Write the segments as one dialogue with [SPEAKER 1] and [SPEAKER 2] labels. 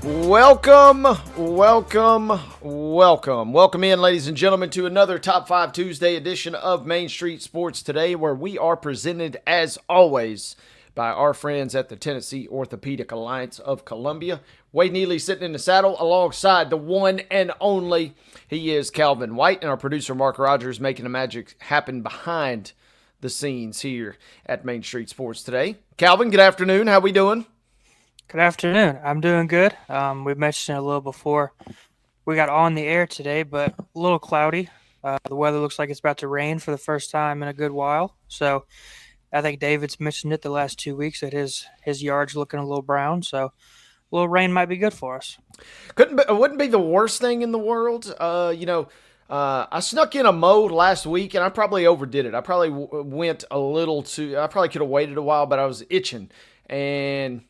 [SPEAKER 1] Welcome in, ladies and gentlemen, to another Top 5 Tuesday edition of Main Street Sports Today, where we are presented, as always, by our friends at the Tennessee Orthopedic Alliance of Columbia. Wade Neely sitting in the saddle alongside the one and only. He is Calvin White, and our producer Mark Rogers making the magic happen behind the scenes here at Main Street Sports Today. Calvin, good afternoon. How we doing?
[SPEAKER 2] Good afternoon. I'm doing good. We mentioned it a little before. We got on the air today, but a little cloudy. The weather looks like it's about to rain for the first time in a good while. So I think David's mentioned it the last 2 weeks that his yard's looking a little brown. So a little rain might be good for us.
[SPEAKER 1] Wouldn't be the worst thing in the world. I snuck in a mow last week, and I probably overdid it. I probably went a little too. I probably could have waited a while, but I was itching, and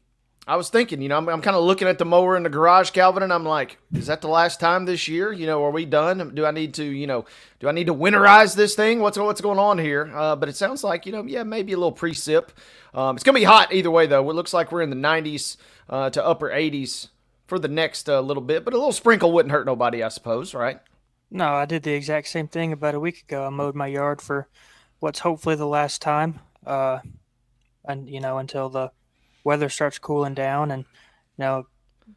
[SPEAKER 1] I was thinking, I'm kind of looking at the mower in the garage, Calvin, and I'm like, is that the last time this year? Are we done? Do I need to winterize this thing? What's going on here? But it sounds like, maybe a little precip. It's going to be hot either way, though. It looks like we're in the 90s to upper 80s for the next little bit, but a little sprinkle wouldn't hurt nobody, I suppose, right?
[SPEAKER 2] No, I did the exact same thing about a week ago. I mowed my yard for what's hopefully the last time, until the weather starts cooling down, and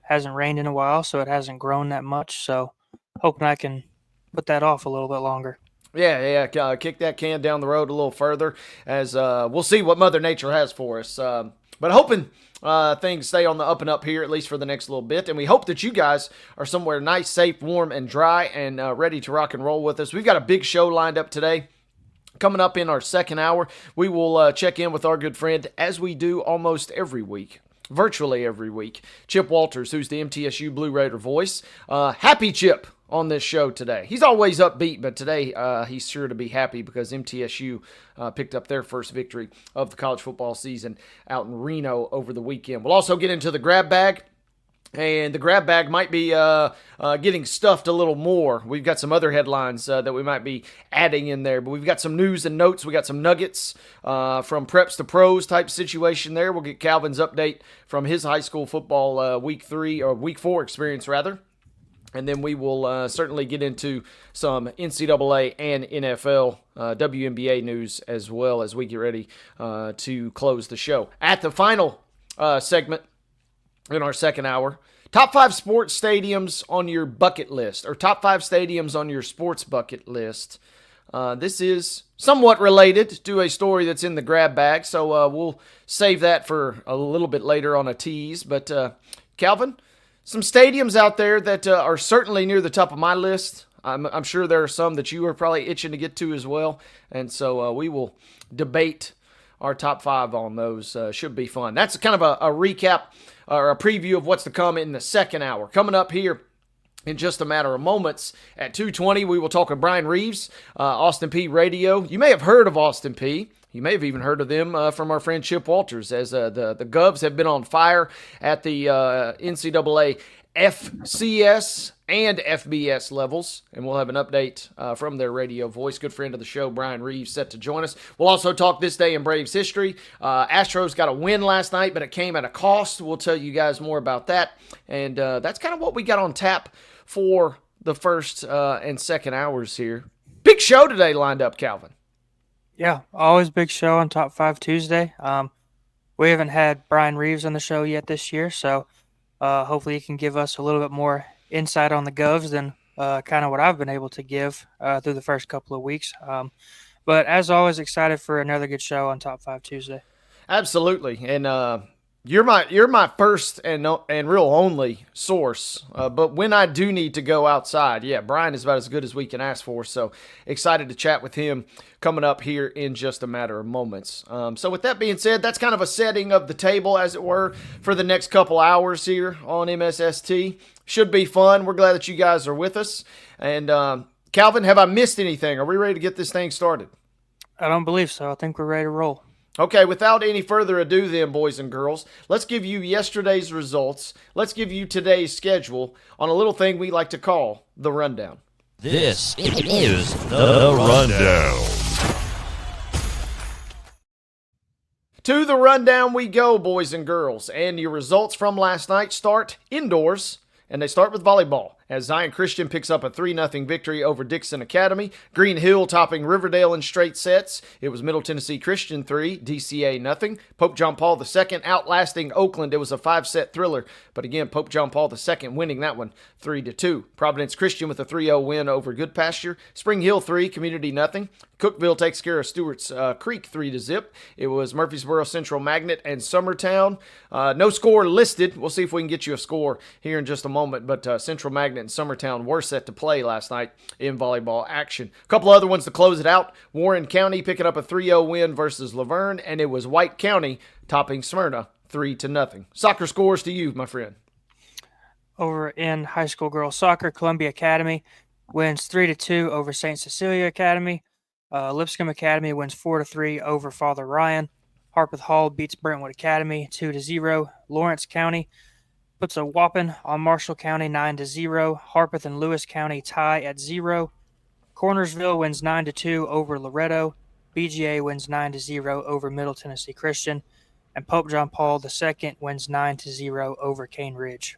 [SPEAKER 2] hasn't rained in a while, so it hasn't grown that much. So hoping I can put that off a little bit longer.
[SPEAKER 1] Yeah, kick that can down the road a little further, as we'll see what Mother Nature has for us. But hoping things stay on the up and up here, at least for the next little bit. And we hope that you guys are somewhere nice, safe, warm, and dry, and ready to rock and roll with us. We've got a big show lined up today. Coming up in our second hour, we will check in with our good friend, as we do almost every week, virtually every week, Chip Walters, who's the MTSU Blue Raider voice. Happy Chip on this show today. He's always upbeat, but today he's sure to be happy because MTSU picked up their first victory of the college football season out in Reno over the weekend. We'll also get into the grab bag. And the grab bag might be getting stuffed a little more. We've got some other headlines that we might be adding in there. But we've got some news and notes. We got some nuggets from preps to pros type situation there. We'll get Calvin's update from his high school football week 4 experience, rather. And then we will certainly get into some NCAA and NFL WNBA news as well as we get ready to close the show. At the final segment, in our second hour, top 5 sports stadiums on your bucket list, or top 5 stadiums on your sports bucket list. This is somewhat related to a story that's in the grab bag, so we'll save that for a little bit later on a tease. But Calvin, some stadiums out there that are certainly near the top of my list. I'm sure there are some that you are probably itching to get to as well, and so we will debate our top 5 on those. Should be fun. That's kind of a recap or a preview of what's to come in the second hour. Coming up here in just a matter of moments at 2:20, we will talk with Brian Reeves, Austin Peay Radio. You may have heard of Austin Peay. You may have even heard of them from our friend Chip Walters, as the Govs have been on fire at the NCAA FCS and FBS levels, and we'll have an update from their radio voice. Good friend of the show, Brian Reeves, set to join us. We'll also talk this day in Braves history. Astros got a win last night, but it came at a cost. We'll tell you guys more about that, and that's kind of what we got on tap for the first and second hours here. Big show today lined up, Calvin.
[SPEAKER 2] Yeah, always big show on Top 5 Tuesday. We haven't had Brian Reeves on the show yet this year, so hopefully he can give us a little bit more insight on the Govs than kind of what I've been able to give through the first couple of weeks. But as always, excited for another good show on Top 5 Tuesday.
[SPEAKER 1] Absolutely. And you're my first and real only source. But when I do need to go outside, yeah, Brian is about as good as we can ask for. So excited to chat with him coming up here in just a matter of moments. So with that being said, that's kind of a setting of the table, as it were, for the next couple hours here on MSST. Should be fun. We're glad that you guys are with us. And Calvin, have I missed anything? Are we ready to get this thing started?
[SPEAKER 2] I don't believe so. I think we're ready to roll.
[SPEAKER 1] Okay, without any further ado then, boys and girls, let's give you yesterday's results. Let's give you today's schedule on a little thing we like to call the Rundown.
[SPEAKER 3] This is the Rundown.
[SPEAKER 1] To the rundown we go, boys and girls. And your results from last night start indoors. And they start with volleyball, as Zion Christian picks up a 3-0 victory over Dixon Academy. Green Hill topping Riverdale in straight sets. It was Middle Tennessee Christian 3, DCA nothing. Pope John Paul II outlasting Oakland. It was a 5-set thriller, but again, Pope John Paul II winning that one 3-2. Providence Christian with a 3-0 win over Good Pasture. Spring Hill 3, Community nothing. Cookeville takes care of Stewart's Creek 3-0. It was Murfreesboro Central Magnet and Summertown. No score listed. We'll see if we can get you a score here in just a moment, but Central Magnet and Summertown were set to play last night in volleyball action. A couple other ones to close it out. Warren County picking up a 3-0 win versus Laverne, and it was White County topping Smyrna 3-0. Soccer scores to you, my friend.
[SPEAKER 2] Over in high school girls soccer, Columbia Academy wins 3-2 over St. Cecilia Academy. Lipscomb Academy wins 4-3 over Father Ryan. Harpeth Hall beats Brentwood Academy 2-0. Lawrence County puts a whopping on Marshall County 9-0. Harpeth and Lewis County tie at 0. Cornersville wins 9-2 over Loretto. BGA wins 9-0 over Middle Tennessee Christian. And Pope John Paul II wins 9-0 over Cane Ridge.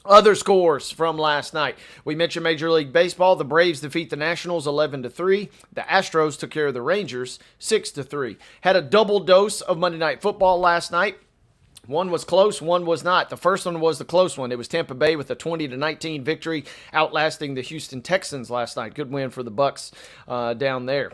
[SPEAKER 1] Other scores from last night. We mentioned Major League Baseball. The Braves defeat the Nationals 11-3. The Astros took care of the Rangers 6-3. Had a double dose of Monday Night Football last night. One was close, one was not. The first one was the close one. It was Tampa Bay with a 20-19 victory, outlasting the Houston Texans last night. Good win for the Bucks down there.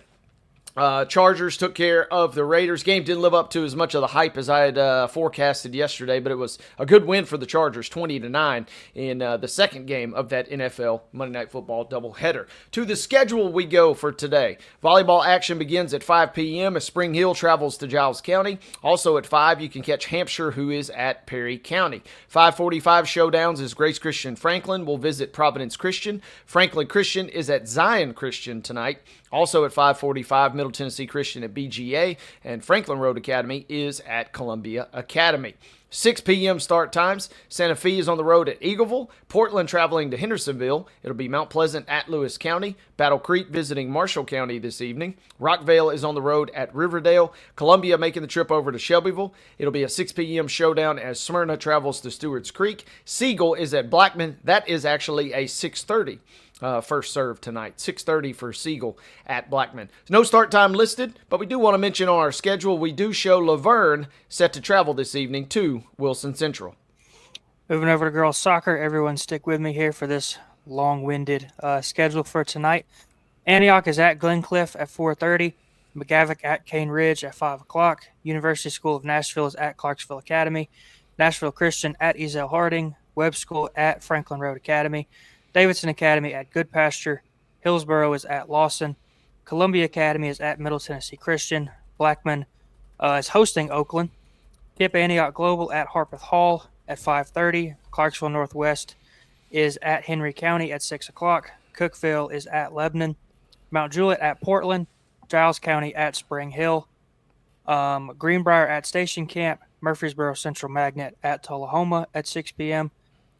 [SPEAKER 1] Chargers took care of the Raiders. Game didn't live up to as much of the hype as I had forecasted yesterday, but it was a good win for the Chargers, 20-9 in the second game of that NFL Monday Night Football doubleheader. To the schedule we go for today. Volleyball action begins at 5 p.m. as Spring Hill travels to Giles County. Also at 5, you can catch Hampshire, who is at Perry County. 5:45 showdowns as Grace Christian Franklin will visit Providence Christian. Franklin Christian is at Zion Christian tonight. Also at 5:45, Middle Tennessee Christian at BGA, and Franklin Road Academy is at Columbia Academy. 6 p.m. start times. Santa Fe is on the road at Eagleville. Portland traveling to Hendersonville. It'll be Mount Pleasant at Lewis County. Battle Creek visiting Marshall County this evening. Rockvale is on the road at Riverdale. Columbia making the trip over to Shelbyville. It'll be a 6 p.m. showdown as Smyrna travels to Stewart's Creek. Siegel is at Blackman. That is actually a 6:30. First serve tonight, 6:30 for Siegel at Blackman. No start time listed, but we do want to mention on our schedule, we do show Laverne set to travel this evening to Wilson Central.
[SPEAKER 2] Moving over to girls soccer, everyone stick with me here for this long-winded schedule for tonight. Antioch is at Glencliff at 4:30. McGavock at Cane Ridge at 5 o'clock. University School of Nashville is at Clarksville Academy. Nashville Christian at Ezel Harding. Webb School at Franklin Road Academy. Davidson Academy at Good Pasture. Hillsboro is at Lawson. Columbia Academy is at Middle Tennessee Christian. Blackman is hosting Oakland. Kip Antioch Global at Harpeth Hall at 5:30. Clarksville Northwest is at Henry County at 6 o'clock. Cookeville is at Lebanon. Mount Juliet at Portland. Giles County at Spring Hill. Greenbrier at Station Camp. Murfreesboro Central Magnet at Tullahoma at 6 p.m.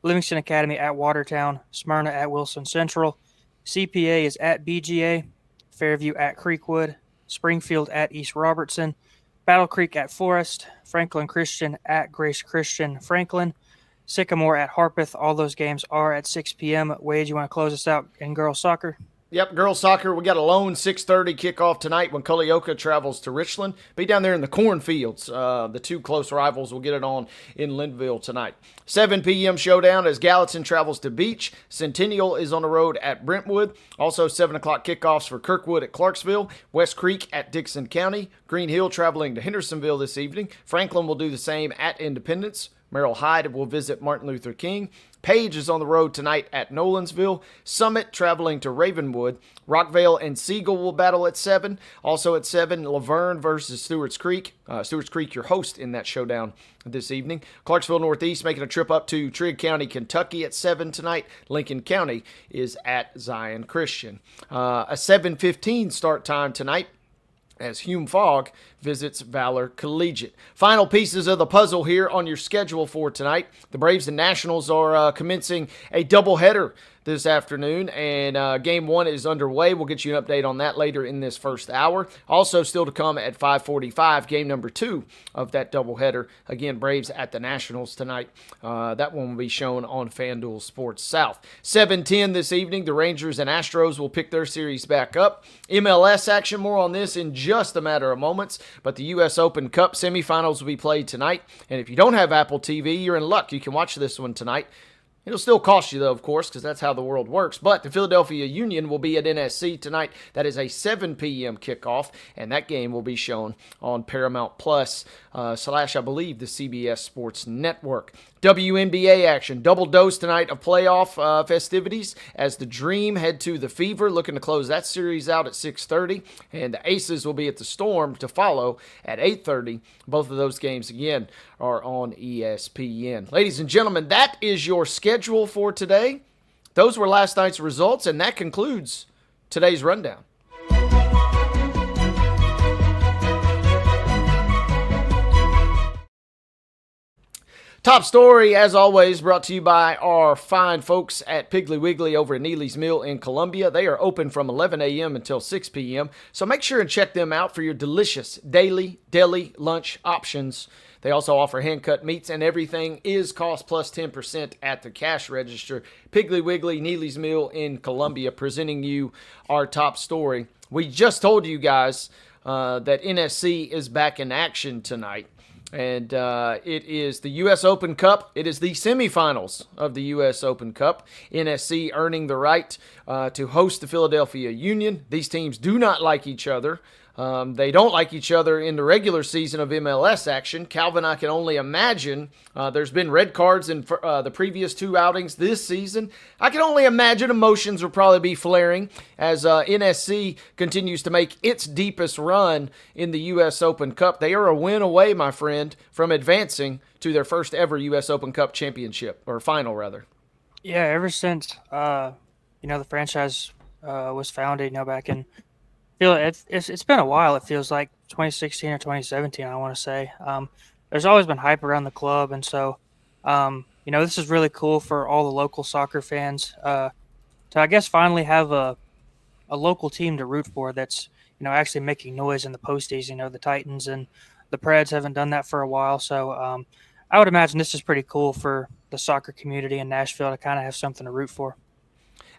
[SPEAKER 2] Livingston Academy at Watertown, Smyrna at Wilson Central, CPA is at BGA, Fairview at Creekwood, Springfield at East Robertson, Battle Creek at Forest, Franklin Christian at Grace Christian Franklin, Sycamore at Harpeth. All those games are at 6 p.m. Wade, you want to close us out in girls soccer?
[SPEAKER 1] Yep, girls soccer, we got a lone 6:30 kickoff tonight when Culleoka travels to Richland. Be down there in the cornfields. The two close rivals will get it on in Linville tonight. 7 p.m. showdown as Gallatin travels to Beach. Centennial is on the road at Brentwood. Also 7 o'clock kickoffs for Kirkwood at Clarksville. West Creek at Dixon County. Green Hill traveling to Hendersonville this evening. Franklin will do the same at Independence. Merrill Hyde will visit Martin Luther King. Page is on the road tonight at Nolansville. Summit traveling to Ravenwood. Rockvale and Siegel will battle at 7. Also at 7, Laverne versus Stewart's Creek. Stewart's Creek, your host in that showdown this evening. Clarksville Northeast making a trip up to Trigg County, Kentucky at 7 tonight. Lincoln County is at Zion Christian. A 7:15 start time tonight as Hume Fogg visits Valor Collegiate. Final pieces of the puzzle here on your schedule for tonight. The Braves and Nationals are commencing a doubleheader this afternoon, and game one is underway. We'll get you an update on that later in this first hour. Also, still to come at 5:45, game number 2 of that doubleheader. Again, Braves at the Nationals tonight. That one will be shown on FanDuel Sports South. 7:10 this evening, the Rangers and Astros will pick their series back up. MLS action, more on this in just a matter of moments, but the U.S. Open Cup semifinals will be played tonight, and if you don't have Apple TV, you're in luck. You can watch this one tonight. It'll still cost you, though, of course, because that's how the world works. But the Philadelphia Union will be at NSC tonight. That is a 7 p.m. kickoff, and that game will be shown on Paramount Plus / I believe, the CBS Sports Network. WNBA action. Double dose tonight of playoff festivities as the Dream head to the Fever, looking to close that series out at 6:30. And the Aces will be at the Storm to follow at 8:30. Both of those games, again, are on ESPN. Ladies and gentlemen, that is your schedule for today. Those were last night's results, and that concludes today's rundown. Top story, as always, brought to you by our fine folks at Piggly Wiggly over at Neely's Mill in Columbia. They are open from 11 a.m. until 6 p.m., so make sure and check them out for your delicious daily deli lunch options. They also offer hand-cut meats, and everything is cost plus 10% at the cash register. Piggly Wiggly, Neely's Mill in Columbia, presenting you our top story. We just told you guys that NSC is back in action tonight. And it is the U.S. Open Cup. It is the semifinals of the U.S. Open Cup. NSC earning the right to host the Philadelphia Union. These teams do not like each other. They don't like each other in the regular season of MLS action. Calvin, I can only imagine. There's been red cards in the previous 2 outings this season. I can only imagine emotions will probably be flaring as NSC continues to make its deepest run in the U.S. Open Cup. They are a win away, my friend, from advancing to their first ever U.S. Open Cup championship, or final, rather.
[SPEAKER 2] Yeah, ever since the franchise was founded, back in it's been a while. It feels like 2016 or 2017, I want to say. There's always been hype around the club, and so this is really cool for all the local soccer fans to, I guess, finally have a local team to root for that's actually making noise in the posties. The Titans and the Preds haven't done that for a while, so I would imagine this is pretty cool for the soccer community in Nashville to kind of have something to root for.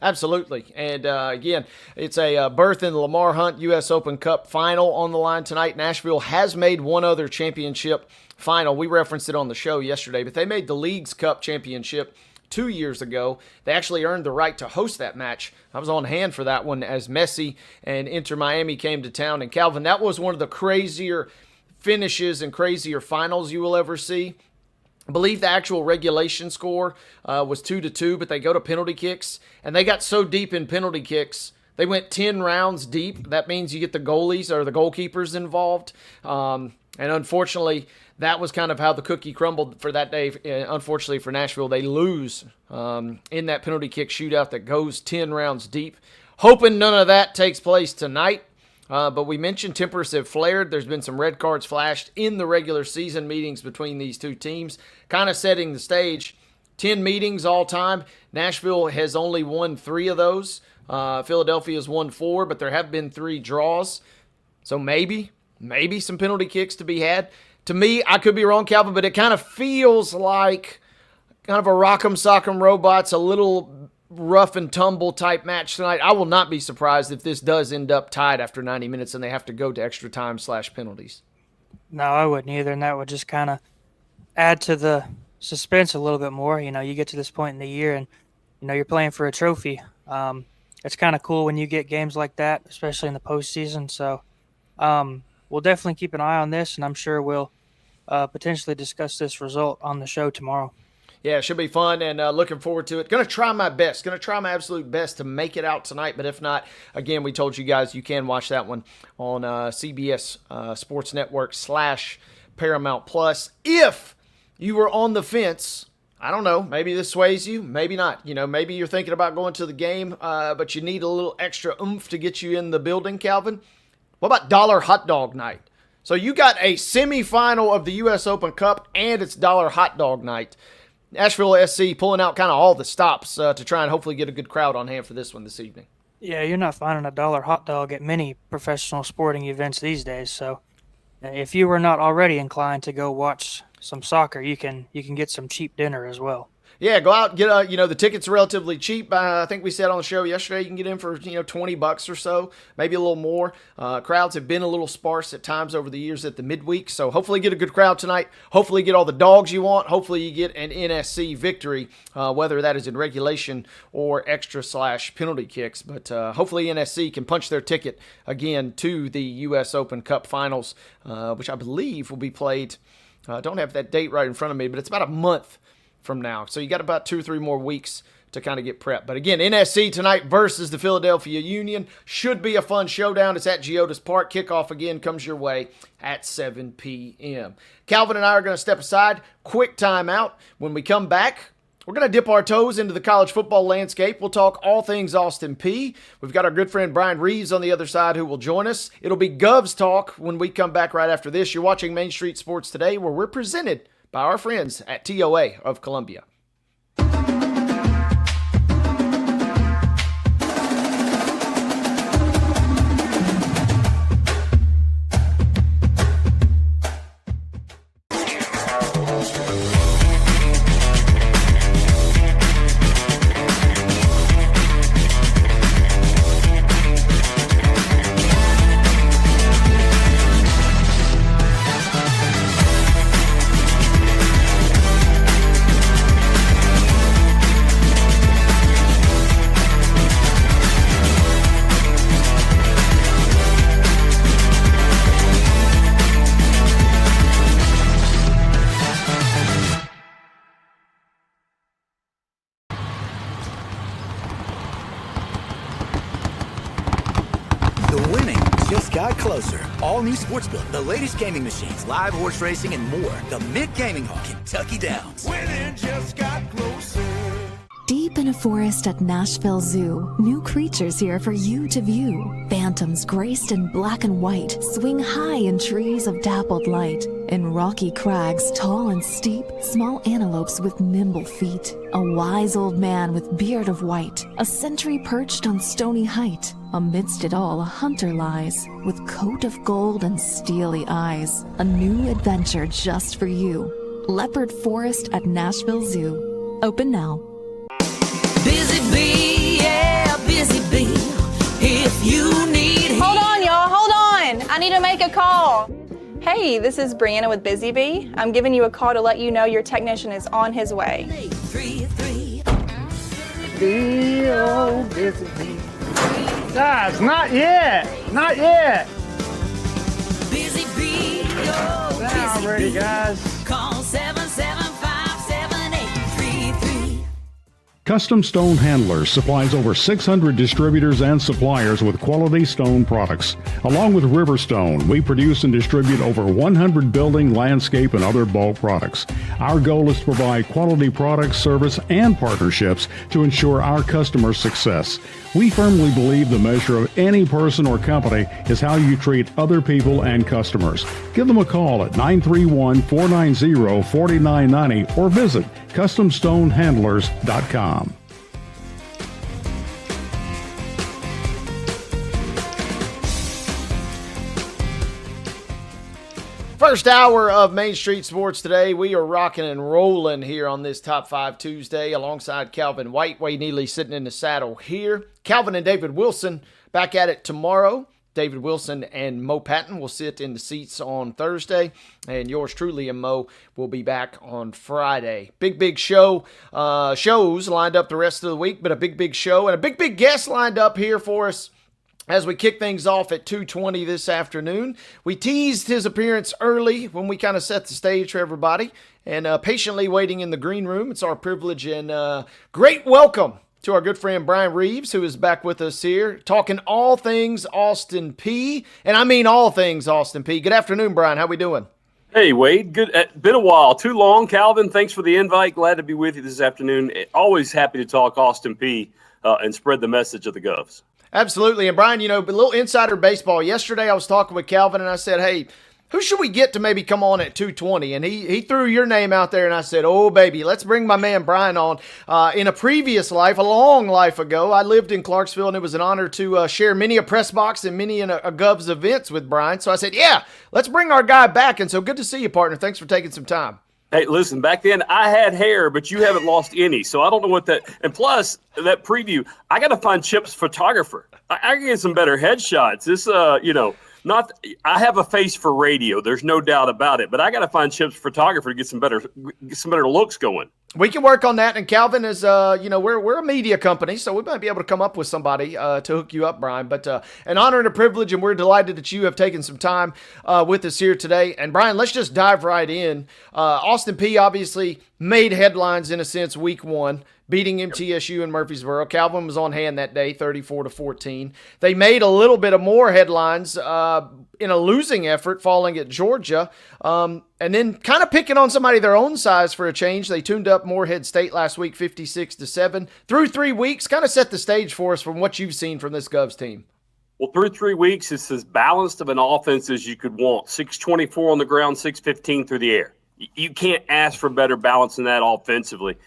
[SPEAKER 1] Absolutely. And again, it's a berth in the Lamar Hunt U.S. Open Cup final on the line tonight. Nashville has made one other championship final. We referenced it on the show yesterday, but they made the Leagues Cup championship 2 years ago. They actually earned the right to host that match. I was on hand for that one as Messi and Inter Miami came to town. And Calvin, that was one of the crazier finishes and crazier finals you will ever see. I believe the actual regulation score was 2-2, but they go to penalty kicks, and they got so deep in penalty kicks, they went 10 rounds deep. That means you get the goalies or the goalkeepers involved. And unfortunately, that was kind of how the cookie crumbled for that day. Unfortunately for Nashville, they lose in that penalty kick shootout that goes 10 rounds deep. Hoping none of that takes place tonight. But we mentioned tempers have flared. There's been some red cards flashed in the regular season meetings between these two teams, kind of setting the stage. 10 meetings all time. Nashville has only won 3 of those. Philadelphia has won 4, but there have been 3 draws. So maybe some penalty kicks to be had. To me, I could be wrong, Calvin, but it kind of feels like kind of a rock'em sock'em robots, a little rough and tumble type match tonight. I will not be surprised if this does end up tied after 90 minutes and they have to go to extra time / penalties.
[SPEAKER 2] No, I wouldn't either, and that would just kind of add to the suspense a little bit more. You get to this point in the year and, you're playing for a trophy. It's kind of cool when you get games like that, especially in the postseason. So we'll definitely keep an eye on this, and I'm sure we'll potentially discuss this result on the show tomorrow.
[SPEAKER 1] Yeah, it should be fun, and looking forward to it. Going to try my best. Going to try my absolute best to make it out tonight, but if not, again, we told you guys you can watch that one on CBS Sports Network / Paramount Plus. If you were on the fence, I don't know, maybe this sways you, maybe not. Maybe you're thinking about going to the game, but you need a little extra oomph to get you in the building, Calvin. What about dollar hot dog night? So you got a semifinal of the U.S. Open Cup, and it's dollar hot dog night. Nashville SC pulling out kind of all the stops to try and hopefully get a good crowd on hand for this one this evening.
[SPEAKER 2] Yeah, you're not finding a dollar hot dog at many professional sporting events these days. So if you were not already inclined to go watch some soccer, you can get some cheap dinner as well.
[SPEAKER 1] Yeah, go out and get the tickets are relatively cheap. I think we said on the show yesterday you can get in for $20 or so, maybe a little more. Crowds have been a little sparse at times over the years at the midweek, so hopefully get a good crowd tonight. Hopefully get all the dogs you want. Hopefully you get an NSC victory, whether that is in regulation or extra/penalty kicks. But hopefully NSC can punch their ticket again to the U.S. Open Cup Finals, which I believe will be played. I don't have that date right in front of me, but it's about a month from now. So you got about 2 or 3 more weeks to kind of get prepped. But again, NSC tonight versus the Philadelphia Union. Should be a fun showdown. It's at Geodis Park. Kickoff again comes your way at 7 p.m. Calvin and I are going to step aside. Quick timeout. When we come back, we're going to dip our toes into the college football landscape. We'll talk all things Austin Peay. We've got our good friend Brian Reeves on the other side who will join us. It'll be Govs talk when we come back right after this. You're watching Main Street Sports Today, where we're presented by our friends at TOA of Columbia.
[SPEAKER 4] Closer. All new Sportsbook, the latest gaming machines, live horse racing, and more. The Mid Gaming Hall, Kentucky Downs.
[SPEAKER 5] Winning just got closer.
[SPEAKER 6] Deep in a forest at Nashville Zoo, new creatures here for you to view. Phantoms graced in black and white swing high in trees of dappled light. In rocky crags, tall and steep, small antelopes with nimble feet. A wise old man with beard of white, a sentry perched on stony height. Amidst it all, a hunter lies, with coat of gold and steely eyes. A new adventure just for you. Leopard Forest at Nashville Zoo. Open now.
[SPEAKER 7] Busy bee, yeah, busy bee. If you need
[SPEAKER 8] Hold on, y'all, hold on. I need to make a call. Hey, this is Brianna with Busy Bee. I'm giving you a call to let you know your technician is on his way.
[SPEAKER 7] 3-3.
[SPEAKER 9] Busy bee. Guys, not yet. Not yet.
[SPEAKER 7] Busy bee, oh,
[SPEAKER 9] Now I'm ready, guys.
[SPEAKER 7] Call 775-7833.
[SPEAKER 10] Custom Stone Handlers supplies over 600 distributors and suppliers with quality stone products. Along with Riverstone, we produce and distribute over 100 building, landscape, and other bulk products. Our goal is to provide quality products, service, and partnerships to ensure our customers' success. We firmly believe the measure of any person or company is how you treat other people and customers. Give them a call at 931-490-4990 or visit CustomStoneHandlers.com.
[SPEAKER 1] First hour of Main Street Sports Today. We are rocking and rolling here on this Top 5 Tuesday alongside Calvin White. Wade Neely sitting in the saddle here. Calvin and David Wilson back at it tomorrow. David Wilson and Mo Patton will sit in the seats on Thursday, and yours truly and Mo will be back on Friday. Big show, shows lined up the rest of the week, but a big show and a big guest lined up here for us as we kick things off at 2:20 this afternoon. We teased his appearance early when we kind of set the stage for everybody, and patiently waiting in the green room. It's our privilege and great welcome to our good friend Brian Reeves, who is back with us here, talking all things Austin Peay, and I mean all things Austin Peay. Good afternoon, Brian. How we doing?
[SPEAKER 11] Hey, Wade. Good. Been a while. Too long, Calvin. Thanks for the invite. Glad to be with you this afternoon. Always happy to talk Austin Peay and spread the message of the Govs.
[SPEAKER 1] Absolutely. And Brian, a little insider baseball. Yesterday I was talking with Calvin and I said, hey, who should we get to maybe come on at 220? And he threw your name out there, and I said, oh, baby, let's bring my man Brian on. In a previous life, a long life ago, I lived in Clarksville, and it was an honor to share many a press box and many a Govs events with Brian. So I said, yeah, let's bring our guy back. And so good to see you, partner. Thanks for taking some time.
[SPEAKER 11] Hey, listen, back then I had hair, but you haven't lost any. So I don't know what that – and plus, that preview, I got to find Chip's photographer. I can get some better headshots. This, not – I have a face for radio. There's no doubt about it. But I got to find Chip's photographer to get some better looks going.
[SPEAKER 1] We can work on that. And Calvin is, we're a media company, so we might be able to come up with somebody to hook you up, Brian. But an honor and a privilege, and we're delighted that you have taken some time with us here today. And Brian, let's just dive right in. Austin Peay obviously made headlines in a sense week one, beating MTSU in Murfreesboro. Calvin was on hand that day, 34-14. They made a little bit of more headlines in a losing effort, falling at Georgia. And then kind of picking on somebody their own size for a change. They tuned up Morehead State last week, 56-7. Through 3 weeks, kind of set the stage for us from what you've seen from this Govs team.
[SPEAKER 11] Well, through 3 weeks, it's as balanced of an offense as you could want. 624 on the ground, 615 through the air. You can't ask for better balance than that offensively.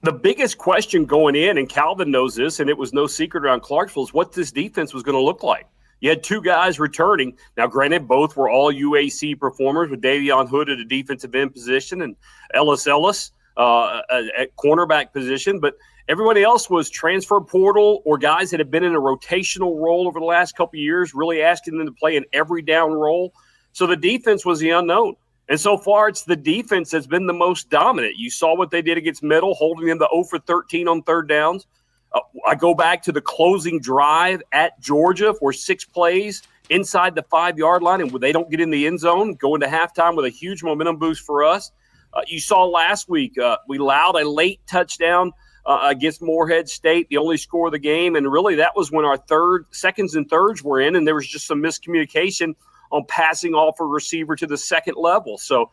[SPEAKER 11] The biggest question going in, and Calvin knows this, and it was no secret around Clarksville, is what this defense was going to look like. You had two guys returning. Now, granted, both were all UAC performers with Davion Hood at a defensive end position and Ellis at cornerback position. But everybody else was transfer portal or guys that had been in a rotational role over the last couple of years, really asking them to play an every down role. So the defense was the unknown. And so far, it's the defense that's been the most dominant. You saw what they did against Middle, holding them to 0 for 13 on third downs. I go back to the closing drive at Georgia for 6 plays inside the 5-yard line, and they don't get in the end zone, go into halftime with a huge momentum boost for us. You saw last week we allowed a late touchdown against Morehead State, the only score of the game, and really that was when our seconds and thirds were in, and there was just some miscommunication on passing off a receiver to the second level. So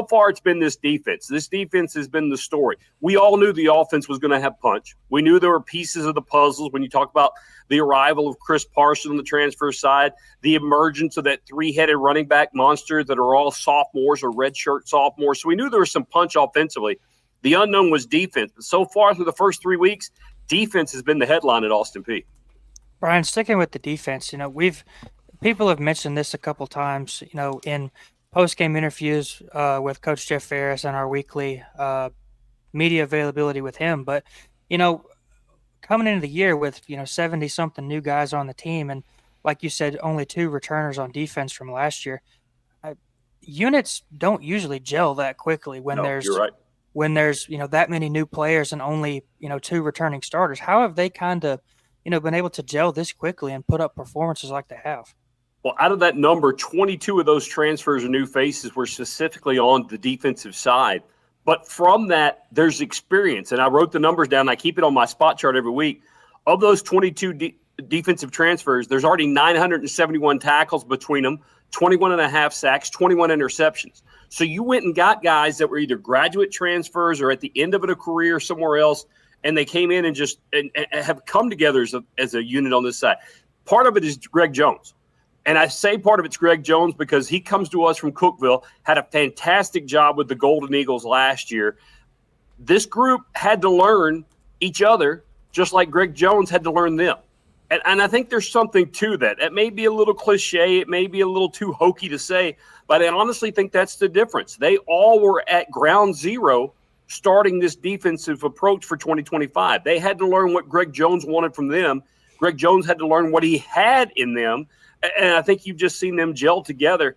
[SPEAKER 11] far it's been this defense. This defense has been the story. We all knew the offense was going to have punch. We knew there were pieces of the puzzles when you talk about the arrival of Chris Parson on the transfer side, the emergence of that 3-headed running back monster that are all sophomores or redshirt sophomores. So we knew there was some punch offensively. The unknown was defense. But so far through the first 3 weeks, defense has been the headline at Austin Peay.
[SPEAKER 2] Brian, sticking with the defense, people have mentioned this a couple times, in post-game interviews with Coach Jeff Ferris and our weekly media availability with him. But, coming into the year with, 70-something new guys on the team, and like you said, only 2 returners on defense from last year, units don't usually gel that quickly when
[SPEAKER 11] you're right.
[SPEAKER 2] When there's, that many new players and only, 2 returning starters. How have they kind of, been able to gel this quickly and put up performances like they have?
[SPEAKER 11] Well, out of that number, 22 of those transfers or new faces were specifically on the defensive side. But from that, there's experience. And I wrote the numbers down. And I keep it on my spot chart every week. Of those 22 defensive transfers, there's already 971 tackles between them, 21 and a half sacks, 21 interceptions. So you went and got guys that were either graduate transfers or at the end of a career somewhere else, and they came in and just and have come together as a unit on this side. Part of it is Greg Jones. And I say part of it's Greg Jones because he comes to us from Cookeville, had a fantastic job with the Golden Eagles last year. This group had to learn each other just like Greg Jones had to learn them. And I think there's something to that. It may be a little cliche. It may be a little too hokey to say, but I honestly think that's the difference. They all were at ground zero starting this defensive approach for 2025. They had to learn what Greg Jones wanted from them. Greg Jones had to learn what he had in them. And I think you've just seen them gel together.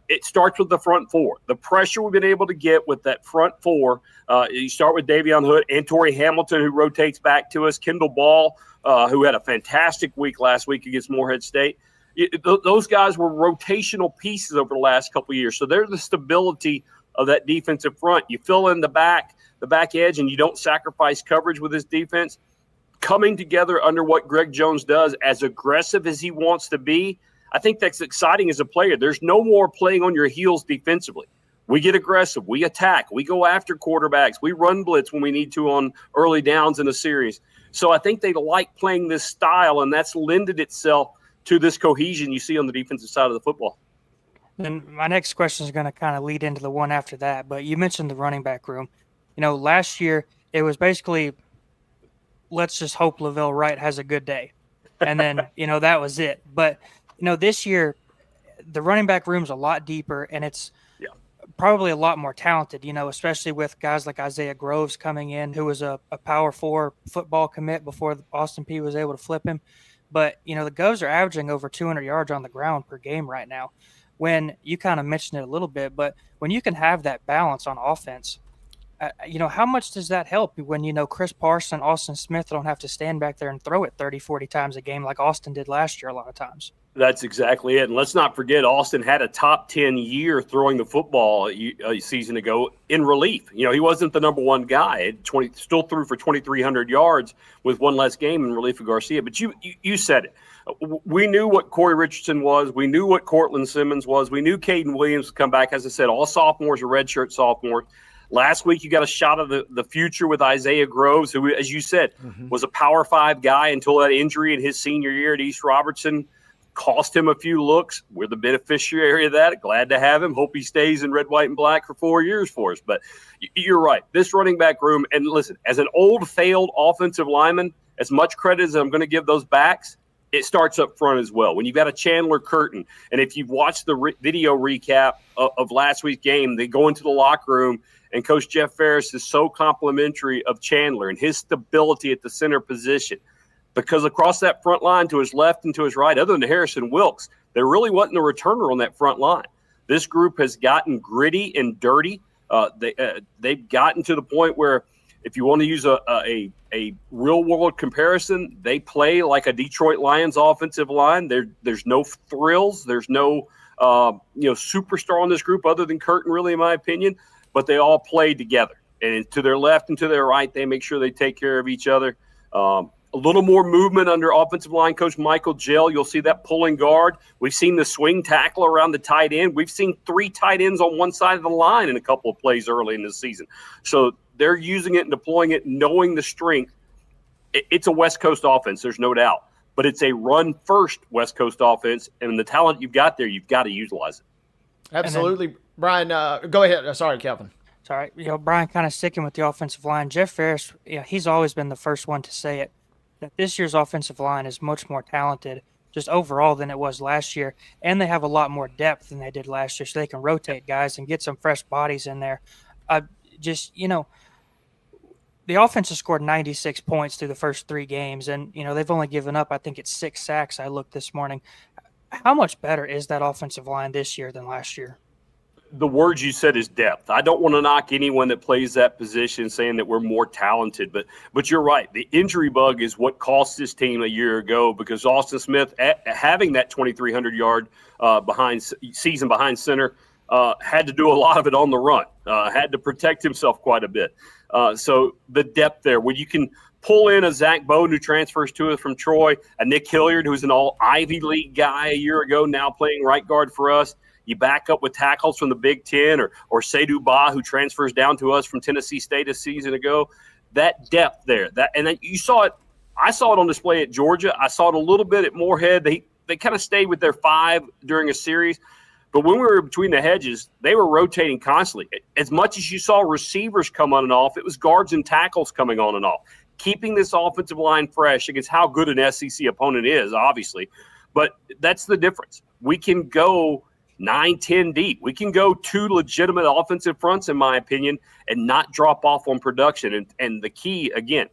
[SPEAKER 11] It starts with the front four. The pressure we've been able to get with that front four. You start with Davion Hood and Torrey Hamilton, who rotates back to us. Kendall Ball, who had a fantastic week last week against Morehead State. Those guys were rotational pieces over the last couple of years. So they're the stability of that defensive front. You fill in the back edge, and you don't sacrifice coverage with this defense. Coming together under what Greg Jones does, as aggressive as he wants to be, I think that's exciting as a player. There's no more playing on your heels defensively. We get aggressive. We attack. We go after quarterbacks. We run blitz when we need to on early downs in a series. So I think they like playing this style, and that's lended itself to this cohesion you see on the defensive side of the football.
[SPEAKER 2] And my next question is going to kind of lead into the one after that, but you mentioned the running back room. Last year it was basically, let's just hope Lavelle Wright has a good day. And then, that was it. But, this year the running back room's a lot deeper, and it's probably a lot more talented, especially with guys like Isaiah Groves coming in, who was a Power 4 football commit before Austin Peay was able to flip him. But, the Govs are averaging over 200 yards on the ground per game right now. When you kind of mentioned it a little bit, but when you can have that balance on offense, how much does that help when, Chris Parson, Austin Smith don't have to stand back there and throw it 30, 40 times a game like Austin did last year a lot of times?
[SPEAKER 11] That's exactly it. And let's not forget, Austin had a top 10 year throwing the football a season ago in relief. He wasn't the number one guy. Still threw for 2,300 yards with one less game in relief of Garcia. But you said it. We knew what Corey Richardson was. We knew what Cortland Simmons was. We knew Caden Williams would come back. As I said, all sophomores are redshirt sophomores. Last week, you got a shot of the future with Isaiah Groves, who, as you said, was a Power 5 guy until that injury in his senior year at East Robertson cost him a few looks. We're the beneficiary of that. Glad to have him. Hope he stays in red, white, and black for 4 years for us. But you're right. This running back room, and listen, as an old failed offensive lineman, as much credit as I'm going to give those backs, it starts up front as well. When you've got a Chandler Curtin, and if you've watched the video recap of last week's game, they go into the locker room, and Coach Jeff Ferris is so complimentary of Chandler and his stability at the center position. Because across that front line to his left and to his right, other than Harrison Wilkes, there really wasn't a returner on that front line. This group has gotten gritty and dirty. They've gotten to the point where, if you want to use a real-world comparison, they play like a Detroit Lions offensive line. There's no thrills. There's no superstar on this group other than Curtin, really, in my opinion. But they all play together. And to their left and to their right, they make sure they take care of each other. A little more movement under offensive line coach Michael Jell. You'll see that pulling guard. We've seen the swing tackle around the tight end. We've seen 3 tight ends on one side of the line in a couple of plays early in the season. So they're using it and deploying it, knowing the strength. It's a West Coast offense, there's no doubt. But it's a run-first West Coast offense, and the talent you've got there, you've got to utilize it.
[SPEAKER 1] Absolutely. Brian, go ahead. Sorry, Calvin.
[SPEAKER 2] Sorry. Brian, kind of sticking with the offensive line. Jeff Ferris, he's always been the first one to say it, that this year's offensive line is much more talented just overall than it was last year. And they have a lot more depth than they did last year, so they can rotate guys and get some fresh bodies in there. The offense has scored 96 points through the first 3 games, and, they've only given up, I think it's 6 sacks I looked this morning. How much better is that offensive line this year than last year?
[SPEAKER 11] The word you said is depth. I don't want to knock anyone that plays that position saying that we're more talented, but you're right. The injury bug is what cost this team a year ago, because Austin Smith, having that 2,300-yard season behind center, had to do a lot of it on the run, had to protect himself quite a bit. So the depth there, when you can pull in a Zach Bowden who transfers to us from Troy, a Nick Hilliard who's an all-Ivy League guy a year ago, now playing right guard for us. You back up with tackles from the Big Ten, or Seydou Ba, who transfers down to us from Tennessee State a season ago. That depth there, you saw it. I saw it on display at Georgia. I saw it a little bit at Moorhead. They kind of stayed with their 5 during a series. But when we were between the hedges, they were rotating constantly. As much as you saw receivers come on and off, it was guards and tackles coming on and off, keeping this offensive line fresh against how good an SEC opponent is, obviously. But that's the difference. We can go 9-10 deep. We can go 2 legitimate offensive fronts, in my opinion, and not drop off on production. And the key, again,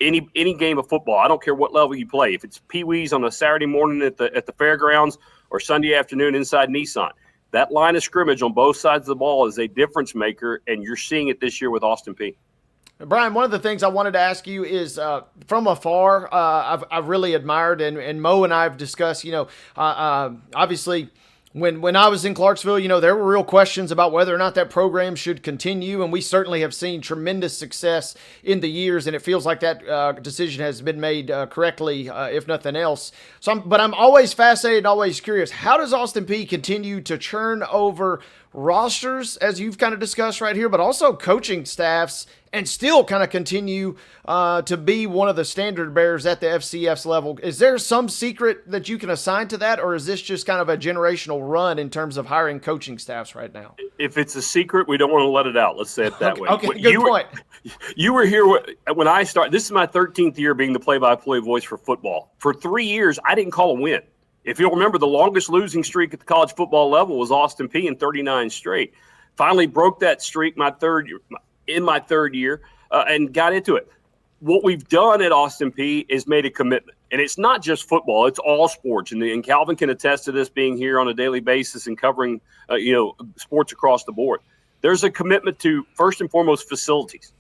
[SPEAKER 11] any game of football, I don't care what level you play. If it's Pee-wees on a Saturday morning at the fairgrounds or Sunday afternoon inside Nissan, that line of scrimmage on both sides of the ball is a difference maker, and you're seeing it this year with Austin Peay.
[SPEAKER 1] Brian, one of the things I wanted to ask you is, from afar, I've really admired, and Mo and I have discussed, obviously, When I was in Clarksville, there were real questions about whether or not that program should continue, and we certainly have seen tremendous success in the years, and it feels like that decision has been made correctly, if nothing else. But I'm always fascinated, always curious. How does Austin Peay continue to churn over rosters, as you've kind of discussed right here, but also coaching staffs, and still kind of continue to be one of the standard bearers at the FCS level. Is there some secret that you can assign to that, or is this just kind of a generational run in terms of hiring coaching staffs right now?
[SPEAKER 11] If it's a secret, we don't want to let it out. Let's say it that way.
[SPEAKER 1] Okay, good point.
[SPEAKER 11] You were here when I started. This is my 13th year being the play-by-play voice for football. For 3 years, I didn't call a win. If you'll remember, the longest losing streak at the college football level was Austin Peay in 39 straight. Finally broke that streak in my third year and got into it. What we've done at Austin Peay is made a commitment. And it's not just football, it's all sports. And Calvin can attest to this, being here on a daily basis and covering sports across the board. There's a commitment to, first and foremost, facilities.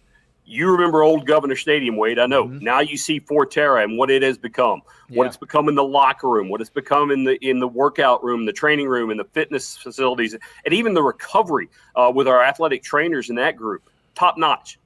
[SPEAKER 11] You remember old Governor Stadium, Wade. I know. Mm-hmm. Now you see Forterra and what it has become, what it's become in the locker room, what it's become in the workout room, the training room, and the fitness facilities, and even the recovery with our athletic trainers in that group. Top notch.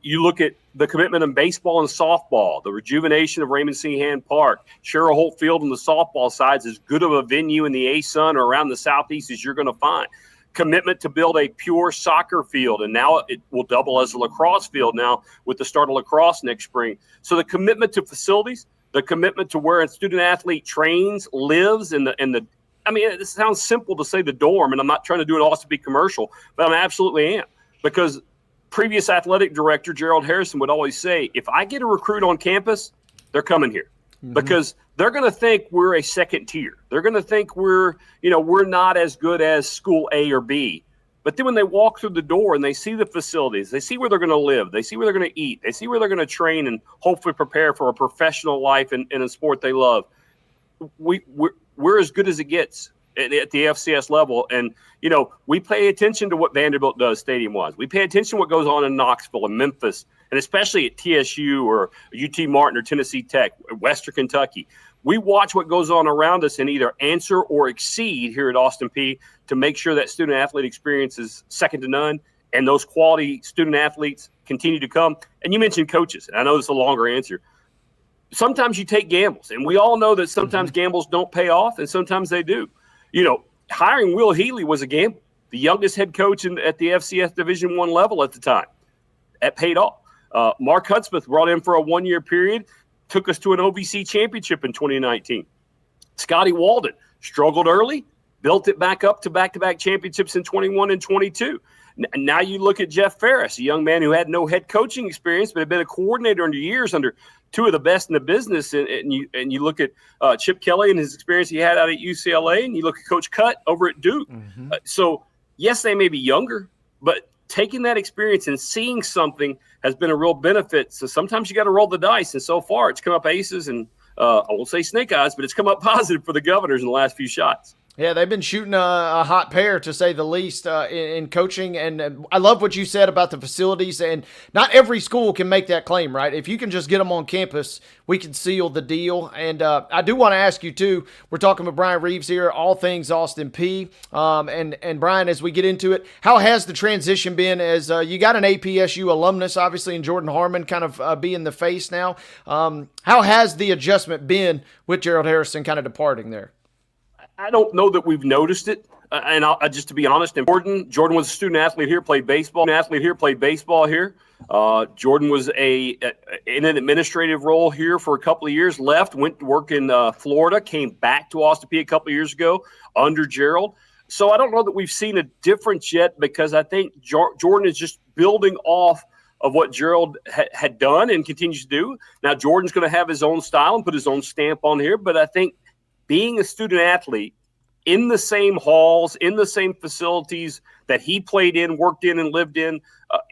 [SPEAKER 11] You look at the commitment in baseball and softball, the rejuvenation of Raymond Seahan Park, Cheryl Holt Field on the softball side is as good of a venue in the A-Sun or around the Southeast as you're going to find. Commitment to build a pure soccer field, and now it will double as a lacrosse field now with the start of lacrosse next spring. So the commitment to facilities, the commitment to where a student athlete trains, lives, and the I mean, it sounds simple to say the dorm, and I'm not trying to do it all to be commercial, but I absolutely am, because previous athletic director Gerald Harrison would always say, if I get a recruit on campus, they're coming here. Mm-hmm. Because they're going to think we're a second tier. They're going to think we're not as good as school A or B. But then when they walk through the door and they see the facilities, they see where they're going to live, they see where they're going to eat, they see where they're going to train and hopefully prepare for a professional life in a sport they love. We're as good as it gets at the FCS level. And, we pay attention to what Vanderbilt does stadium-wise. We pay attention to what goes on in Knoxville and Memphis, and especially at TSU or UT Martin or Tennessee Tech, Western Kentucky. We watch what goes on around us and either answer or exceed here at Austin Peay to make sure that student-athlete experience is second to none, and those quality student-athletes continue to come. And you mentioned coaches, and I know this is a longer answer. Sometimes you take gambles, and we all know that sometimes gambles don't pay off, and sometimes they do. Hiring Will Healy was a gamble, the youngest head coach at the FCS Division I level at the time. That paid off. Mark Hudspeth brought in for a one-year period, took us to an OVC championship in 2019. Scotty Walden struggled early, built it back up to back-to-back championships in 21 and 22. Now you look at Jeff Ferris, a young man who had no head coaching experience, but had been a coordinator under years under two of the best in the business. And you look at Chip Kelly and his experience he had out at UCLA, and you look at Coach Cutt over at Duke. Mm-hmm. So, yes, they may be younger, but taking that experience and seeing something has been a real benefit. So sometimes you got to roll the dice, and so far it's come up aces and I won't say snake eyes, but it's come up positive for the Governors in the last few shots.
[SPEAKER 1] Yeah, they've been shooting a hot pair, to say the least, in coaching. And I love what you said about the facilities. And not every school can make that claim, right? If you can just get them on campus, we can seal the deal. And I do want to ask you, too, we're talking with Brian Reeves here, all things Austin Peay. And Brian, as we get into it, how has the transition been as you got an APSU alumnus, obviously, and Jordan Harmon kind of being the face now? How has the adjustment been with Gerald Harrison kind of departing there?
[SPEAKER 11] I don't know that we've noticed it. And just to be honest, Jordan was a student athlete here, played baseball. Jordan was in an administrative role here for a couple of years, left, went to work in Florida, came back to Austin Peay a couple of years ago under Gerald. So I don't know that we've seen a difference yet, because I think Jordan is just building off of what Gerald had done and continues to do. Now, Jordan's going to have his own style and put his own stamp on here, but I think being a student athlete in the same halls, in the same facilities that he played in, worked in, and lived in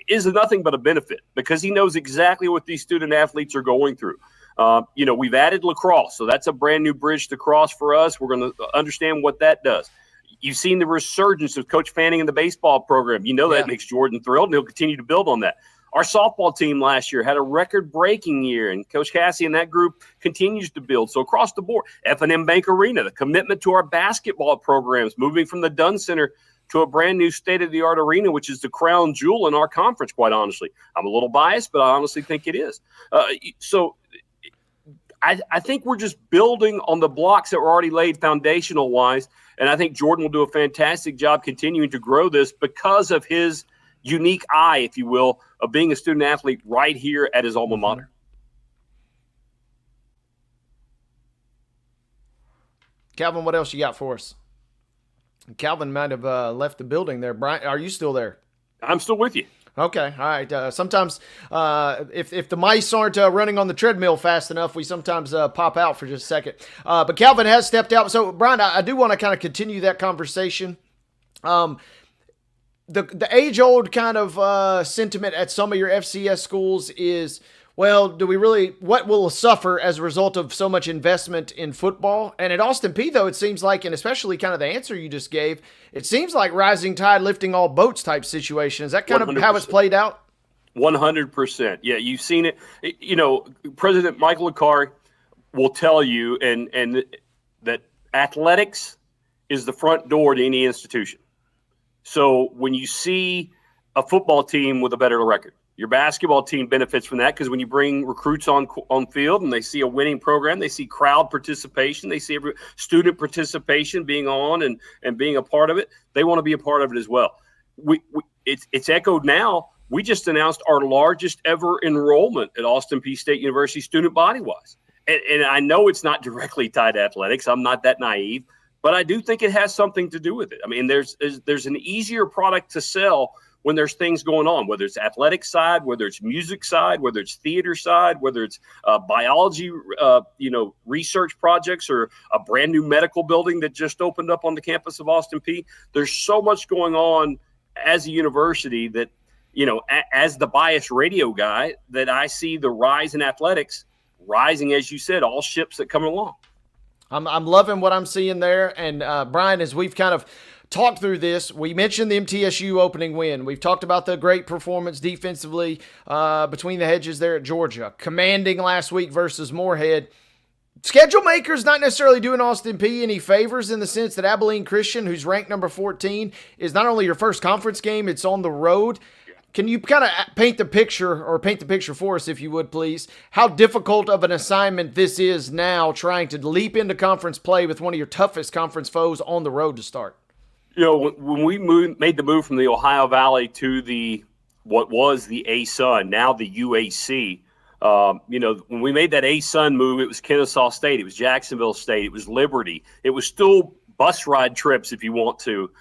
[SPEAKER 11] is nothing but a benefit, because he knows exactly what these student athletes are going through. We've added lacrosse, so that's a brand new bridge to cross for us. We're going to understand what that does. You've seen the resurgence of Coach Fanning in the baseball program. That makes Jordan thrilled, and he'll continue to build on that. Our softball team last year had a record-breaking year, and Coach Cassie and that group continues to build. So across the board, F&M Bank Arena, the commitment to our basketball programs, moving from the Dunn Center to a brand-new state-of-the-art arena, which is the crown jewel in our conference, quite honestly. I'm a little biased, but I honestly think it is. So I think we're just building on the blocks that were already laid foundational wise. And I think Jordan will do a fantastic job continuing to grow this because of his unique eye, if you will, of being a student athlete right here at his alma mater.
[SPEAKER 1] Calvin, what else you got for us? Calvin might have left the building there. Brian, are you still there?
[SPEAKER 11] I'm still with you.
[SPEAKER 1] Okay, all right. Sometimes if the mice aren't running on the treadmill fast enough, we sometimes pop out for just a second. But Calvin has stepped out. So, Brian, I do want to kind of continue that conversation. The age-old kind of sentiment at some of your FCS schools is, well, what will suffer as a result of so much investment in football? And at Austin Peay, though, it seems like, and especially kind of the answer you just gave, it seems like rising tide lifting all boats type situation. Is that kind
[SPEAKER 11] 100%.
[SPEAKER 1] of how it's played out?
[SPEAKER 11] 100%. Yeah, you've seen it. You know, President Michael Akari will tell you and that athletics is the front door to any institution. So when you see a football team with a better record, your basketball team benefits from that because when you bring recruits on field and they see a winning program, they see crowd participation, they see every student participation being on and being a part of it. They want to be a part of it as well. It's echoed now. We just announced our largest ever enrollment at Austin Peay State University student body-wise. And I know it's not directly tied to athletics. I'm not that naive, but I do think it has something to do with it. I mean, there's an easier product to sell when there's things going on, whether it's athletic side, whether it's music side, whether it's theater side, whether it's biology, research projects, or a brand new medical building that just opened up on the campus of Austin Peay. There's so much going on as a university that, as the biased radio guy, that I see the rise in athletics rising, as you said, all ships that come along.
[SPEAKER 1] I'm loving what I'm seeing there. And Brian, as we've kind of talked through this, we mentioned the MTSU opening win. We've talked about the great performance defensively between the hedges there at Georgia, commanding last week versus Moorhead. Schedule makers not necessarily doing Austin Peay any favors in the sense that Abilene Christian, who's ranked number 14, is not only your first conference game, it's on the road. Can you kind of paint the picture for us, if you would, please, how difficult of an assignment this is now, trying to leap into conference play with one of your toughest conference foes on the road to start?
[SPEAKER 11] When we made the move from the Ohio Valley to what was the A-Sun, now the UAC, when we made that A-Sun move, it was Kennesaw State, it was Jacksonville State, it was Liberty. It was still bus ride trips if you want to.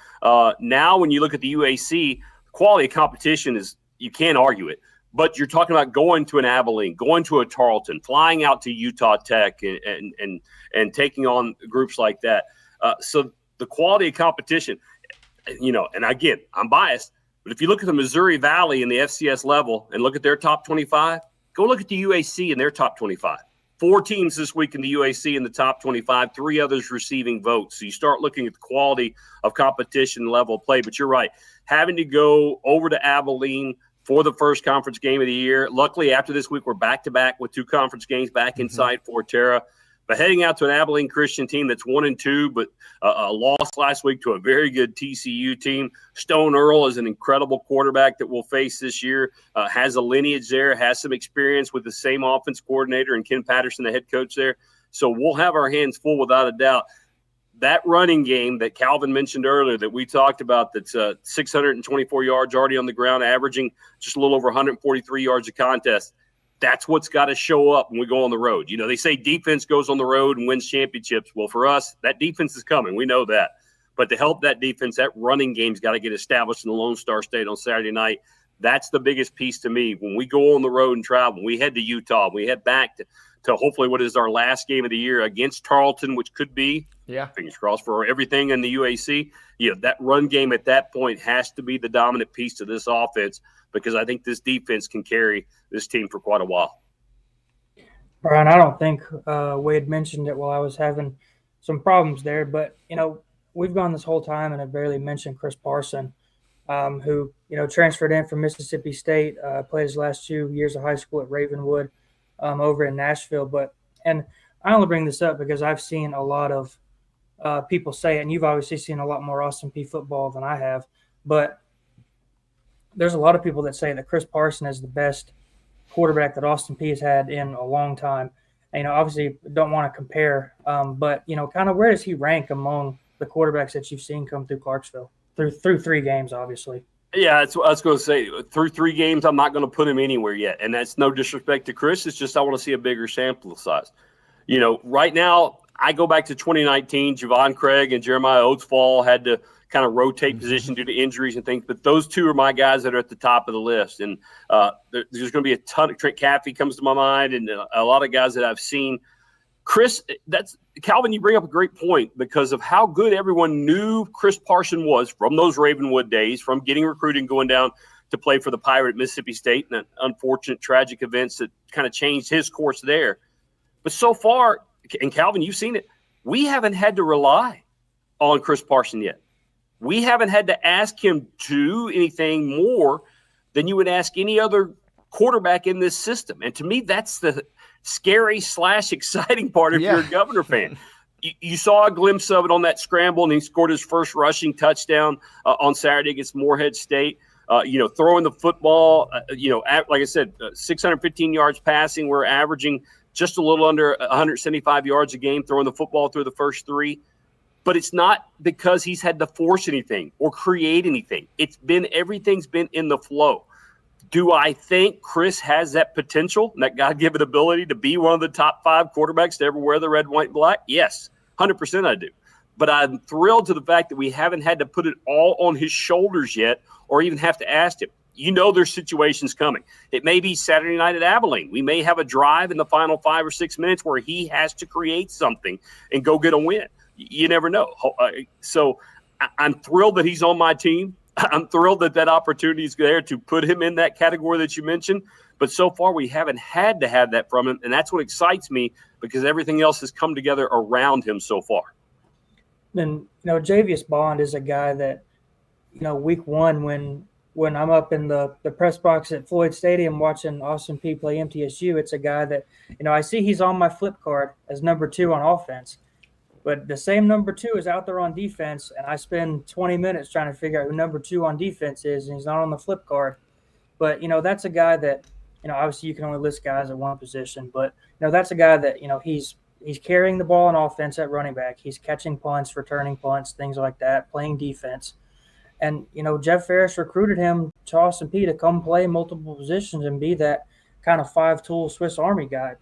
[SPEAKER 11] Now when you look at the UAC, quality of competition is, you can't argue it. But you're talking about going to an Abilene, going to a Tarleton, flying out to Utah Tech and taking on groups like that. So the quality of competition, and again, I'm biased, but if you look at the Missouri Valley in the FCS level and look at their top 25, go look at the UAC in their top 25. 4 teams this week in the UAC in the top 25, 3 others receiving votes. So you start looking at the quality of competition level of play. But you're right, having to go over to Abilene for the first conference game of the year. Luckily, after this week, we're back-to-back with 2 conference games back inside Forterra. But heading out to an Abilene Christian team that's 1-2, but a loss last week to a very good TCU team. Stone Earl is an incredible quarterback that we'll face this year, has a lineage there, has some experience with the same offense coordinator and Ken Patterson, the head coach there. So we'll have our hands full without a doubt. That running game that Calvin mentioned earlier that we talked about, that's 624 yards already on the ground, averaging just a little over 143 yards a contest. That's what's got to show up when we go on the road. They say defense goes on the road and wins championships. Well, for us, that defense is coming. We know that. But to help that defense, that running game's got to get established in the Lone Star State on Saturday night. That's the biggest piece to me. When we go on the road and travel, we head to Utah, we head back to hopefully what is our last game of the year against Tarleton, which could be, fingers crossed for everything in the UAC. That run game at that point has to be the dominant piece to this offense, because I think this defense can carry this team for quite a while.
[SPEAKER 2] Brian, I don't think Wade mentioned it while I was having some problems there, but, we've gone this whole time and have barely mentioned Chris Parson, who, transferred in from Mississippi State, played his last 2 years of high school at Ravenwood over in Nashville. And I only bring this up because I've seen a lot of people say it, and you've obviously seen a lot more Austin Peay football than I have, but there's a lot of people that say that Chris Parson is the best quarterback that Austin Peay has had in a long time. Obviously don't want to compare, but kind of where does he rank among the quarterbacks that you've seen come through Clarksville through 3 games, obviously?
[SPEAKER 11] Yeah, that's what I was going to say. Through 3 games, I'm not going to put him anywhere yet. And that's no disrespect to Chris. It's just I want to see a bigger sample size. Right now, I go back to 2019. Javon Craig and Jeremiah Oatsfall had to kind of rotate position due to injuries and things. But those 2 are my guys that are at the top of the list. And there's going to be a ton of – Trent Caffey comes to my mind and a lot of guys that I've seen. Chris, Calvin, you bring up a great point because of how good everyone knew Chris Parson was from those Ravenwood days, from getting recruited and going down to play for the Pirate at Mississippi State and unfortunate tragic events that kind of changed his course there. But so far, and Calvin, you've seen it, we haven't had to rely on Chris Parson yet. We haven't had to ask him to do anything more than you would ask any other quarterback in this system. And to me, that's the scary / exciting part if you're a Governor fan. You saw a glimpse of it on that scramble, and he scored his first rushing touchdown on Saturday against Morehead State. Throwing the football, like I said, 615 yards passing. We're averaging just a little under 175 yards a game throwing the football through the first 3. But it's not because he's had to force anything or create anything. Everything's been in the flow. Do I think Chris has that potential, that God-given ability to be one of the top 5 quarterbacks to ever wear the red, white, and black? Yes, 100% I do. But I'm thrilled to the fact that we haven't had to put it all on his shoulders yet or even have to ask him. There's situations coming. It may be Saturday night at Abilene. We may have a drive in the final 5 or 6 minutes where he has to create something and go get a win. You never know. So I'm thrilled that he's on my team. I'm thrilled that opportunity is there to put him in that category that you mentioned. But so far, we haven't had to have that from him. And that's what excites me because everything else has come together around him so far.
[SPEAKER 2] And, Javius Bond is a guy that, week 1 when I'm up in the press box at Floyd Stadium watching Austin Peay play MTSU, it's a guy that, I see he's on my flip card as number 2 on offense. But the same number 2 is out there on defense, and I spend 20 minutes trying to figure out who number 2 on defense is, and he's not on the flip card. But, that's a guy that, obviously you can only list guys at one position. But, that's a guy that, he's carrying the ball on offense at running back. He's catching punts, returning punts, things like that, playing defense. And, Jeff Ferris recruited him to Austin Peay to come play multiple positions and be that kind of 5-tool Swiss Army guy.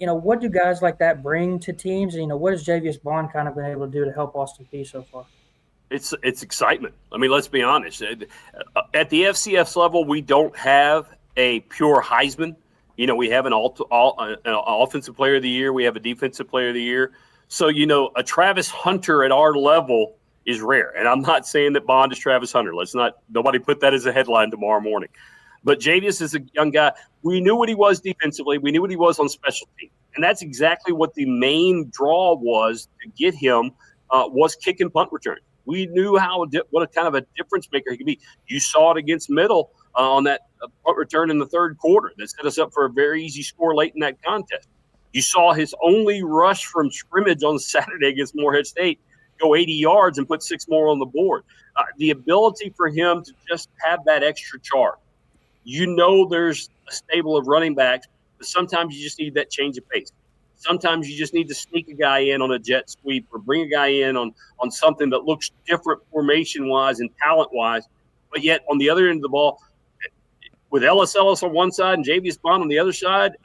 [SPEAKER 2] What do guys like that bring to teams? And, what has Javius Bond kind of been able to do to help Austin Peay so far?
[SPEAKER 11] It's excitement. Let's be honest. At the FCS level, we don't have a pure Heisman. We have an offensive player of the year. We have a defensive player of the year. So, a Travis Hunter at our level is rare. And I'm not saying that Bond is Travis Hunter. Nobody put that as a headline tomorrow morning. But Javius is a young guy. We knew what he was defensively. We knew what he was on special teams. And that's exactly what the main draw was to get him was kick and punt return. We knew what a kind of a difference maker he could be. You saw it against Middle on that punt return in the 3rd quarter. That set us up for a very easy score late in that contest. You saw his only rush from scrimmage on Saturday against Morehead State go 80 yards and put 6 more on the board. The ability for him to just have that extra charge. There's a stable of running backs, but sometimes you just need that change of pace. Sometimes you just need to sneak a guy in on a jet sweep or bring a guy in on something that looks different formation-wise and talent-wise. But yet, on the other end of the ball, with Ellis on one side and Javius Bond on the other side,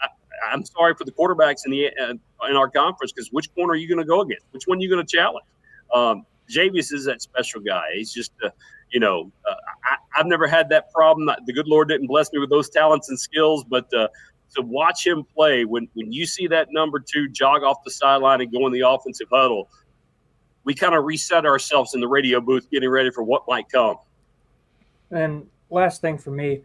[SPEAKER 11] I'm sorry for the quarterbacks in our conference because which corner are you going to go against? Which one are you going to challenge? Javius is that special guy. He's just I've never had that problem. The good Lord didn't bless me with those talents and skills, but to watch him play, when you see that number 2 jog off the sideline and go in the offensive huddle, we kind of reset ourselves in the radio booth getting ready for what might come.
[SPEAKER 2] And last thing for me,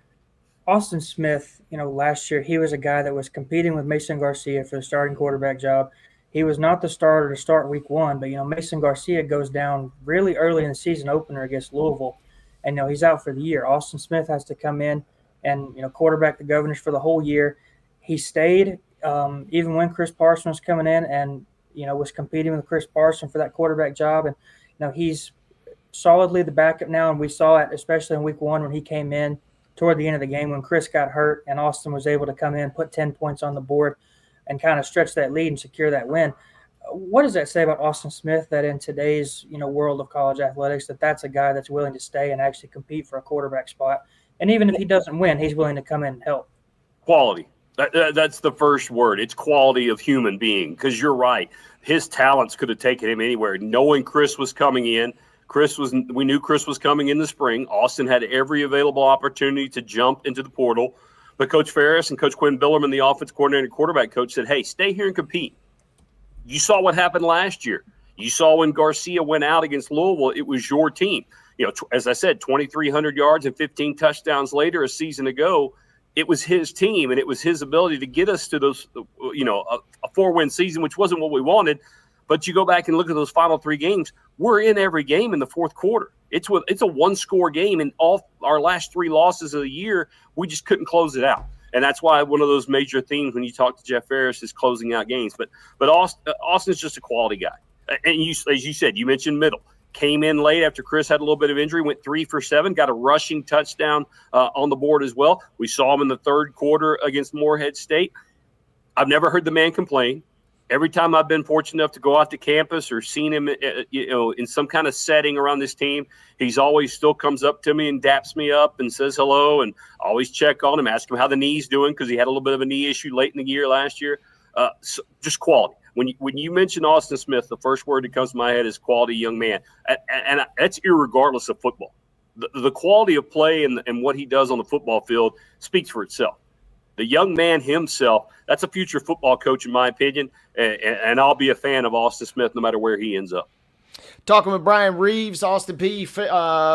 [SPEAKER 2] Austin Smith, last year he was a guy that was competing with Mason Garcia for the starting quarterback job. He was not the starter to start week 1, but, Mason Garcia goes down really early in the season opener against Louisville, and, he's out for the year. Austin Smith has to come in and, quarterback the Governors for the whole year. He stayed even when Chris Parson was coming in and, was competing with Chris Parson for that quarterback job. And, he's solidly the backup now, and we saw it especially in week 1 when he came in toward the end of the game when Chris got hurt and Austin was able to come in, put 10 points on the board. and kind of stretch that lead and secure that win. What does that say about Austin Smith, that in today's world of college athletics, that's a guy that's willing to stay and actually compete for a quarterback spot? And even if he doesn't win, he's willing to come in and help.
[SPEAKER 11] Quality. That's the first word. It's quality of human being, because you're right. His talents could have taken him anywhere. Knowing Chris was coming in, we knew Chris was coming in the spring. Austin had every available opportunity to jump into the portal. But Coach Ferris and Coach Quinn Billerman, the offense coordinator and quarterback coach, said, hey, stay here and compete. You saw what happened last year. You saw when Garcia went out against Louisville, it was your team. As I said, 2,300 yards and 15 touchdowns later a season ago, it was his team, and it was his ability to get us to those, a 4-win season, which wasn't what we wanted. But you go back and look at those final 3 games, we're in every game in the fourth quarter. It's a one-score game, and all our last 3 losses of the year, we just couldn't close it out. And that's why one of those major themes when you talk to Jeff Ferris is closing out games. But Austin's just a quality guy. And as you said, you mentioned middle. Came in late after Chris had a little bit of injury, went 3 for 7, got a rushing touchdown on the board as well. We saw him in the third quarter against Morehead State. I've never heard the man complain. Every time I've been fortunate enough to go out to campus or seen him, in some kind of setting around this team, he's always still comes up to me and daps me up and says hello, and always check on him, ask him how the knee's doing, because he had a little bit of a knee issue late in the year last year. So just quality. When you mention Austin Smith, the first word that comes to my head is quality young man, and that's irregardless of football. The quality of play and what he does on the football field speaks for itself. The young man himself, that's a future football coach, in my opinion, and I'll be a fan of Austin Smith no matter where he ends up.
[SPEAKER 1] Talking with Brian Reeves, Austin Peay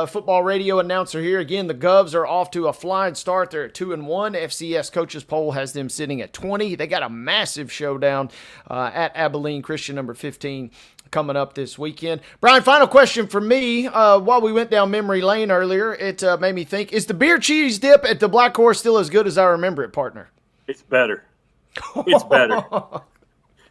[SPEAKER 1] football radio announcer here. Again, the Govs are off to a flying start. They're at 2-1. FCS coaches poll has them sitting at 20. They got a massive showdown at Abilene Christian, number 15, coming up this weekend. Brian, final question for me. While we went down memory lane earlier, it made me think, is the beer cheese dip at the Black Horse still as good as I remember it, partner?
[SPEAKER 11] It's better. It's better.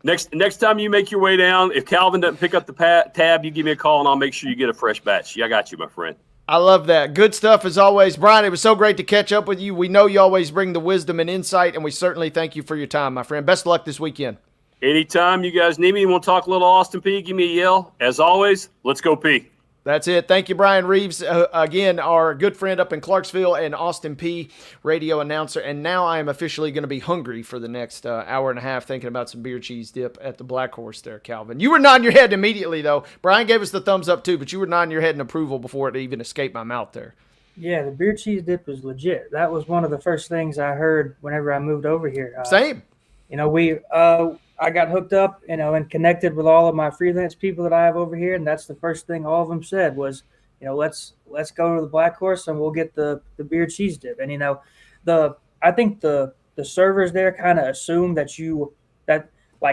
[SPEAKER 11] Next time you make your way down, if Calvin doesn't pick up the tab, you give me a call, and I'll make sure you get a fresh batch. I got you, my friend.
[SPEAKER 1] I love that. Good stuff as always. Brian, it was so great to catch up with you. We know you always bring the wisdom and insight, and we certainly thank you for your time, my friend. Best of luck this weekend. Anytime you guys need me and want to talk a little Austin Peay, give me a yell. As always, let's go Peay. That's it. Thank you, Brian Reeves. Again, our good friend up in Clarksville and Austin Peay radio announcer. And now I am officially going to be hungry for the next hour and a half thinking about some beer cheese dip at the Black Horse there, Calvin. You were nodding your head immediately, though. Brian gave us the thumbs up, too, but you were nodding your head in approval before it even escaped my mouth there.
[SPEAKER 2] Yeah, the beer cheese dip is legit. That was one of the first things I heard whenever I moved over here.
[SPEAKER 1] Same.
[SPEAKER 2] I got hooked up, and connected with all of my freelance people that I have over here, and that's the first thing all of them said was, let's go to the Black Horse and we'll get the beer cheese dip. And I think the servers there kind of assume that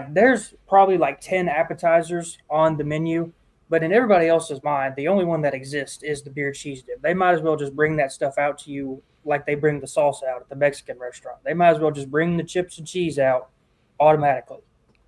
[SPEAKER 2] there's probably like 10 appetizers on the menu, but in everybody else's mind, the only one that exists is the beer cheese dip. They might as well just bring that stuff out to you like they bring the salsa out at the Mexican restaurant. They might as well just bring the chips and cheese out automatically.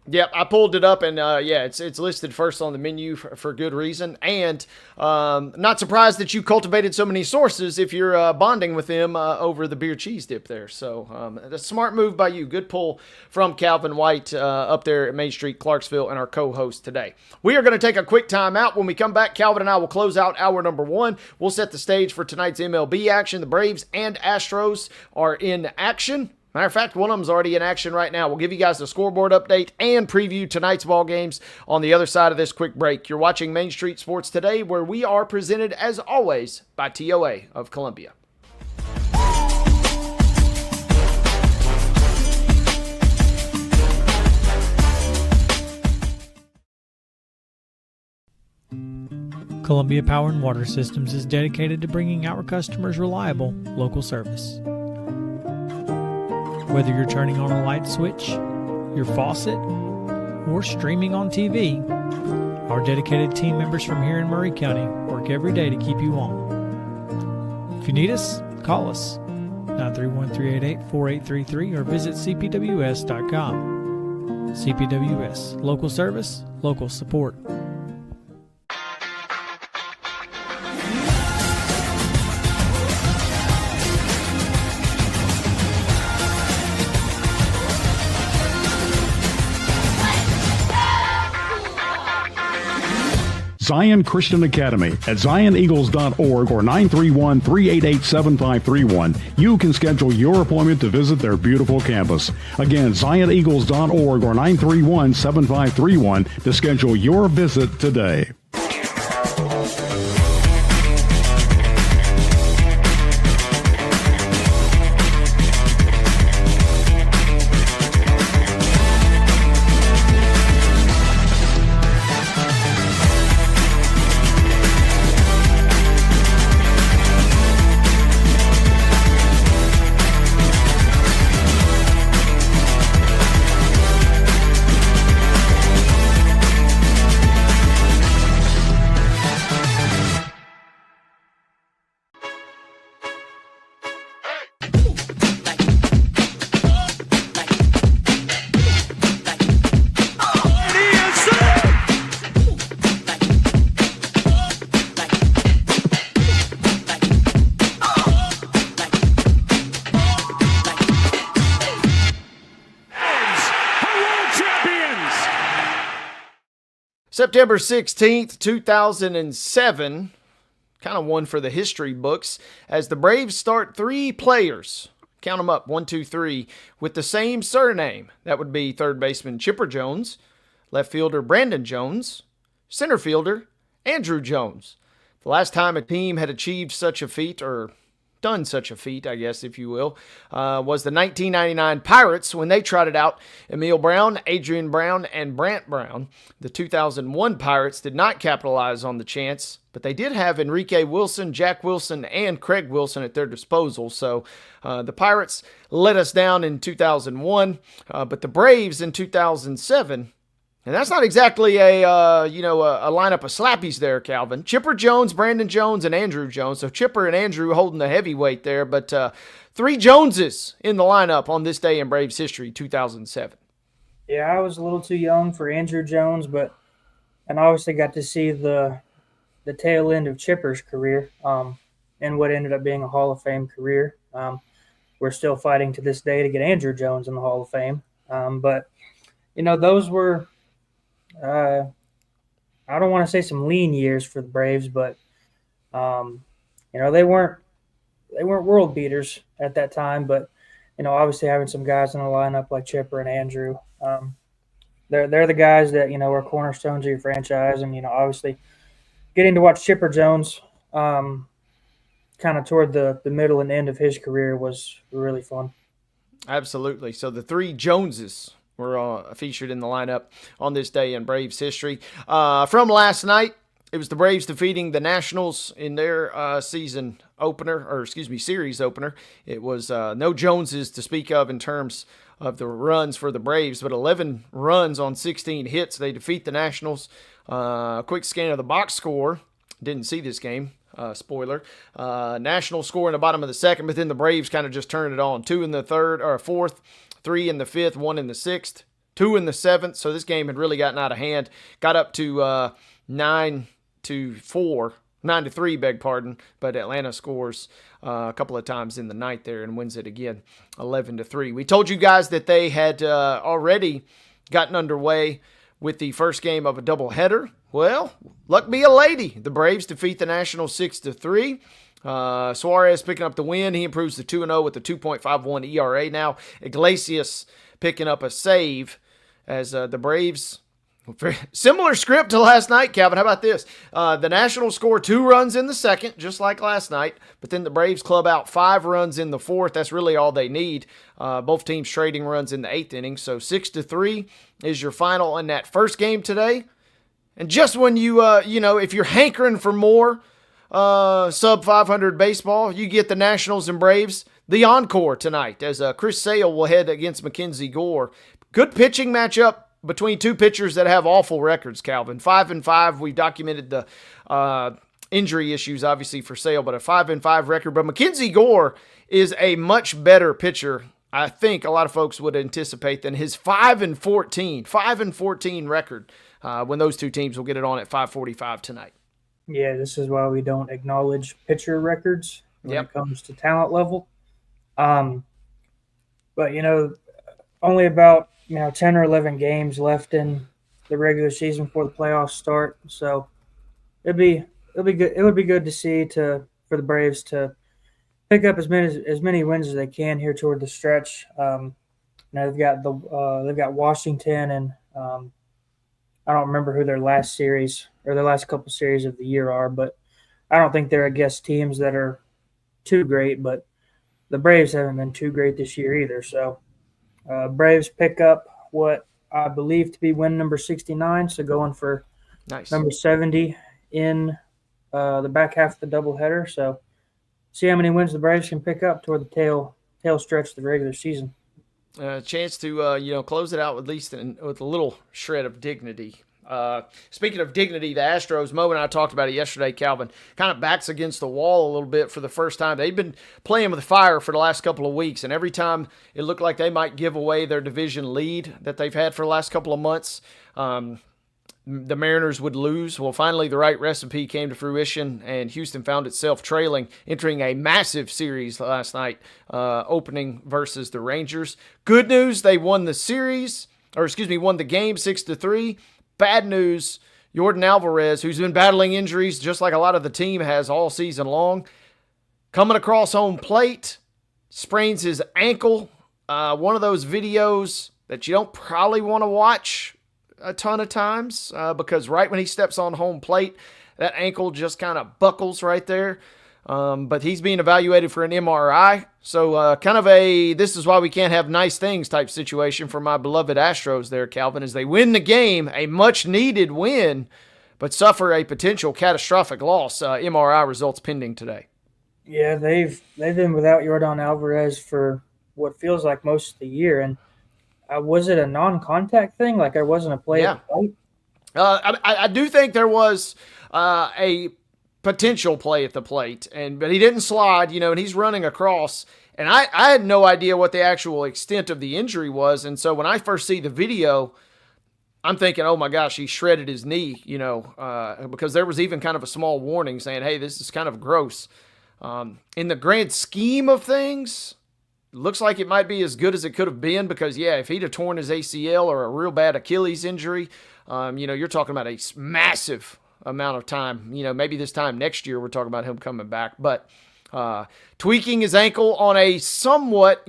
[SPEAKER 1] Yep, I pulled it up, and it's listed first on the menu for good reason. And not surprised that you cultivated so many sources if you're bonding with them over the beer cheese dip there. So a smart move by you. Good pull from Calvin White up there at Main Street, Clarksville, and our co-host today. We are going to take a quick time out. When we come back, Calvin and I will close out hour number 1. We'll set the stage for tonight's MLB action. The Braves and Astros are in action. Matter of fact, one of them's already in action right now. We'll give you guys the scoreboard update and preview tonight's ball games on the other side of this quick break. You're watching Main Street Sports Today, where we are presented, as always, by TOA of Columbia.
[SPEAKER 12] Columbia Power and Water Systems is dedicated to bringing our customers reliable, local service. Whether you're turning on a light switch, your faucet, or streaming on TV, our dedicated team members from here in Murray County work every day to keep you on. If you need us, call us 931-388-4833 or visit cpws.com. CPWS, local service, local support.
[SPEAKER 10] Zion Christian Academy at zioneagles.org or 931-388-7531. You can schedule your appointment to visit their beautiful campus. Again, zioneagles.org or 931-7531 to schedule your visit today.
[SPEAKER 1] September 16th, 2007, kind of one for the history books, as the Braves start 3 players, count them up, 1, 2, 3, with the same surname. That would be third baseman Chipper Jones, left fielder Brandon Jones, center fielder Andrew Jones. The last time a team had achieved such a feat, or done such a feat, I guess, if you will, was the 1999 Pirates when they trotted out Emil Brown, Adrian Brown, and Brant Brown. The 2001 Pirates did not capitalize on the chance, but they did have Enrique Wilson, Jack Wilson, and Craig Wilson at their disposal. So the Pirates let us down in 2001, but the Braves in 2007. And that's not exactly a lineup of slappies there, Calvin. Chipper Jones, Brandon Jones, and Andrew Jones. So Chipper and Andrew holding the heavyweight there. But 3 Joneses in the lineup on this day in Braves history, 2007.
[SPEAKER 2] Yeah, I was a little too young for Andrew Jones, and obviously got to see the tail end of Chipper's career and what ended up being a Hall of Fame career. We're still fighting to this day to get Andrew Jones in the Hall of Fame. But, those were – I don't want to say some lean years for the Braves, but they weren't world beaters at that time. But obviously having some guys in the lineup like Chipper and Andrew, they're the guys that are cornerstones of your franchise. And obviously getting to watch Chipper Jones kind of toward the middle and end of his career was really fun.
[SPEAKER 1] Absolutely. So the 3 Joneses were featured in the lineup on this day in Braves history. From last night, it was the Braves defeating the Nationals in their series opener. It was no Joneses to speak of in terms of the runs for the Braves, but 11 runs on 16 hits. They defeat the Nationals. Quick scan of the box score. Didn't see this game. Spoiler. Nationals score in the bottom of the second, but then the Braves kind of just turned it on. 2 in the fourth. 3 in the 5th, 1 in the 6th, 2 in the 7th. So this game had really gotten out of hand. Got up to 9-3, beg pardon. But Atlanta scores a couple of times in the ninth there and wins it again, 11-3. We told you guys that they had already gotten underway with the first game of a doubleheader. Well, luck be a lady. The Braves defeat the Nationals 6-3. Suarez picking up the win. He improves to 2-0 with a 2.51 ERA now. Iglesias picking up a save as the Braves, similar script to last night, Calvin. How about this? The Nationals score 2 runs in the second, just like last night, but then the Braves club out 5 runs in the fourth. That's really all they need. Both teams trading runs in the 8th inning. So 6-3 is your final in that first game today. And just when if you're hankering for more sub 500 baseball, you get the Nationals and Braves, the encore tonight, as Chris Sale will head against Mackenzie Gore. Good pitching matchup between 2 pitchers that have awful records, Calvin. 5-5. We documented the injury issues, obviously, for Sale, but a 5-5 record. But Mackenzie Gore is a much better pitcher, I think a lot of folks would anticipate, than his 5-14 record when those 2 teams will get it on at 5:45 tonight.
[SPEAKER 2] Yeah, this is why we don't acknowledge pitcher records when it comes to talent level. But, only about 10 or 11 games left in the regular season before the playoffs start. So It'll be good. It would be good to see for the Braves to pick up as many wins as they can here toward the stretch. Now they've got Washington and I don't remember who their last series or their last couple series of the year are, but I don't think they're against teams that are too great. But the Braves haven't been too great this year either. So Braves pick up what I believe to be win number 69, so going for
[SPEAKER 1] Nice.
[SPEAKER 2] number 70 in the back half of the doubleheader. So see how many wins the Braves can pick up toward the tail stretch of the regular season.
[SPEAKER 1] Chance to close it out at least with a little shred of dignity. Speaking of dignity, the Astros, Mo and I talked about it yesterday, Calvin, kind of backs against the wall a little bit for the first time. They've been playing with fire for the last couple of weeks, and every time it looked like they might give away their division lead that they've had for the last couple of months, the Mariners would lose. Well, finally, the right recipe came to fruition, and Houston found itself trailing, entering a massive series last night, opening versus the Rangers. Good news, they won the series, won the game 6-3. Bad news, Jordan Alvarez, who's been battling injuries just like a lot of the team has all season long, coming across home plate, sprains his ankle. One of those videos that you don't probably want to watch a ton of times because right when he steps on home plate, that ankle just kind of buckles right there. But he's being evaluated for an MRI. So kind of a this is why we can't have nice things type situation for my beloved Astros there, Calvin, as they win the game, a much-needed win, but suffer a potential catastrophic loss. MRI results pending today.
[SPEAKER 2] Yeah, they've been without Jordan Alvarez for what feels like most of the year. And was it a non-contact thing? Like there wasn't a play at the plate?
[SPEAKER 1] I do think there was a potential play at the plate, but he didn't slide, and he's running across. And I had no idea what the actual extent of the injury was. And so when I first see the video, I'm thinking, oh my gosh, he shredded his knee, because there was even kind of a small warning saying, hey, this is kind of gross. In the grand scheme of things, looks like it might be as good as it could have been because, yeah, if he'd have torn his ACL or a real bad Achilles injury, you're talking about a massive amount of time. Maybe this time next year we're talking about him coming back. But tweaking his ankle on a somewhat,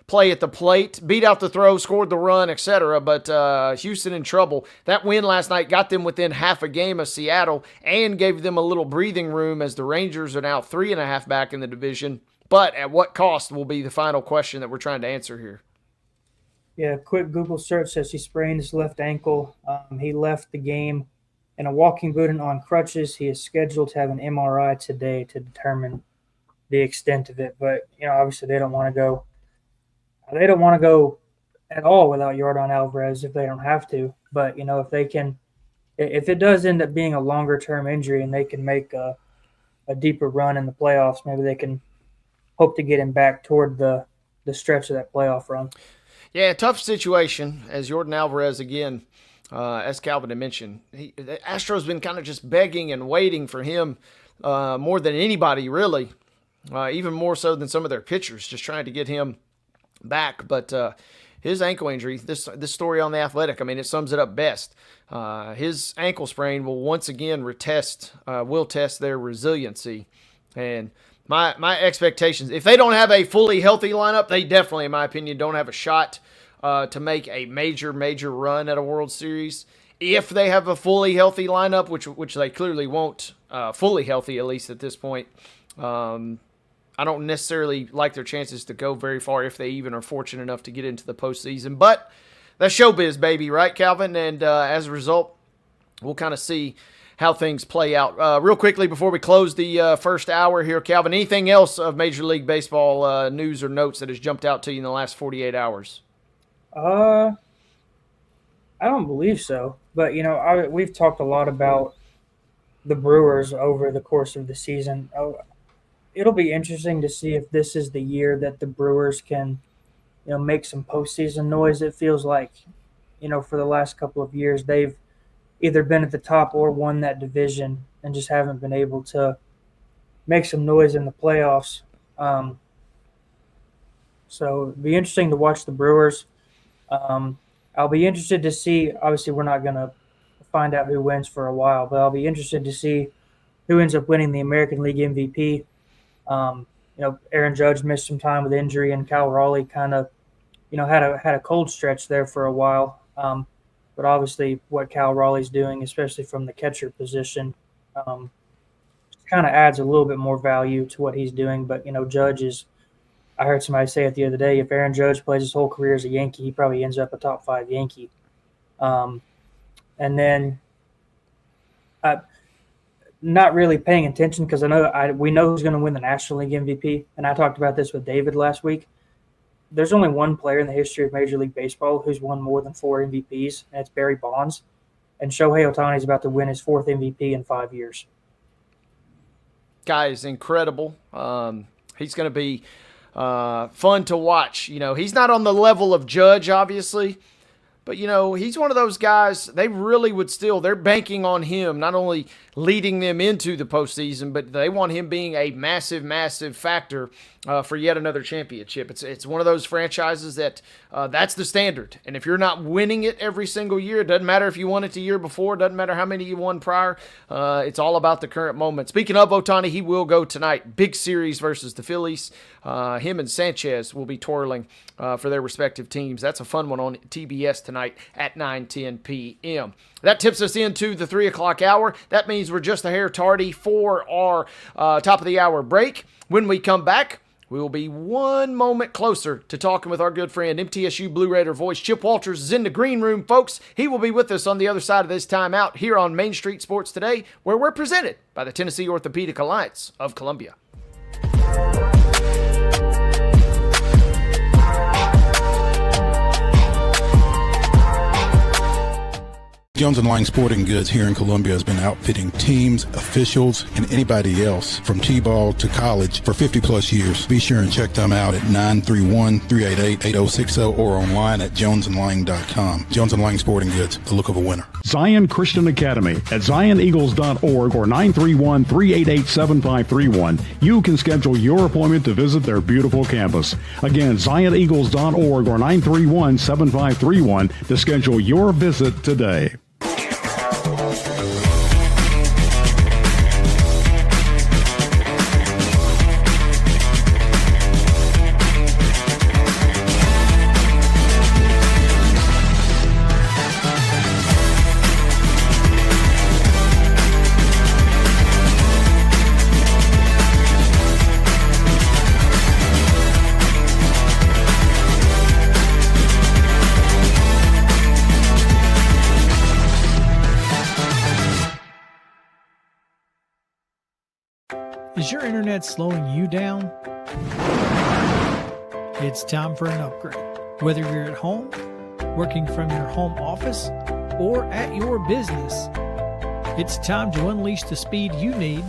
[SPEAKER 1] play at the plate, beat out the throw, scored the run, etc. But Houston in trouble. That win last night got them within half a game of Seattle and gave them a little breathing room as the Rangers are now 3.5 back in the division. But at what cost will be the final question that we're trying to answer here.
[SPEAKER 2] Yeah, quick Google search says he sprained his left ankle. He left the game in a walking boot and on crutches. He is scheduled to have an MRI today to determine the extent of it. But, obviously they don't want to go. They don't want to go at all without Jordan Alvarez if they don't have to. But, if they can, if it does end up being a longer-term injury and they can make a deeper run in the playoffs, maybe they can hope to get him back toward the stretch of that playoff run.
[SPEAKER 1] Yeah, tough situation as Jordan Alvarez, again, as Calvin had mentioned. The Astros been kind of just begging and waiting for him more than anybody, really, even more so than some of their pitchers, just trying to get him back. But his ankle injury, this story on The Athletic, it sums it up best. His ankle sprain will once again test their resiliency. And my expectations, if they don't have a fully healthy lineup, they definitely, in my opinion, don't have a shot to make a major run at a World Series. If they have a fully healthy lineup, which they clearly won't, fully healthy at least at this point, I don't necessarily like their chances to go very far if they even are fortunate enough to get into the postseason. But that's showbiz, baby, right, Calvin? And as a result, we'll kind of see how things play out. Real quickly before we close the first hour here, Calvin, anything else of Major League Baseball news or notes that has jumped out to you in the last 48 hours?
[SPEAKER 2] I don't believe so. But, we've talked a lot about the Brewers over the course of the season. It'll be interesting to see if this is the year that the Brewers can, make some postseason noise. It feels like, for the last couple of years, they've either been at the top or won that division and just haven't been able to make some noise in the playoffs. So it'll be interesting to watch the Brewers. I'll be interested to see, obviously we're not going to find out who wins for a while, but I'll be interested to see who ends up winning the American League MVP. Aaron Judge missed some time with injury, and Cal Raleigh kind of, had a cold stretch there for a while. But obviously, what Cal Raleigh's doing, especially from the catcher position, kind of adds a little bit more value to what he's doing. But Judge is. I heard somebody say it the other day. If Aaron Judge plays his whole career as a Yankee, he probably ends up a top 5 Yankee. And then, not really paying attention because we know who's going to win the National League MVP. And I talked about this with David last week. There's only one player in the history of Major League Baseball who's won more than 4 MVPs, and it's Barry Bonds. And Shohei Ohtani is about to win his 4th MVP in 5 years.
[SPEAKER 1] Guy is incredible. He's going to be fun to watch. He's not on the level of Judge, obviously, but he's one of those guys. They really would they're banking on him, not only leading them into the postseason, but they want him being a massive, massive factor for yet another championship. It's one of those franchises that that's the standard. And if you're not winning it every single year, it doesn't matter if you won it the year before, it doesn't matter how many you won prior. It's all about the current moment. Speaking of Ohtani, he will go tonight. Big series versus the Phillies. Him and Sanchez will be twirling for their respective teams. That's a fun one on TBS tonight at 9:10 p.m. That tips us into the 3 o'clock hour. That means we're just a hair tardy for our top of the hour break. When we come back, we will be one moment closer to talking with our good friend, MTSU Blue Raider voice Chip Walters is in the green room, folks. He will be with us on the other side of this timeout here on Main Street Sports Today, where we're presented by the Tennessee Orthopedic Alliance of Columbia.
[SPEAKER 13] Jones & Lang Sporting Goods here in Columbia has been outfitting teams, officials, and anybody else from T-ball to college for 50-plus years. Be sure and check them out at 931-388-8060 or online at jonesandlang.com. Jones & Lang Sporting Goods, the look of a winner.
[SPEAKER 10] Zion Christian Academy at zioneagles.org or 931-388-7531. You can schedule your appointment to visit their beautiful campus. Again, zioneagles.org or 931-7531 to schedule your visit today.
[SPEAKER 12] Is your internet slowing you down? It's time for an upgrade. Whether you're at home, working from your home office, or at your business, it's time to unleash the speed you need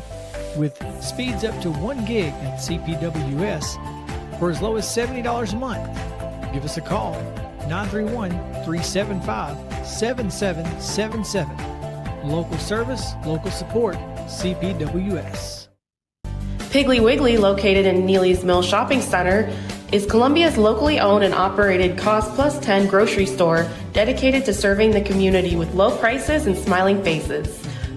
[SPEAKER 12] with speeds up to 1 gig at CPWS for as low as $70 a month. Give us a call, 931-375-7777. Local service, local support, CPWS.
[SPEAKER 14] Piggly Wiggly, located in Neely's Mill Shopping Center, is Columbia's locally owned and operated Cost Plus 10 grocery store dedicated to serving the community with low prices and smiling faces.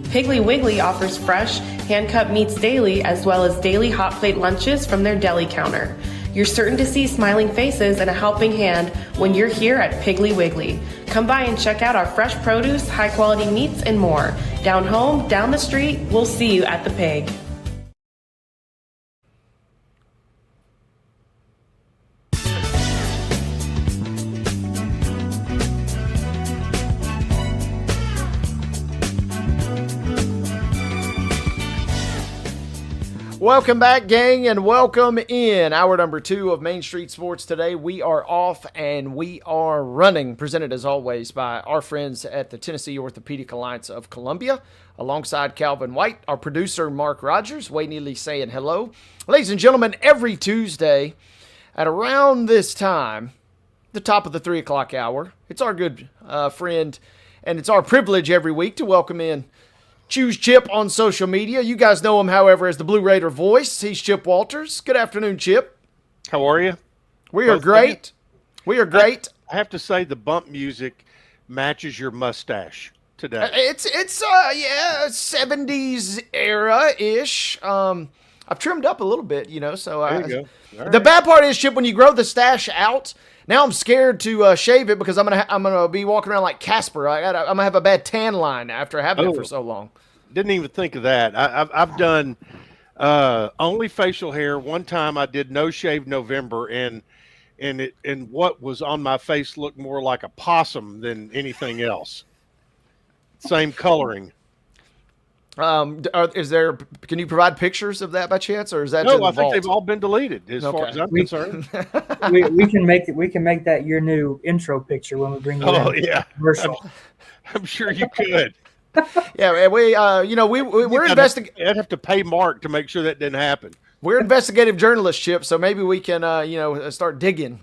[SPEAKER 14] Piggly Wiggly offers fresh, hand-cut meats daily as well as daily hot plate lunches from their deli counter. You're certain to see smiling faces and a helping hand when you're here at Piggly Wiggly. Come by and check out our fresh produce, high-quality meats, and more. Down home, down the street, we'll see you at the Pig.
[SPEAKER 1] Welcome back, gang, and welcome in hour number 2 of Main Street Sports Today. We are off and we are running, presented as always by our friends at the Tennessee Orthopedic Alliance of Columbia, alongside Calvin White, our producer Mark Rogers, Wayne Neely saying hello. Ladies and gentlemen, every Tuesday at around this time, the top of the 3 o'clock hour, it's our good friend, and it's our privilege every week to welcome in Choose Chip on social media. You guys know him, however, as the Blue Raider voice. He's Chip Walters. Good afternoon, Chip.
[SPEAKER 15] How are you?
[SPEAKER 1] We are great. We are great.
[SPEAKER 15] I have to say the bump music matches your mustache. today?
[SPEAKER 1] It's yeah, 70s era ish. I've trimmed up a little bit, So
[SPEAKER 15] There you go. All
[SPEAKER 1] the
[SPEAKER 15] right.
[SPEAKER 1] bad part is, Chip, when you grow the stash out. Now I'm scared to shave it because I'm gonna be walking around like Casper. I'm gonna have a bad tan line after having it for so long.
[SPEAKER 15] Didn't even think of that. I've done only facial hair. One time I did no shave November, and what was on my face looked more like a possum than anything else. Same coloring.
[SPEAKER 1] Can you provide pictures of that by chance, or is that
[SPEAKER 15] No? I think they've all been deleted as far as I'm concerned.
[SPEAKER 2] we can make that your new intro picture when we bring you
[SPEAKER 15] Oh
[SPEAKER 2] in.
[SPEAKER 15] yeah,
[SPEAKER 2] Commercial.
[SPEAKER 15] I'm sure you could.
[SPEAKER 1] Yeah, we're investigating.
[SPEAKER 15] I'd have to pay Mark to make sure that didn't happen.
[SPEAKER 1] We're investigative journalists, Chip, so maybe we can, start digging.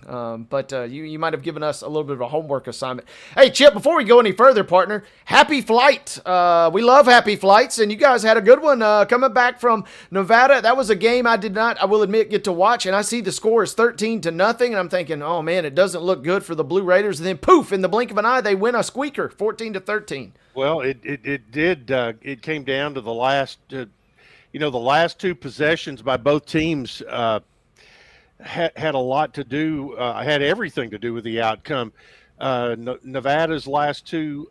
[SPEAKER 1] But you might have given us a little bit of a homework assignment. Hey, Chip, before we go any further, partner, happy flight. We love happy flights, and you guys had a good one coming back from Nevada. That was a game I will admit, get to watch, and I see the score is 13-0, and I'm thinking, oh, man, it doesn't look good for the Blue Raiders. And then, poof, in the blink of an eye, they win a squeaker, 14-13.
[SPEAKER 15] Well, it did. It came down to the last. The last two possessions by both teams had a lot to do, had everything to do with the outcome. Nevada's last two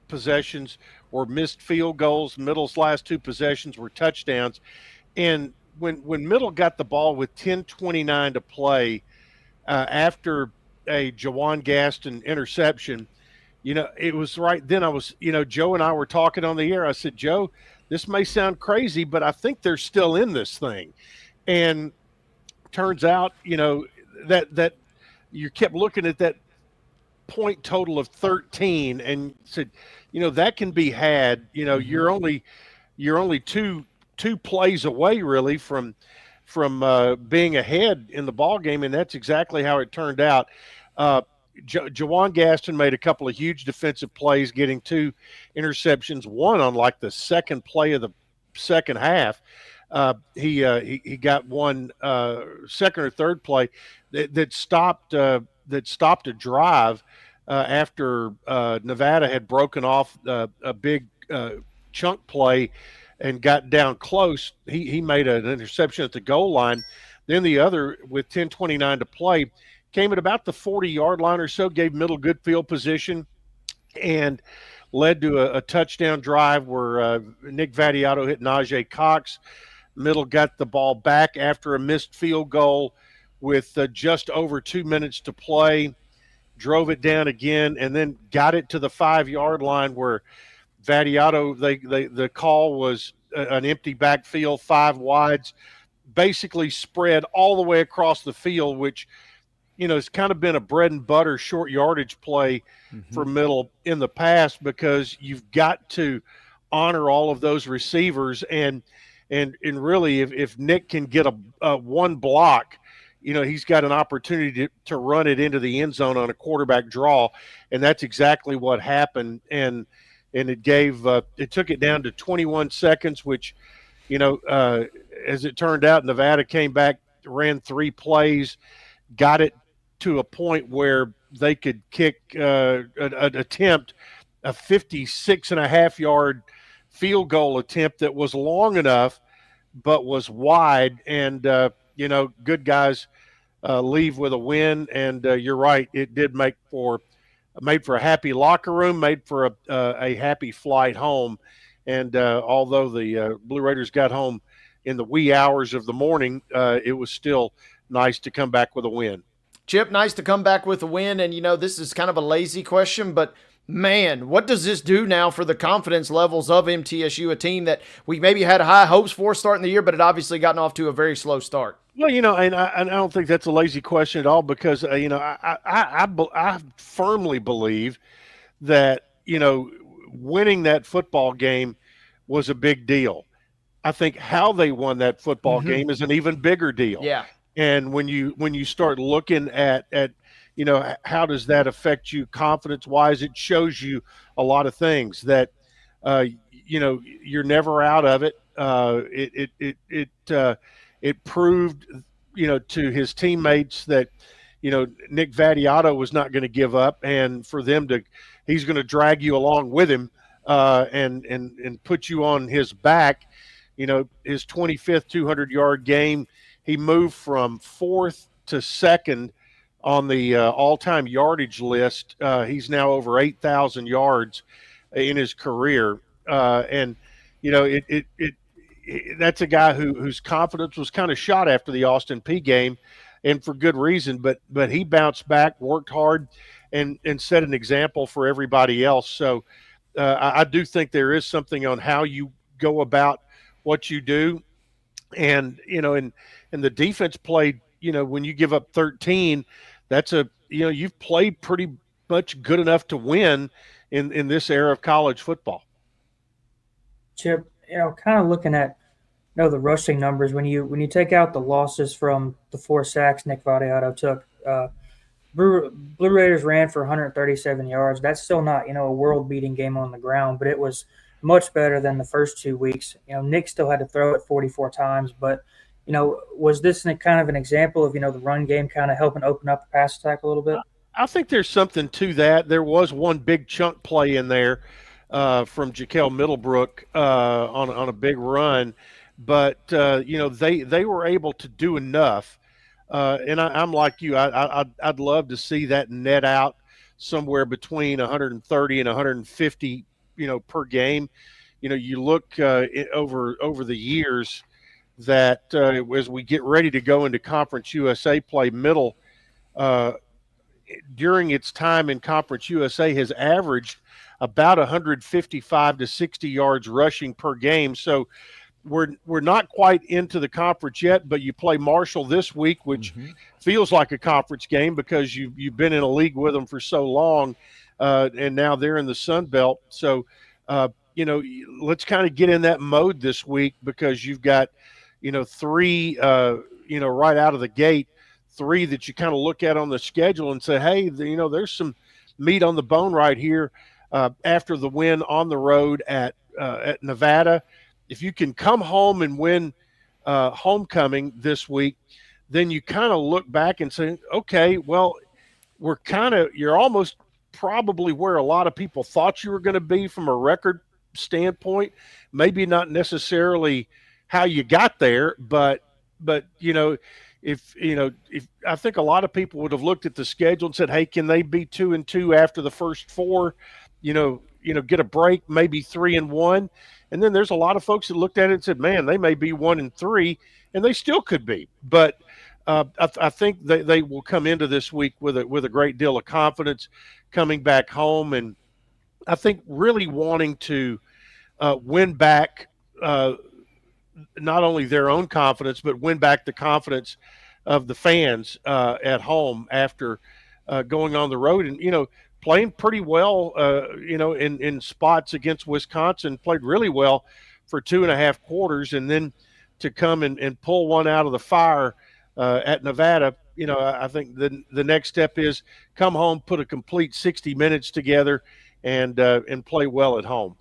[SPEAKER 15] possessions were missed field goals. Middle's last two possessions were touchdowns. And when Middle got the ball with 10:29 to play after a Jawan Gaston interception, it was right then Joe and I were talking on the air. I said, Joe, this may sound crazy, but I think they're still in this thing. And turns out, that you kept looking at that point total of 13 and said, that can be had. You're only two plays away really from being ahead in the ball game, and that's exactly how it turned out. Jawan Gaston made a couple of huge defensive plays, getting two interceptions, one on like the second play of the second half. He got one second or third play that stopped a drive after Nevada had broken off a big chunk play and got down close. He made an interception at the goal line. Then the other, with 10:29 to play, came at about the 40-yard line or so, gave Middle good field position, and led to a touchdown drive where Nick Vattiato hit Najee Cox. Middle got the ball back after a missed field goal with just over 2 minutes to play, drove it down again, and then got it to the 5-yard line where Vattiato, the call was an empty backfield, 5 wides, basically spread all the way across the field, which – it's kind of been a bread and butter short yardage play for Middle in the past, because you've got to honor all of those receivers. And really, if Nick can get a one block, he's got an opportunity to run it into the end zone on a quarterback draw. And that's exactly what happened. And it took it down to 21 seconds, which, as it turned out, Nevada came back, ran 3 plays, got it to a point where they could kick attempt a 56.5-yard field goal attempt that was long enough but was wide. And good guys leave with a win. And you're right, it did made for a happy locker room, made for a happy flight home. And although the Blue Raiders got home in the wee hours of the morning, it was still nice to come back with a win.
[SPEAKER 1] Chip, nice to come back with a win. And, this is kind of a lazy question, but, man, what does this do now for the confidence levels of MTSU, a team that we maybe had high hopes for starting the year, but it obviously gotten off to a very slow start?
[SPEAKER 15] Well, and I don't think that's a lazy question at all, because, I firmly believe that, winning that football game was a big deal. I think how they won that football game is an even bigger deal.
[SPEAKER 1] Yeah.
[SPEAKER 15] And when you start looking at how does that affect you confidence-wise, it shows you a lot of things that you're never out of it. It proved to his teammates that Nick Vattiato was not going to give up, and for them to he's going to drag you along with him and put you on his back. His 25th 200-yard game, he moved from 4th to 2nd on the all-time yardage list. He's now over 8,000 yards in his career, and that's a guy whose confidence was kind of shot after the Austin Peay game, and for good reason. But he bounced back, worked hard, and set an example for everybody else. So I do think there is something on how you go about what you do, and the defense played. When you give up 13, that's you've played pretty much good enough to win in this era of college football.
[SPEAKER 2] Chip, kind of looking at the rushing numbers, when you take out the losses from the 4 sacks Nick Vadiato took, Blue Raiders ran for 137 yards. That's still not a world-beating game on the ground, but it was much better than the first 2 weeks. Nick still had to throw it 44 times, but was this kind of an example of the run game kind of helping open up the pass attack a little bit?
[SPEAKER 15] I think there's something to that. There was one big chunk play in there from Jaquel Middlebrook on a big run, but they were able to do enough. And I'm like you. I'd love to see that net out somewhere between 130 and 150, per game. You look over the years that as we get ready to go into Conference USA play, Middle during its time in Conference USA has averaged about 155 to 60 yards rushing per game. So we're not quite into the conference yet, but you play Marshall this week, which feels like a conference game because you've been in a league with them for so long, and now they're in the Sun Belt. So let's kind of get in that mode this week because you've got 3 right out of the gate, 3 that you kind of look at on the schedule and say, hey, there's some meat on the bone right here after the win on the road at Nevada. If you can come home and win homecoming this week, then you kind of look back and say, okay, well, you're almost probably where a lot of people thought you were going to be from a record standpoint. Maybe not necessarily how you got there, but if I think a lot of people would have looked at the schedule and said, hey, can they be 2-2 after the first 4, get a break, maybe 3-1. And then there's a lot of folks that looked at it and said, man, they may be 1-3, and they still could be. But I think they will come into this week with a great deal of confidence coming back home. And I think really wanting to win back not only their own confidence, but win back the confidence of the fans at home after going on the road and, playing pretty well, in spots against Wisconsin, played really well for 2.5 quarters. And then to come and pull one out of the fire at Nevada, I think the next step is come home, put a complete 60 minutes together and play well at home.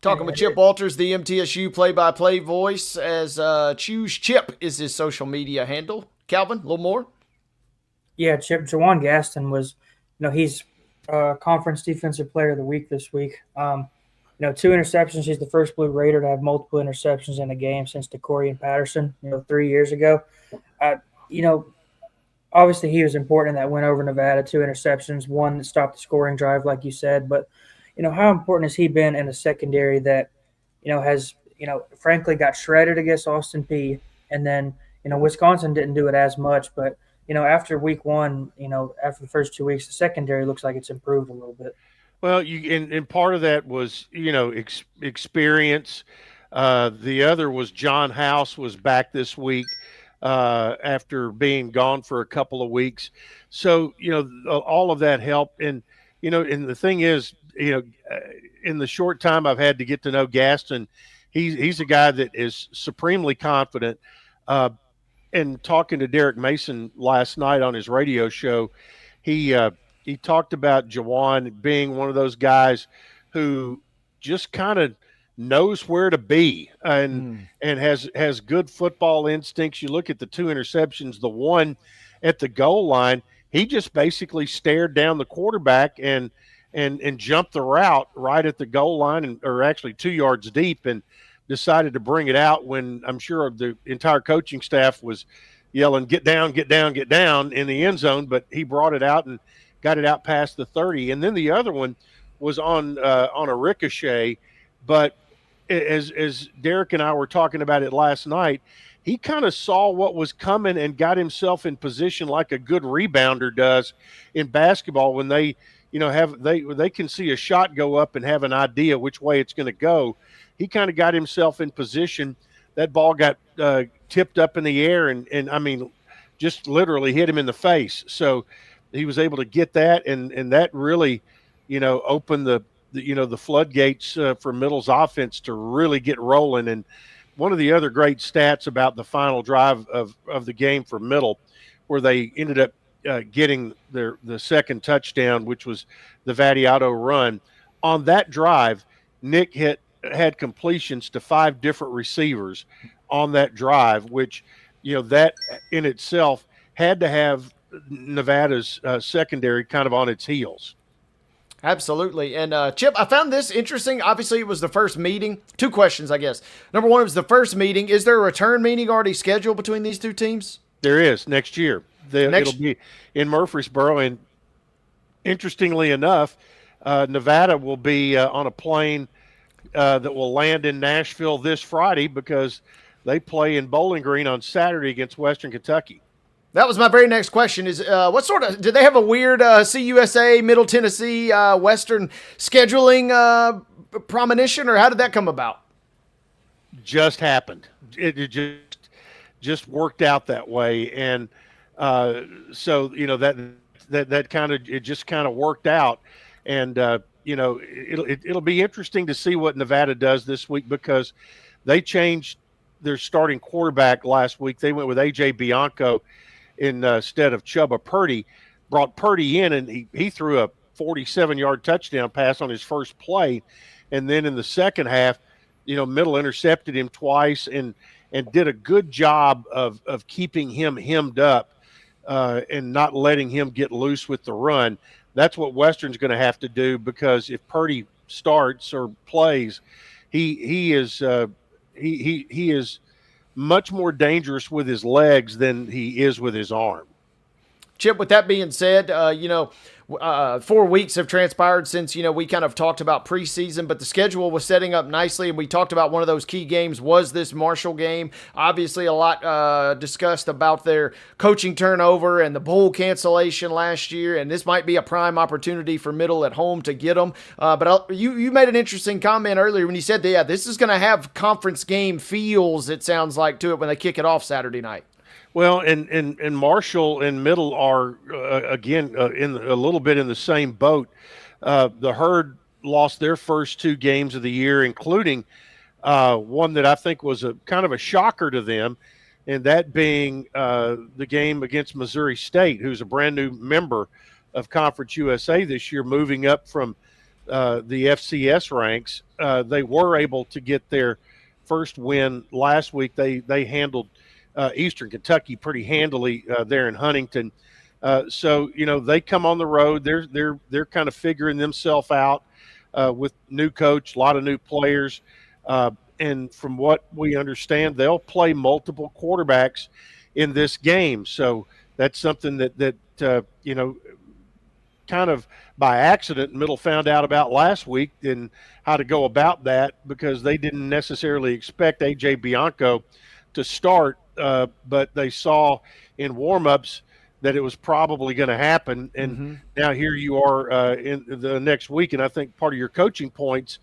[SPEAKER 1] Talking with Chip Walters, the MTSU play-by-play voice, as Choose Chip is his social media handle. Calvin, a little more?
[SPEAKER 2] Yeah, Chip, Jawan Gaston was, he's Conference Defensive Player of the Week this week. 2 interceptions. He's the first Blue Raider to have multiple interceptions in a game since DeCorian Patterson, 3 years ago. Obviously he was important in that win over Nevada, 2 interceptions, 1 that stopped the scoring drive, like you said, but how important has he been in a secondary that, has, frankly got shredded against Austin Peay. And then, Wisconsin didn't do it as much, but, after week 1, after the first 2 weeks, the secondary looks like it's improved a little bit.
[SPEAKER 15] Well, and part of that was, experience. The other was John House was back this week after being gone for a couple of weeks. So, all of that helped. And, and the thing is, in the short time I've had to get to know Gaston, he's a guy that is supremely confident. And talking to Derek Mason last night on his radio show, he talked about Jawan being one of those guys who just kind of knows where to be and has good football instincts. You look at the 2 interceptions, the one at the goal line, he just basically stared down the quarterback and jumped the route right at the goal line, or actually 2 yards deep, and decided to bring it out when I'm sure the entire coaching staff was yelling, "Get down, get down, get down," in the end zone. But he brought it out and got it out past the 30. And then the other one was on a ricochet. But as Derek and I were talking about it last night, he kind of saw what was coming and got himself in position like a good rebounder does in basketball when they they can see a shot go up and have an idea which way it's going to go. He kind of got himself in position. That ball got tipped up in the air and I mean, just literally hit him in the face. So he was able to get that, and that really, opened the floodgates for Middle's offense to really get rolling. And one of the other great stats about the final drive of the game for Middle, where they ended up getting the second touchdown, which was the Vadiato run. On that drive, Nick had completions to 5 different receivers on that drive, which, that in itself had to have Nevada's secondary kind of on its heels.
[SPEAKER 1] Absolutely. And Chip, I found this interesting. Obviously, it was the first meeting. 2 questions, I guess. Number one, it was the first meeting. Is there a return meeting already scheduled between these 2 teams?
[SPEAKER 15] There is, next year. It'll be in Murfreesboro. And interestingly enough, Nevada will be on a plane that will land in Nashville this Friday because they play in Bowling Green on Saturday against Western Kentucky.
[SPEAKER 1] That was my very next question is what sort of – did they have a weird CUSA, Middle Tennessee, Western scheduling premonition, or how did that come about?
[SPEAKER 15] Just happened. It just worked out that way. And so, that kind of – it just kind of worked out. And, it'll be interesting to see what Nevada does this week because they changed their starting quarterback last week. They went with A.J. Bianco instead of Chubba Purdy, brought Purdy in, and he threw a 47-yard touchdown pass on his first play. And then in the second half, Middle intercepted him twice and did a good job of keeping him hemmed up and not letting him get loose with the run. That's what Western's going to have to do because if Purdy starts or plays, he is much more dangerous with his legs than he is with his arm.
[SPEAKER 1] Chip, with that being said, 4 weeks have transpired since, we kind of talked about preseason, but the schedule was setting up nicely, and we talked about one of those key games was this Marshall game. Obviously, a lot discussed about their coaching turnover and the bowl cancellation last year, and this might be a prime opportunity for Middle at home to get them. But you made an interesting comment earlier when you said, yeah, this is going to have conference game feels, it sounds like, to it when they kick it off Saturday night.
[SPEAKER 15] Well, and Marshall and Middle are, again, in a little bit in the same boat. The Herd lost their first 2 games of the year, including one that I think was a kind of a shocker to them, and that being the game against Missouri State, who's a brand new member of Conference USA this year, moving up from the FCS ranks. They were able to get their first win last week. They handled Eastern Kentucky pretty handily there in Huntington. So they come on the road. They're kind of figuring themselves out with new coach, a lot of new players, and from what we understand, they'll play multiple quarterbacks in this game. So that's something that kind of by accident Middle found out about last week and how to go about that because they didn't necessarily expect A.J. Bianco to start. But they saw in warm-ups that it was probably going to happen. And now here you are in the next week. And I think part of your coaching points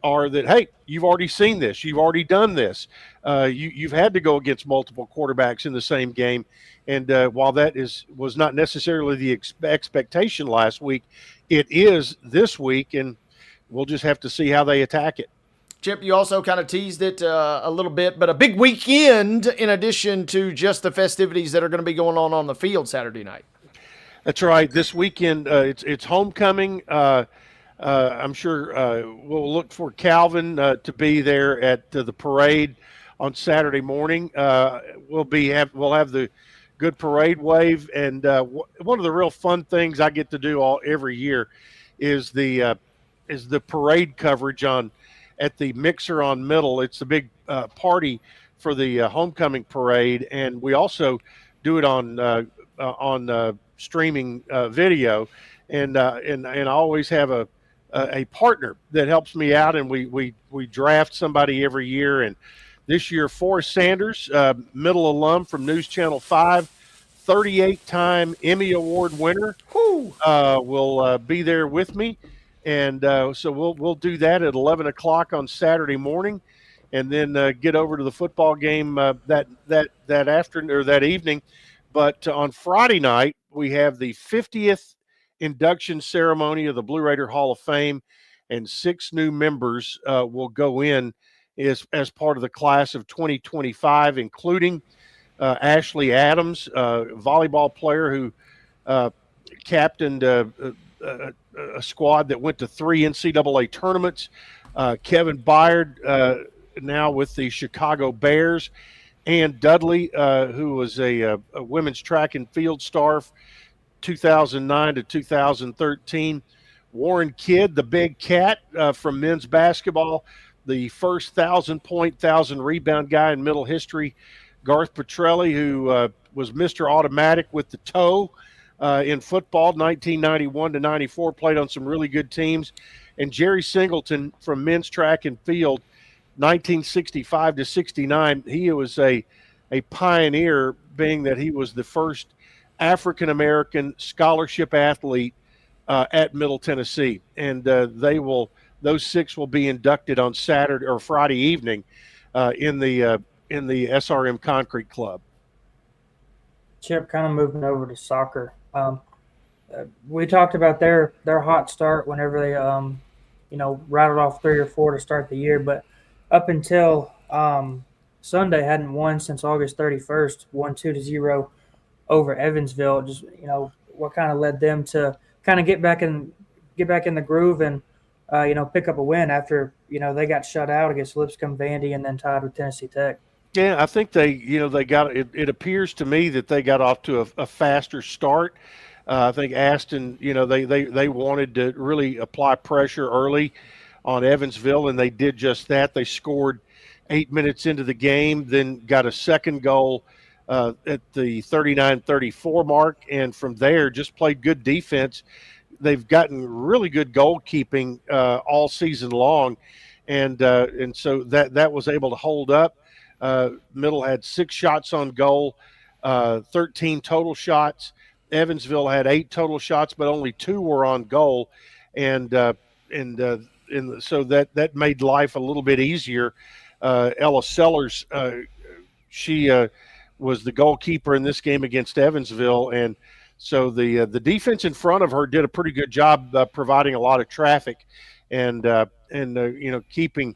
[SPEAKER 15] are that, hey, you've already seen this. You've already done this. You've had to go against multiple quarterbacks in the same game. And while that was not necessarily the expectation last week, it is this week. And we'll just have to see how they attack it.
[SPEAKER 1] Chip, you also kind of teased it a little bit, but a big weekend in addition to just the festivities that are going to be going on the field Saturday night.
[SPEAKER 15] That's right. This weekend, it's homecoming. I'm sure we'll look for Calvin to be there at the parade on Saturday morning. We'll have the good parade wave. And one of the real fun things I get to do every year is the parade coverage at the Mixer on Middle. It's a big party for the homecoming parade, and we also do it on streaming video. And I always have a partner that helps me out, and we draft somebody every year. And this year, Forrest Sanders, middle alum from News Channel 5, 38-time Emmy Award winner, will be there with me. And so we'll do that at 11 o'clock on Saturday morning, and then get over to the football game that afternoon or that evening. But on Friday night, we have the 50th induction ceremony of the Blue Raider Hall of Fame, and 6 new members will go in as part of the class of 2025, including Ashley Adams, volleyball player who captained a squad that went to 3 NCAA tournaments. Kevin Byard, now with the Chicago Bears. Ann Dudley, who was a women's track and field star 2009 to 2013. Warren Kidd, the big cat from men's basketball, the first 1,000-point, 1,000-rebound guy in Middle history. Garth Petrelli, who was Mr. Automatic with the toe in football, 1991 to 94, played on some really good teams. And Jerry Singleton from men's track and field, 1965 to 69. He was a pioneer, being that he was the first African-American scholarship athlete at Middle Tennessee. And those 6 will be inducted on Saturday or Friday evening in the SRM Concrete Club.
[SPEAKER 2] Chip, kind of moving over to soccer. We talked about their hot start whenever they rattled off 3 or 4 to start the year, but up until Sunday hadn't won since August 31st, won 2-0 over Evansville. Just what kind of led them to kind of get back in the groove and pick up a win after they got shut out against Lipscomb, Vandy, and then tied with Tennessee Tech.
[SPEAKER 15] Yeah, I think they got it. It appears to me that they got off to a faster start. I think Aston, they wanted to really apply pressure early on Evansville, and they did just that. They scored 8 minutes into the game, then got a second goal at the 39-34 mark, and from there just played good defense. They've gotten really good goalkeeping all season long, and so that was able to hold up. Middle had 6 shots on goal, 13 total shots. Evansville had 8 total shots, but only 2 were on goal, and so that made life a little bit easier. Ella Sellers, she was the goalkeeper in this game against Evansville, and so the defense in front of her did a pretty good job providing a lot of traffic, and keeping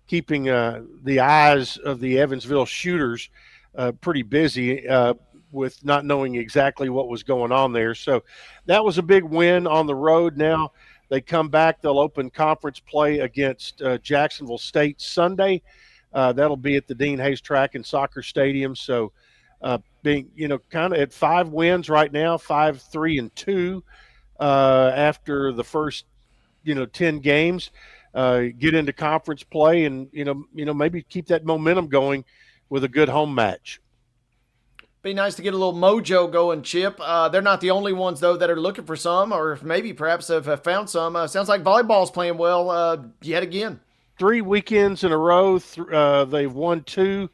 [SPEAKER 15] the eyes of the Evansville shooters pretty busy with not knowing exactly what was going on there. So that was a big win on the road. Now they come back. They'll open conference play against Jacksonville State Sunday. That'll be at the Dean Hayes Track and Soccer Stadium. So being, kind of at 5 wins right now, 5-3-2 after the first, 10 games, get into conference play and, maybe keep that momentum going with a good home match.
[SPEAKER 1] Be nice to get a little mojo going, Chip. They're not the only ones, though, that are looking for some, or maybe perhaps have found some. Sounds like volleyball's playing well yet again.
[SPEAKER 15] 3 weekends in a row. They've won two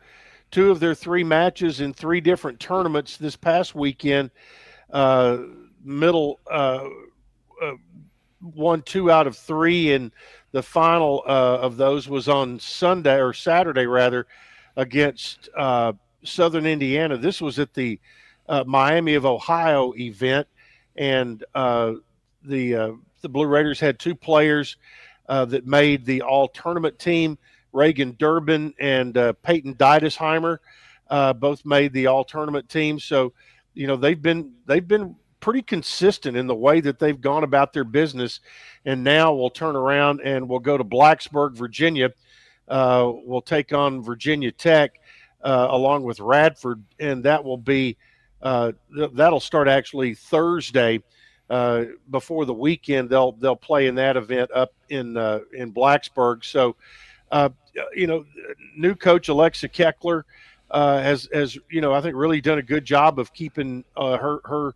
[SPEAKER 15] of their 3 matches in 3 different tournaments this past weekend. Middle won 2 out of 3, and the final of those was on Sunday or Saturday, rather, against Southern Indiana. This was at the Miami of Ohio event, and the Blue Raiders had 2 players that made the all-tournament team. Reagan Durbin and Peyton Deidesheimer both made the all-tournament team. So, they've been pretty consistent in the way that they've gone about their business, and now we'll turn around and we'll go to Blacksburg, Virginia. We'll take on Virginia Tech along with Radford, and that will be That'll start actually Thursday. Before the weekend, they'll play in that event up in Blacksburg. So, new coach Alexa Keckler has I think really done a good job of keeping her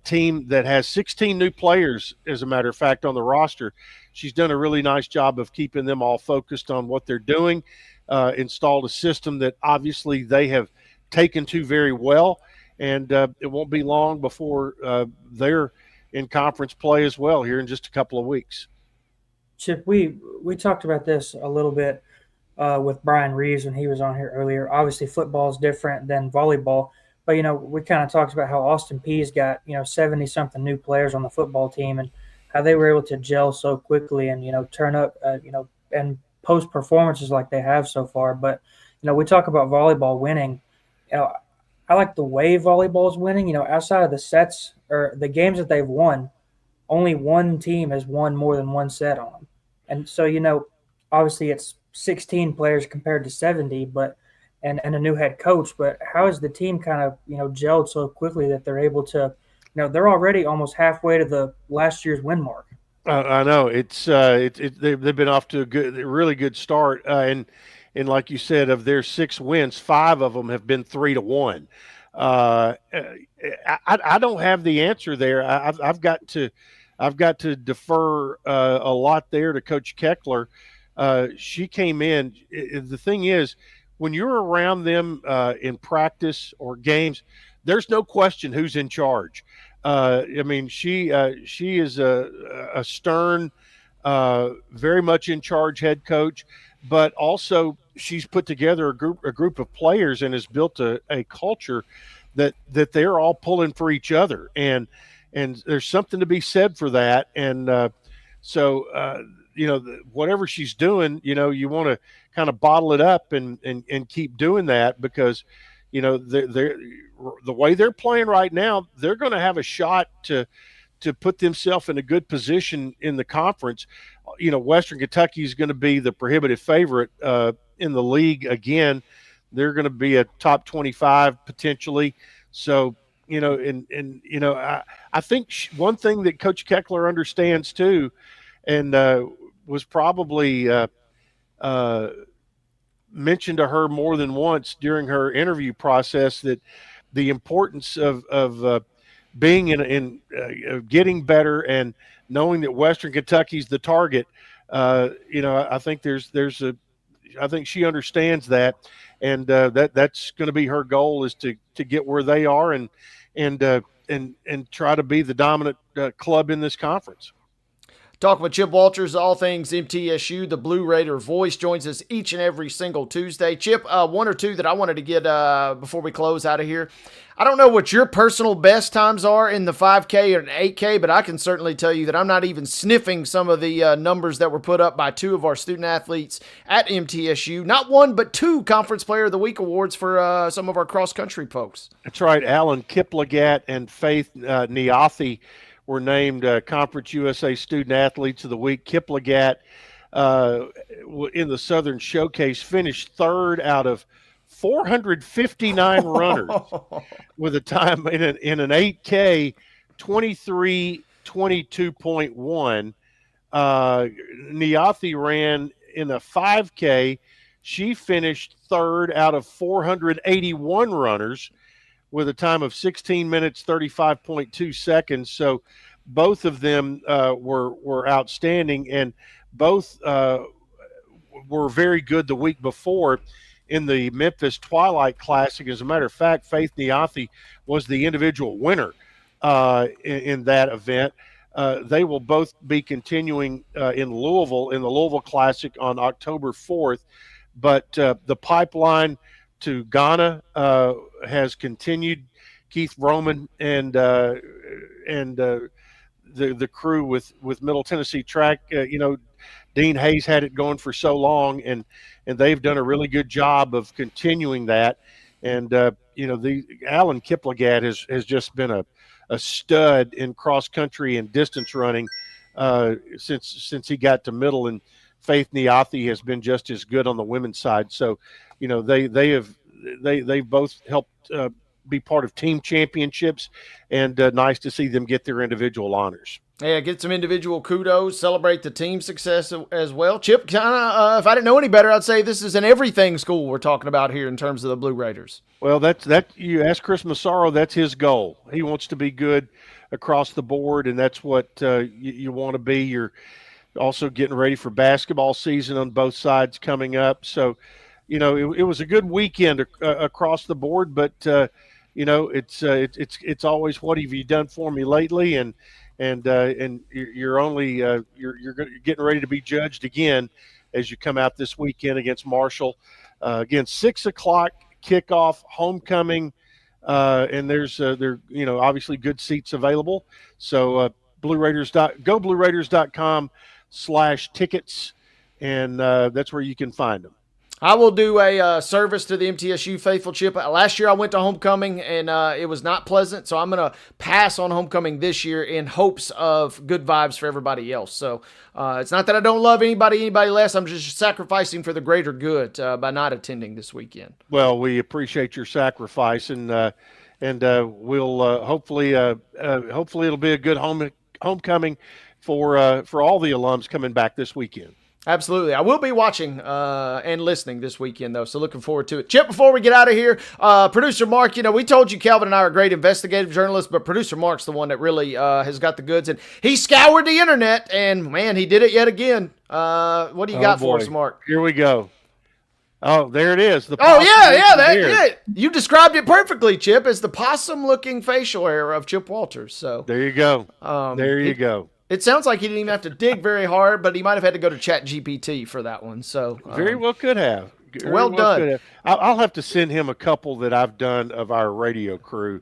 [SPEAKER 15] team that has 16 new players, as a matter of fact, on the roster. She's done a really nice job of keeping them all focused on what they're doing. Installed a system that obviously they have taken to very well, and it won't be long before they're in conference play as well here in just a couple of weeks.
[SPEAKER 2] Chip, we talked about this a little bit with Brian Reeves when he was on here earlier. Obviously, football is different than volleyball, but we kind of talked about how Austin Peay's got 70 something new players on the football team and how they were able to gel so quickly and turn up and post performances like they have so far. But we talk about volleyball winning. I like the way volleyball is winning. Outside of the sets or the games that they've won, only one team has won more than one set on them. And so, obviously it's 16 players compared to 70, but and a new head coach. But how is the team kind of, gelled so quickly that they're able to, they're already almost halfway to the last year's win mark?
[SPEAKER 15] I know they've been off to a really good start. And like you said, of their 6 wins, 5 of them have been 3-1. I don't have the answer there. I've got to defer a lot there to Coach Keckler. She came in. The thing is, when you're around them in practice or games, there's no question who's in charge. She is a stern, very much in charge head coach, but also she's put together a group of players and has built a culture that they're all pulling for each other, and there's something to be said for that. And whatever she's doing, you want to kind of bottle it up and keep doing that, because they're the way they're playing right now, they're going to have a shot to put themselves in a good position in the conference. Western Kentucky is going to be the prohibitive favorite in the league again. They're going to be a top 25 potentially. So, I think one thing that Coach Keckler understands too, and was probably mentioned to her more than once during her interview process, that the importance of being in getting better and knowing that Western Kentucky's the target. I think I think she understands that, and that's going to be her goal, is to get where they are and try to be the dominant club in this conference.
[SPEAKER 1] Talking with Chip Walters, all things MTSU. The Blue Raider voice joins us each and every single Tuesday. Chip, one or two that I wanted to get before we close out of here. I don't know what your personal best times are in the 5K and 8K, but I can certainly tell you that I'm not even sniffing some of the numbers that were put up by 2 of our student athletes at MTSU. Not 1, but 2 Conference Player of the Week awards for some of our cross-country folks.
[SPEAKER 15] That's right. Alan Kiplagat and Faith Niathi were named Conference USA Student Athletes of the Week. Kiplagat in the Southern Showcase finished 3rd out of 459 runners with a time in an 8K 23:22.1. Niathi ran in a 5K. She finished 3rd out of 481 runners with a time of 16 minutes, 35.2 seconds. So both of them were outstanding, and both were very good the week before in the Memphis Twilight Classic. As a matter of fact, Faith Niathi was the individual winner in that event. They will both be continuing in Louisville, in the Louisville Classic on October 4th. But the pipeline to Ghana has continued. Keith Roman and the crew with Middle Tennessee Track, Dean Hayes had it going for so long, and they've done a really good job of continuing that. And the Alan Kiplagat has just been a stud in cross country and distance running since he got to middle, and Faith Niathi has been just as good on the women's side. So they've both helped be part of team championships, and nice to see them get their individual honors.
[SPEAKER 1] Yeah, get some individual kudos, celebrate the team success as well. Chip, kind of, if I didn't know any better, I'd say this is an everything school we're talking about here in terms of the Blue Raiders.
[SPEAKER 15] Well, that you ask Chris Massaro, that's his goal. He wants to be good across the board, and that's what you want to be. You're also getting ready for basketball season on both sides coming up. So, it was a good weekend across the board, but it's always, what have you done for me lately? And you're only you're getting ready to be judged again as you come out this weekend against Marshall. Again, 6:00 kickoff, homecoming, and there's obviously good seats available. So go BlueRaiders.com/tickets, and that's where you can find them.
[SPEAKER 1] I will do a service to the MTSU faithful, Chip. Last year I went to homecoming, and it was not pleasant, so I'm going to pass on homecoming this year in hopes of good vibes for everybody else. So it's not that I don't love anybody less. I'm just sacrificing for the greater good by not attending this weekend.
[SPEAKER 15] Well, we appreciate your sacrifice, and we'll hopefully it'll be a good homecoming for all the alums coming back this weekend.
[SPEAKER 1] Absolutely. I will be watching and listening this weekend, though, so looking forward to it. Chip, before we get out of here, Producer Mark, we told you Calvin and I are great investigative journalists, but Producer Mark's the one that really has got the goods, and he scoured the internet, and, man, he did it yet again. What do you got for us, Mark?
[SPEAKER 15] Here we go. Oh, there it is.
[SPEAKER 1] Yeah. You described it perfectly, Chip, as the possum-looking facial hair of Chip Walters. So
[SPEAKER 15] there you go. Go.
[SPEAKER 1] It sounds like he didn't even have to dig very hard, but he might have had to go to ChatGPT for that one. So
[SPEAKER 15] very well could have.
[SPEAKER 1] Well done.
[SPEAKER 15] I'll have to send him a couple that I've done of our radio crew.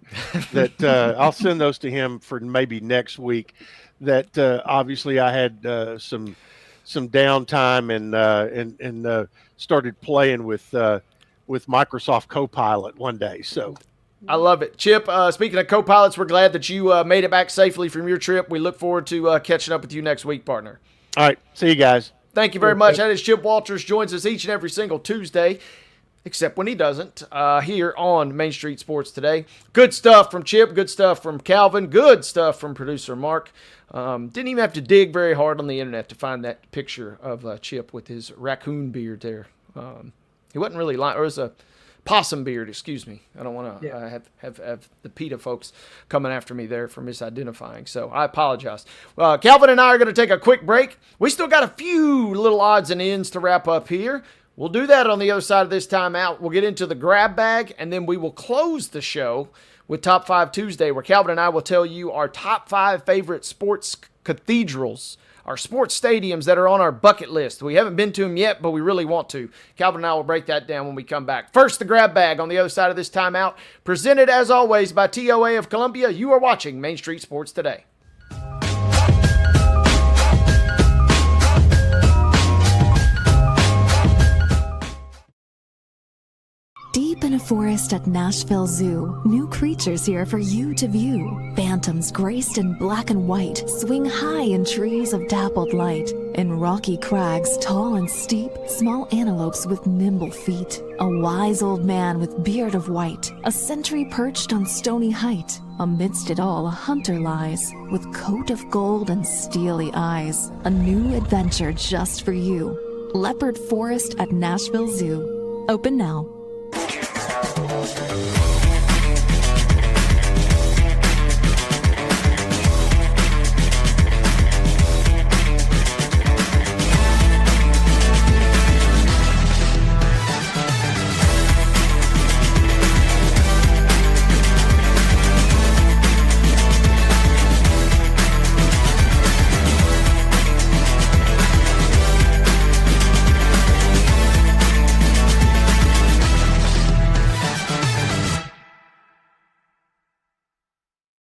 [SPEAKER 15] That I'll send those to him for maybe next week. That obviously I had some downtime and started playing with Microsoft Copilot one day. So.
[SPEAKER 1] I love it. Chip, speaking of co-pilots, we're glad that you made it back safely from your trip. We look forward to catching up with you next week, partner.
[SPEAKER 15] All right. See you guys.
[SPEAKER 1] Thank you very much. That is Chip Walters. Joins us each and every single Tuesday, except when he doesn't, here on Main Street Sports Today. Good stuff from Chip. Good stuff from Calvin. Good stuff from producer Mark. Didn't even have to dig very hard on the internet to find that picture of Chip with his raccoon beard there. He wasn't really lying. Or it was a possum beard, excuse me. I don't want to have the PETA folks coming after me there for misidentifying, so I apologize. Calvin and I are going to take a quick break. We still got a few little odds and ends to wrap up here. We'll do that on the other side of this timeout. We'll get into the grab bag, and then we will close the show with Top 5 Tuesday, where Calvin and I will tell you our top 5 favorite sports cathedrals, our sports stadiums that are on our bucket list. We haven't been to them yet, but we really want to. Calvin and I will break that down when we come back. First, the grab bag on the other side of this timeout, presented as always by TOA of Columbia. You are watching Main Street Sports Today.
[SPEAKER 6] Deep in a forest at Nashville Zoo, new creatures here for you to view. Phantoms graced in black and white swing high in trees of dappled light. In rocky crags, tall and steep, small antelopes with nimble feet. A wise old man with beard of white, a sentry perched on stony height. Amidst it all, a hunter lies, with coat of gold and steely eyes. A new adventure just for you. Leopard Forest at Nashville Zoo. Open now.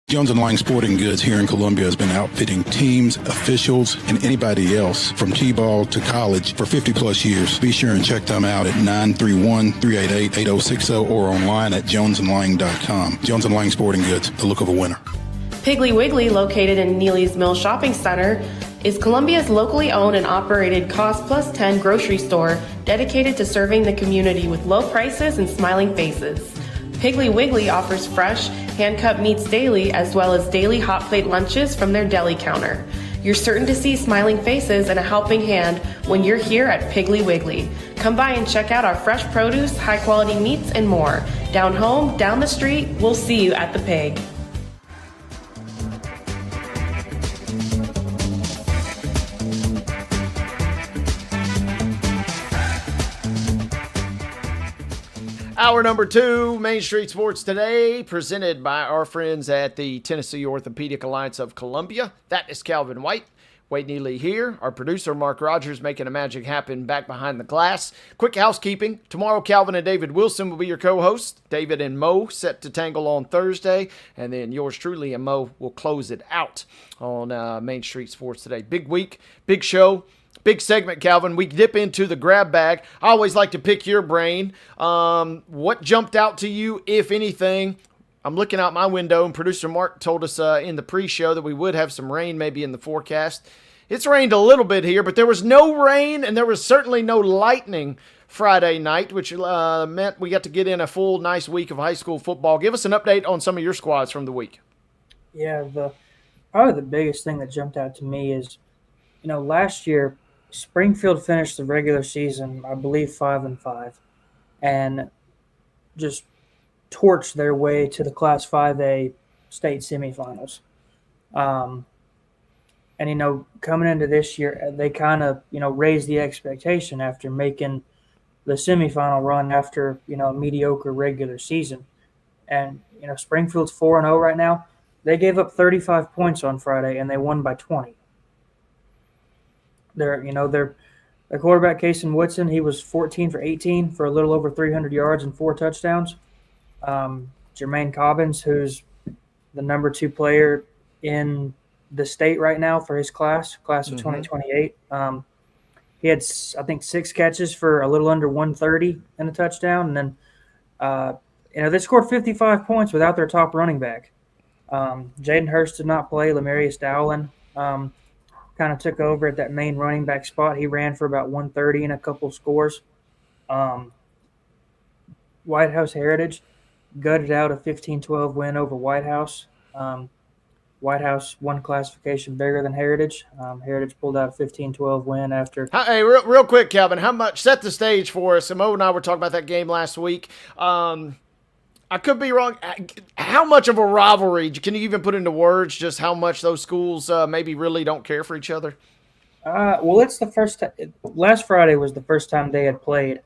[SPEAKER 13] Jones & Lang Sporting Goods here in Columbia has been outfitting teams, officials, and anybody else from T-ball to college for 50-plus years. Be sure and check them out at 931-388-8060 or online at jonesandlang.com. Jones & Lang Sporting Goods, the look of a winner.
[SPEAKER 14] Piggly Wiggly, located in Neely's Mill Shopping Center, is Columbia's locally owned and operated Cost Plus 10 grocery store dedicated to serving the community with low prices and smiling faces. Piggly Wiggly offers fresh, hand-cut meats daily as well as daily hot plate lunches from their deli counter. You're certain to see smiling faces and a helping hand when you're here at Piggly Wiggly. Come by and check out our fresh produce, high-quality meats, and more. Down home, down the street, we'll see you at the Pig.
[SPEAKER 1] Hour number 2, Main Street Sports Today, presented by our friends at the Tennessee Orthopedic Alliance of Columbia. That is Calvin White. Wade Neely here. Our producer, Mark Rogers, making a magic happen back behind the glass. Quick housekeeping. Tomorrow, Calvin and David Wilson will be your co-hosts. David and Mo set to tangle on Thursday. And then yours truly and Mo will close it out on Main Street Sports Today. Big week, big show. Big segment, Calvin. We dip into the grab bag. I always like to pick your brain. What jumped out to you, if anything? I'm looking out my window, and producer Mark told us in the pre-show that we would have some rain maybe in the forecast. It's rained a little bit here, but there was no rain, and there was certainly no lightning Friday night, which meant we got to get in a full, nice week of high school football. Give us an update on some of your squads from the week.
[SPEAKER 2] Yeah, probably the biggest thing that jumped out to me is, last year – Springfield finished the regular season, I believe, 5-5, and just torched their way to the Class 5A state semifinals. And coming into this year, they kind of raised the expectation after making the semifinal run after a mediocre regular season. And Springfield's 4-0 right now. They gave up 35 points on Friday, and they won by 20. Their quarterback, Kason Woodson, he was 14 for 18 for a little over 300 yards and 4 touchdowns. Jermaine Cobbins, who's the number 2 player in the state right now for his class of 2028. He had, I think, 6 catches for a little under 130 and a touchdown. And then, they scored 55 points without their top running back. Jaden Hurst did not play. Lamarius Dowling kind of took over at that main running back spot. He ran for about 130 and a couple scores. White House Heritage gutted out a 15-12 win over White House. White House won classification bigger than Heritage. Heritage pulled out a 15-12 win after.
[SPEAKER 1] Hey, real quick, Calvin, how much set the stage for us? Mo and I were talking about that game last week. I could be wrong. How much of a rivalry? Can you even put into words just how much those schools maybe really don't care for each other?
[SPEAKER 2] Well, it's the first time. Last Friday was the first time they had played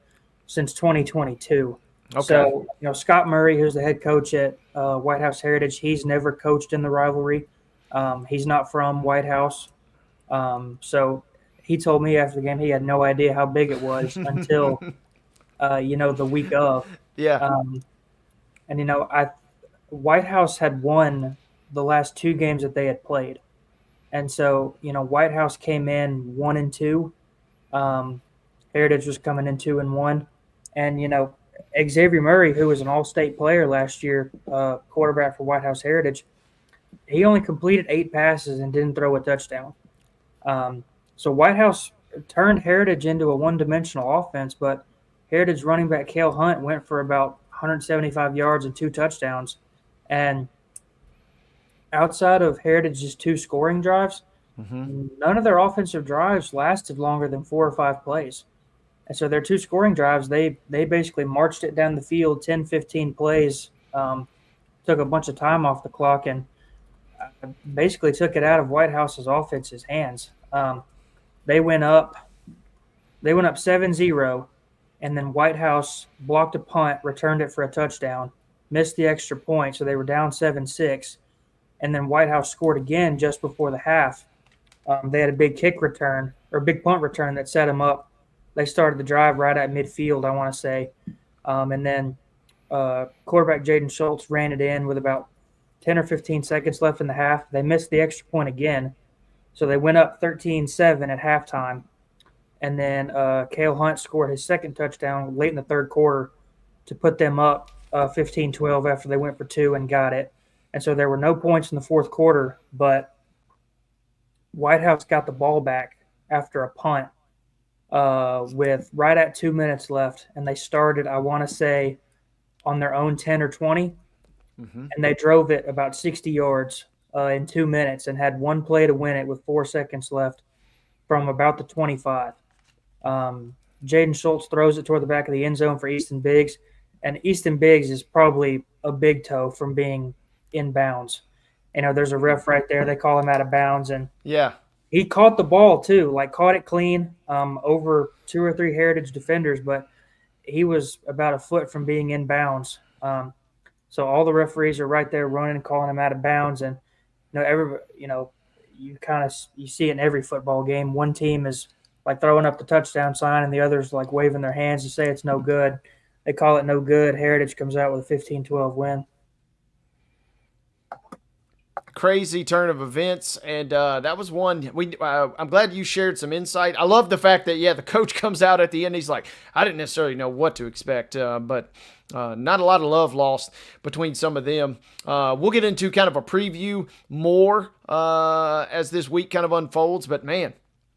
[SPEAKER 2] since 2022.
[SPEAKER 1] Okay.
[SPEAKER 2] So, Scott Murray, who's the head coach at White House Heritage, he's never coached in the rivalry. He's not from White House. So he told me after the game he had no idea how big it was until, the week of.
[SPEAKER 1] Yeah.
[SPEAKER 2] And, White House had won the last 2 games that they had played. And so, White House came in 1-2. Heritage was coming in 2-1. And, Xavier Murray, who was an all-state player last year, quarterback for White House Heritage, he only completed 8 passes and didn't throw a touchdown. So White House turned Heritage into a one-dimensional offense, but Heritage running back Cale Hunt went for about 175 yards and 2 touchdowns. And outside of Heritage's 2 scoring drives, none of their offensive drives lasted longer than 4 or 5 plays. And so their 2 scoring drives, they basically marched it down the field, 10, 15 plays, took a bunch of time off the clock, and basically took it out of White House's offense's hands. They went up 7-0. And then White House blocked a punt, returned it for a touchdown, missed the extra point, so they were down 7-6. And then White House scored again just before the half. They had a big big punt return that set them up. They started the drive right at midfield, I want to say. And then quarterback Jaden Schultz ran it in with about 10 or 15 seconds left in the half. They missed the extra point again, so they went up 13-7 at halftime. And then Cale Hunt scored his second touchdown late in the third quarter to put them up 15-12 after they went for 2 and got it. And so there were no points in the fourth quarter, but White House got the ball back after a punt with right at 2 minutes left. And they started, I want to say, on their own 10 or 20,
[SPEAKER 1] Mm-hmm.
[SPEAKER 2] and they drove it about 60 yards in 2 minutes and had one play to win it with 4 seconds left from about the 25. Jaden Schultz throws it toward the back of the end zone for Easton Biggs, and Easton Biggs is probably a big toe from being in bounds. There's a ref right there. They call him out of bounds, and
[SPEAKER 1] Yeah.
[SPEAKER 2] he caught the ball too, caught it clean over 2 or 3 Heritage defenders, but he was about a foot from being in bounds. So all the referees are right there running and calling him out of bounds, and everybody, you see it in every football game. One team is throwing up the touchdown sign, and the others waving their hands to say it's no good. They call it no good. Heritage comes out with a 15-12 win.
[SPEAKER 1] Crazy turn of events, and that was one. I'm glad you shared some insight. I love the fact that the coach comes out at the end. He's like, I didn't necessarily know what to expect, but not a lot of love lost between some of them. We'll get into kind of a preview more as this week kind of unfolds. But man,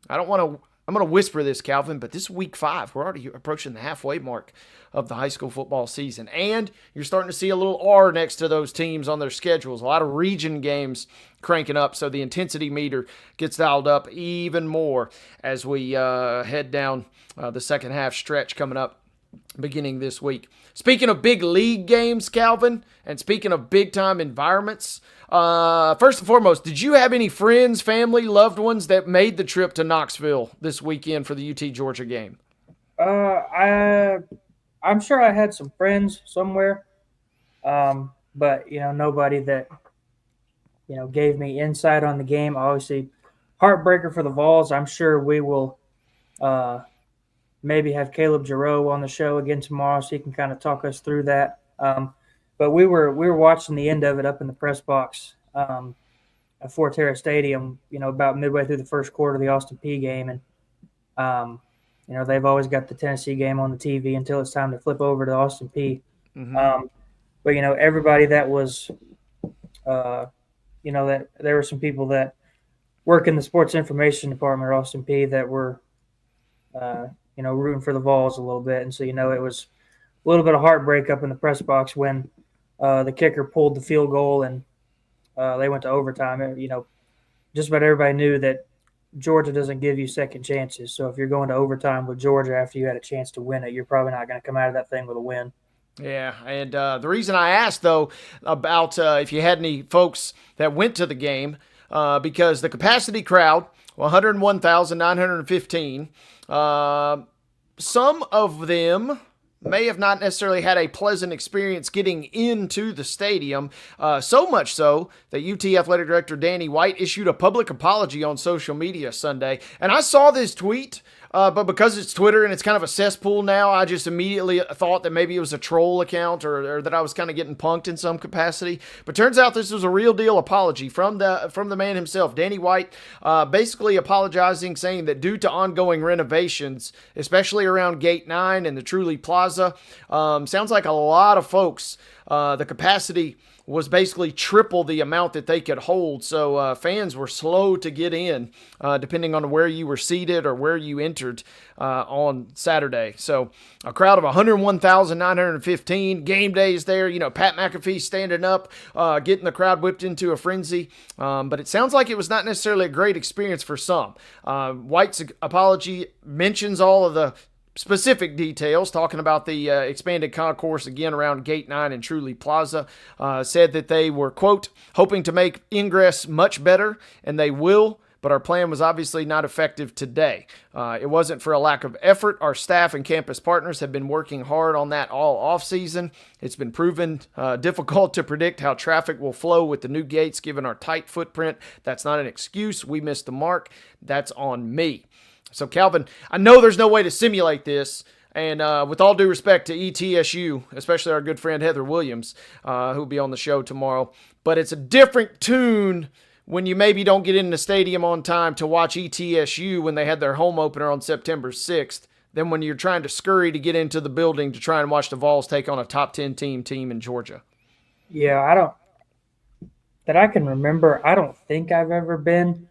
[SPEAKER 1] I'm going to whisper this, Calvin, but this is week 5. We're already approaching the halfway mark of the high school football season. And you're starting to see a little R next to those teams on their schedules. A lot of region games cranking up, so the intensity meter gets dialed up even more as we head down the second half stretch coming up beginning this week. Speaking of big league games, Calvin, and speaking of big-time environments, first and foremost, did you have any friends, family, loved ones that made the trip to Knoxville this weekend for the UT Georgia game?
[SPEAKER 2] I'm sure I had some friends somewhere, but nobody that gave me insight on the game. Obviously, heartbreaker for the Vols. I'm sure we will maybe have Caleb Giroux on the show again tomorrow, so he can kind of talk us through that. But we were watching the end of it up in the press box at Forterra Stadium, about midway through the first quarter of the Austin Peay game. And, they've always got the Tennessee game on the TV until it's time to flip over to Austin Peay.
[SPEAKER 1] Mm-hmm.
[SPEAKER 2] But, everybody that was, that there were some people that work in the sports information department at Austin Peay that were, rooting for the Vols a little bit. And so, it was a little bit of heartbreak up in the press box when the kicker pulled the field goal and they went to overtime. Just about everybody knew that Georgia doesn't give you second chances. So if you're going to overtime with Georgia after you had a chance to win it, you're probably not going to come out of that thing with a win.
[SPEAKER 1] Yeah, and the reason I asked, though, about if you had any folks that went to the game, because the capacity crowd, 101,915, some of them may have not necessarily had a pleasant experience getting into the stadium, so much so that UT Athletic Director Danny White issued a public apology on social media Sunday. And I saw this tweet, but because it's Twitter and it's kind of a cesspool now, I just immediately thought that maybe it was a troll account or that I was kind of getting punked in some capacity. But turns out this was a real deal apology from the man himself, Danny White, basically apologizing, saying that due to ongoing renovations, especially around Gate 9 and the Truly Plaza, sounds like a lot of folks, the capacity was basically triple the amount that they could hold. So fans were slow to get in, depending on where you were seated or where you entered on Saturday. So a crowd of 101,915. Game days there. Pat McAfee standing up, getting the crowd whipped into a frenzy. But it sounds like it was not necessarily a great experience for some. White's apology mentions all of the specific details, talking about the expanded concourse again around Gate 9 and Truly Plaza. Said that they were, quote, hoping to make ingress much better, and they will, but our plan was obviously not effective today. It wasn't for a lack of effort. Our staff and campus partners have been working hard on that all off-season. It's been proven difficult to predict how traffic will flow with the new gates given our tight footprint. That's not an excuse. We missed the mark. That's on me. So, Calvin, I know there's no way to simulate this, and with all due respect to ETSU, especially our good friend Heather Williams, who will be on the show tomorrow, but it's a different tune when you maybe don't get in the stadium on time to watch ETSU when they had their home opener on September 6th than when you're trying to scurry to get into the building to try and watch the Vols take on a top 10 team in Georgia.
[SPEAKER 2] Yeah, that I can remember, I don't think I've ever been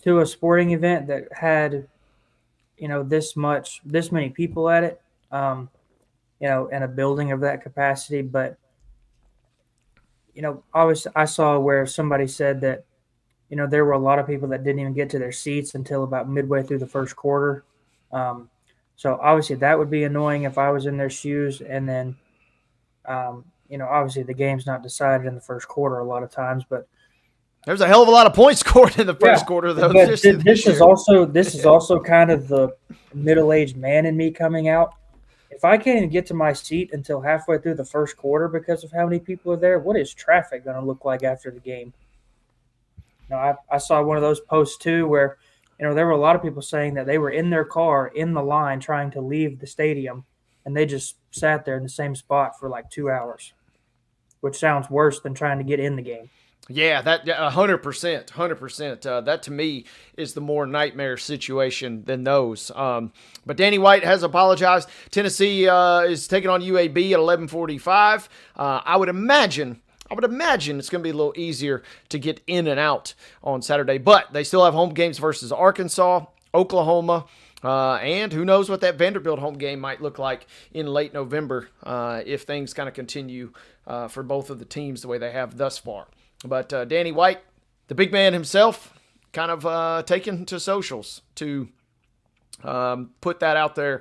[SPEAKER 2] to a sporting event that had this many people at it. in a building of that capacity. But, I saw where somebody said that, there were a lot of people that didn't even get to their seats until about midway through the first quarter. So obviously that would be annoying if I was in their shoes. And then, obviously the game's not decided in the first quarter a lot of times, but
[SPEAKER 1] there's a hell of a lot of points scored in the first quarter, though.
[SPEAKER 2] But this is also kind of the middle-aged man in me coming out. If I can't even get to my seat until halfway through the first quarter because of how many people are there, what is traffic going to look like after the game? I saw one of those posts too where, there were a lot of people saying that they were in their car in the line trying to leave the stadium, and they just sat there in the same spot for like 2 hours, which sounds worse than trying to get in the game.
[SPEAKER 1] Yeah, that 100%. That to me is the more nightmare situation than those. But Danny White has apologized. Tennessee is taking on UAB at 11:45. I would imagine it's going to be a little easier to get in and out on Saturday. But they still have home games versus Arkansas, Oklahoma, and who knows what that Vanderbilt home game might look like in late November if things kind of continue for both of the teams the way they have thus far. But Danny White, the big man himself, kind of taken to socials to put that out there.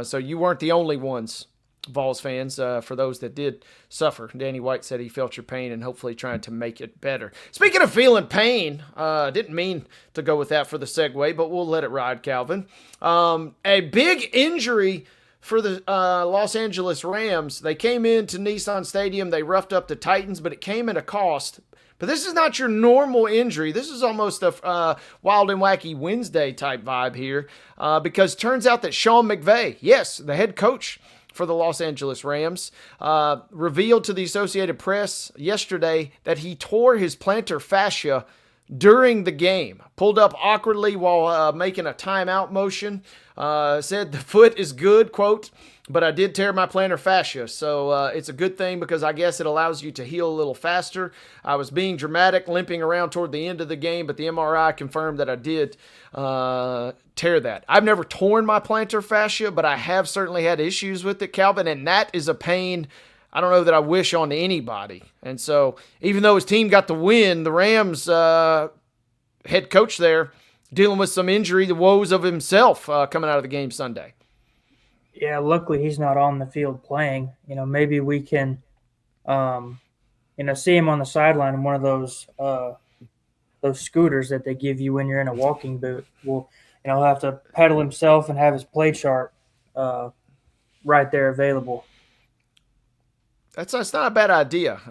[SPEAKER 1] So you weren't the only ones, Vols fans, for those that did suffer. Danny White said he felt your pain and hopefully trying to make it better. Speaking of feeling pain, didn't mean to go with that for the segue, but we'll let it ride, Calvin. A big injury for the Los Angeles Rams. They came into Nissan Stadium. They roughed up the Titans, but it came at a cost. But this is not your normal injury. This is almost a Wild and Wacky Wednesday type vibe here because turns out that Sean McVay, yes, the head coach for the Los Angeles Rams, revealed to the Associated Press yesterday that he tore his plantar fascia during the game. Pulled up awkwardly while making a timeout motion. Said the foot is good, quote, but I did tear my plantar fascia. So it's a good thing because I guess it allows you to heal a little faster. I was being dramatic, limping around toward the end of the game, but the MRI confirmed that I did tear that. I've never torn my plantar fascia, but I have certainly had issues with it, Calvin, and that is a pain I don't know that I wish on anybody. And so even though his team got the win, the Rams head coach there dealing with some injury, the woes of himself coming out of the game Sunday.
[SPEAKER 2] Yeah, luckily he's not on the field playing. Maybe we can, see him on the sideline in one of those scooters that they give you when you're in a walking boot. He'll have to pedal himself and have his play chart right there available.
[SPEAKER 1] That's not a bad idea.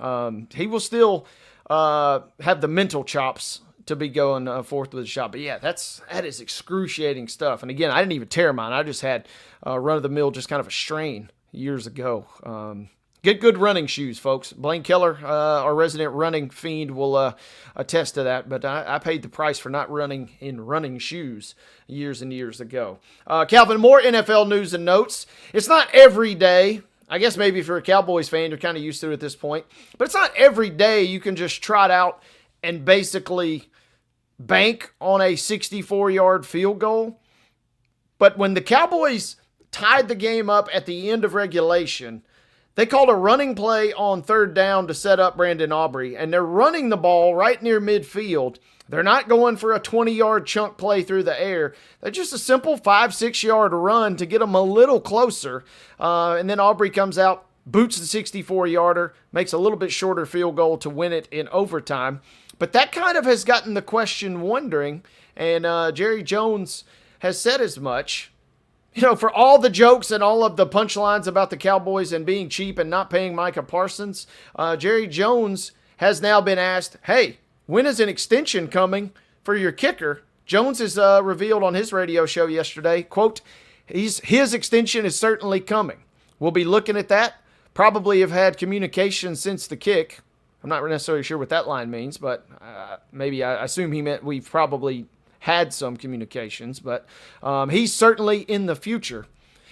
[SPEAKER 1] He will still have the mental chops to be going forth with the shot. But yeah, that is excruciating stuff. And again, I didn't even tear mine. I just had run-of-the-mill, just kind of a strain years ago. Get good running shoes, folks. Blaine Keller, our resident running fiend, will attest to that. But I paid the price for not running in running shoes years and years ago. Calvin, more NFL news and notes. It's not every day. I guess maybe if you're a Cowboys fan, you're kind of used to it at this point. But it's not every day you can just trot out and basically bank on a 64-yard field goal. But when the Cowboys tied the game up at the end of regulation, they called a running play on third down to set up Brandon Aubrey, and they're running the ball right near midfield. They're not going for a 20-yard chunk play through the air. They're just a simple 5-6-yard run to get them a little closer. And then Aubrey comes out, boots the 64-yarder, makes a little bit shorter field goal to win it in overtime. But that kind of has gotten the question wondering, and Jerry Jones has said as much. For all the jokes and all of the punchlines about the Cowboys and being cheap and not paying Micah Parsons, Jerry Jones has now been asked, hey, when is an extension coming for your kicker? Jones has revealed on his radio show yesterday, quote, his extension is certainly coming. We'll be looking at that. Probably have had communication since the kick. I'm not necessarily sure what that line means, but maybe I assume he meant we've probably had some communications, but he's certainly in the future.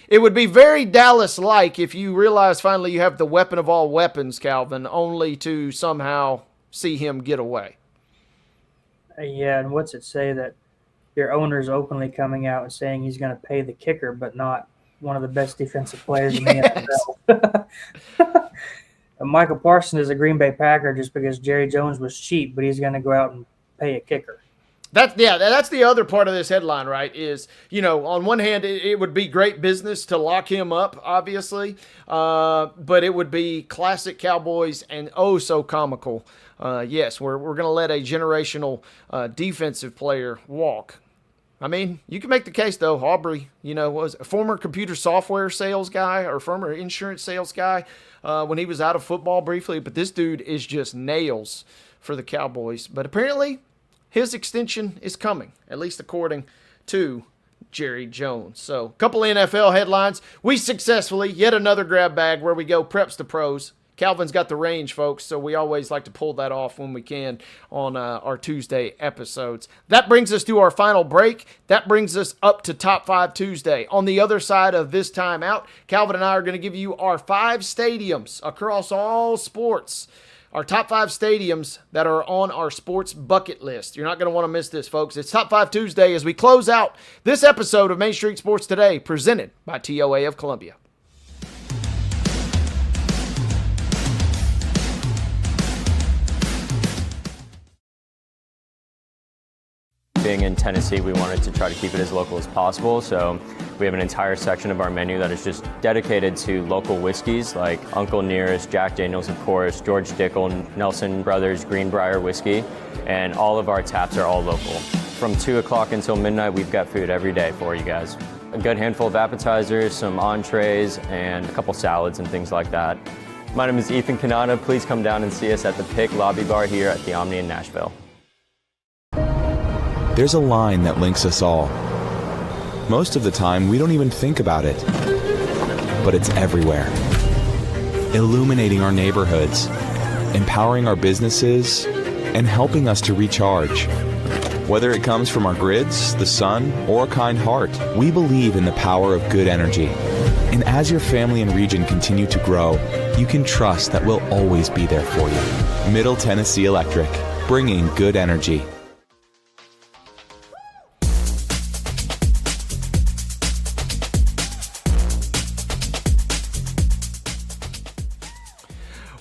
[SPEAKER 1] It would be very Dallas-like if you realize finally you have the weapon of all weapons, Calvin, only to somehow see him get away.
[SPEAKER 2] Yeah, and what's it say that your owner's openly coming out and saying he's going to pay the kicker, but not one of the best defensive players in the NFL. Michael Parsons is a Green Bay Packer just because Jerry Jones was cheap, but he's going to go out and pay a kicker.
[SPEAKER 1] That's the other part of this headline, right? Is, on one hand, it would be great business to lock him up, obviously, but it would be classic Cowboys and oh so comical. Yes, we're going to let a generational defensive player walk. I mean, you can make the case, though. Aubrey, was a former computer software sales guy or former insurance sales guy when he was out of football briefly, but this dude is just nails for the Cowboys. But apparently, his extension is coming, at least according to Jerry Jones. So, a couple NFL headlines. We successfully, yet another grab bag where we go preps to pros. Calvin's got the range, folks, so we always like to pull that off when we can on our Tuesday episodes. That brings us to our final break. That brings us up to Top 5 Tuesday. On the other side of this timeout, Calvin and I are going to give you our 5 stadiums across all sports. Our top 5 stadiums that are on our sports bucket list. You're not going to want to miss this, folks. It's Top 5 Tuesday as we close out this episode of Main Street Sports Today, presented by TOA of Columbia.
[SPEAKER 16] Being in Tennessee, we wanted to try to keep it as local as possible, so we have an entire section of our menu that is just dedicated to local whiskeys like Uncle Nearest, Jack Daniels, of course, George Dickel, Nelson Brothers, Greenbrier Whiskey, and all of our taps are all local. From 2 o'clock until midnight, we've got food every day for you guys. A good handful of appetizers, some entrees, and a couple salads and things like that. My name is Ethan Kanata. Please come down and see us at the Pick Lobby Bar here at the Omni in Nashville.
[SPEAKER 17] There's a line that links us all. Most of the time, we don't even think about it, but it's everywhere. Illuminating our neighborhoods, empowering our businesses, and helping us to recharge. Whether it comes from our grids, the sun, or a kind heart, we believe in the power of good energy. And as your family and region continue to grow, you can trust that we'll always be there for you. Middle Tennessee Electric, bringing good energy.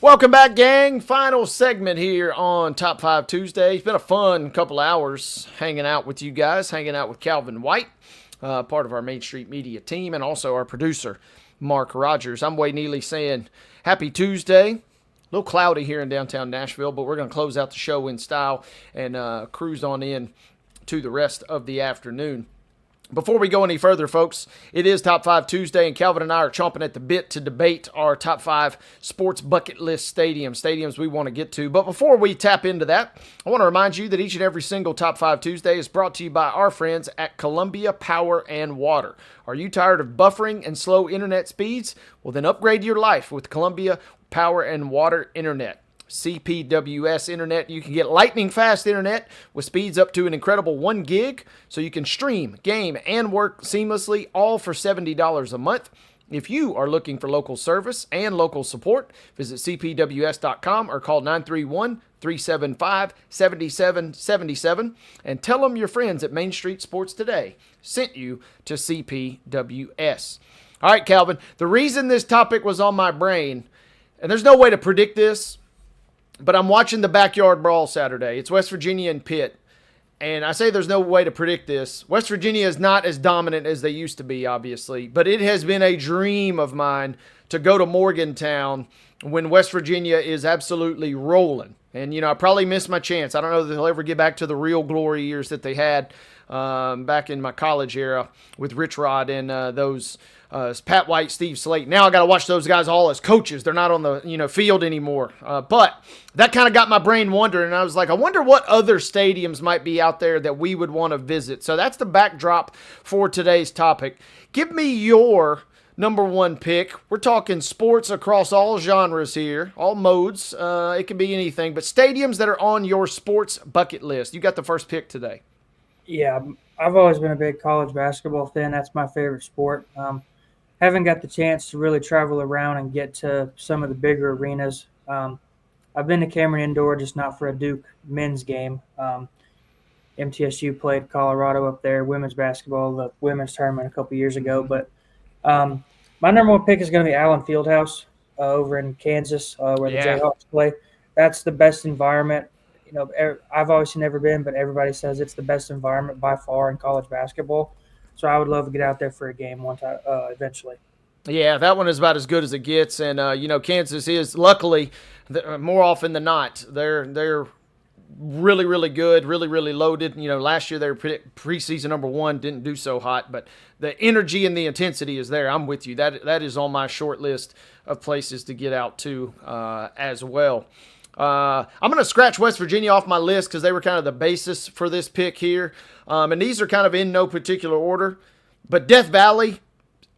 [SPEAKER 1] Welcome back, gang. Final segment here on Top 5 Tuesday. It's been a fun couple hours hanging out with you guys, hanging out with Calvin White, part of our Main Street Media team, and also our producer, Mark Rogers. I'm Wade Neely saying happy Tuesday. A little cloudy here in downtown Nashville, but we're going to close out the show in style and cruise on in to the rest of the afternoon. Before we go any further, folks, it is Top 5 Tuesday, and Calvin and I are chomping at the bit to debate our top 5 sports bucket list stadiums we want to get to. But before we tap into that, I want to remind you that each and every single Top 5 Tuesday is brought to you by our friends at Columbia Power and Water. Are you tired of buffering and slow internet speeds? Well, then upgrade your life with Columbia Power and Water Internet. CPWS Internet. You can get lightning fast internet with speeds up to an incredible 1 gig, so you can stream, game, and work seamlessly, all for $70 a month. If you are looking for local service and local support, visit cpws.com or call 931-375-7777 and tell them your friends at Main Street Sports Today sent you to CPWS. All right, Calvin, the reason this topic was on my brain, and there's no way to predict this, but I'm watching the Backyard Brawl Saturday. It's West Virginia and Pitt. And I say there's no way to predict this. West Virginia is not as dominant as they used to be, obviously. But it has been a dream of mine to go to Morgantown when West Virginia is absolutely rolling. And, I probably missed my chance. I don't know that they'll ever get back to the real glory years that they had back in my college era with Rich Rod and those Pat White, Steve Slate. Now I got to watch those guys all as coaches. They're not on the field anymore. But that kind of got my brain wondering. And I was like, I wonder what other stadiums might be out there that we would want to visit. So that's the backdrop for today's topic. Give me your number 1 pick. We're talking sports across all genres here, all modes. It can be anything. But stadiums that are on your sports bucket list. You got the first pick today.
[SPEAKER 2] Yeah, I've always been a big college basketball fan. That's my favorite sport. Haven't got the chance to really travel around and get to some of the bigger arenas. I've been to Cameron Indoor, just not for a Duke men's game. MTSU played Colorado up there, women's basketball, the women's tournament a couple years ago. But My number one pick is going to be Allen Fieldhouse over in Kansas, where the Jayhawks play. That's the best environment. I've obviously never been, but everybody says it's the best environment by far in college basketball. So I would love to get out there for a game one time eventually.
[SPEAKER 1] Yeah, that one is about as good as it gets, and Kansas is luckily more often than not they're really, really good, really, really loaded. Last year they were preseason number 1, didn't do so hot, but the energy and the intensity is there. I'm with you. That is on my short list of places to get out to as well. I'm going to scratch West Virginia off my list because they were kind of the basis for this pick here, and these are kind of in no particular order. But Death Valley,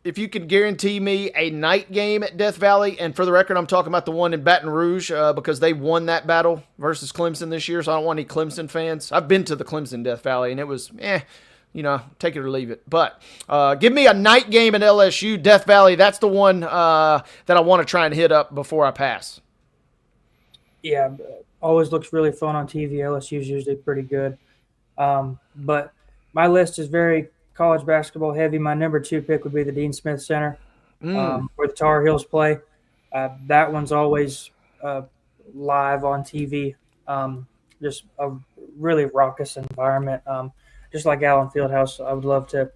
[SPEAKER 1] if you could guarantee me a night game at Death Valley, and for the record, I'm talking about the one in Baton Rouge because they won that battle versus Clemson this year, so I don't want any Clemson fans. I've been to the Clemson Death Valley, and it was, take it or leave it. But give me a night game at LSU, Death Valley. That's the one that I want to try and hit up before I pass.
[SPEAKER 2] Yeah, always looks really fun on TV. LSU is usually pretty good. But my list is very college basketball heavy. My number 2 pick would be the Dean Smith Center, where the Tar Heels play. That one's always live on TV. Just a really raucous environment. Just like Allen Fieldhouse, I would love to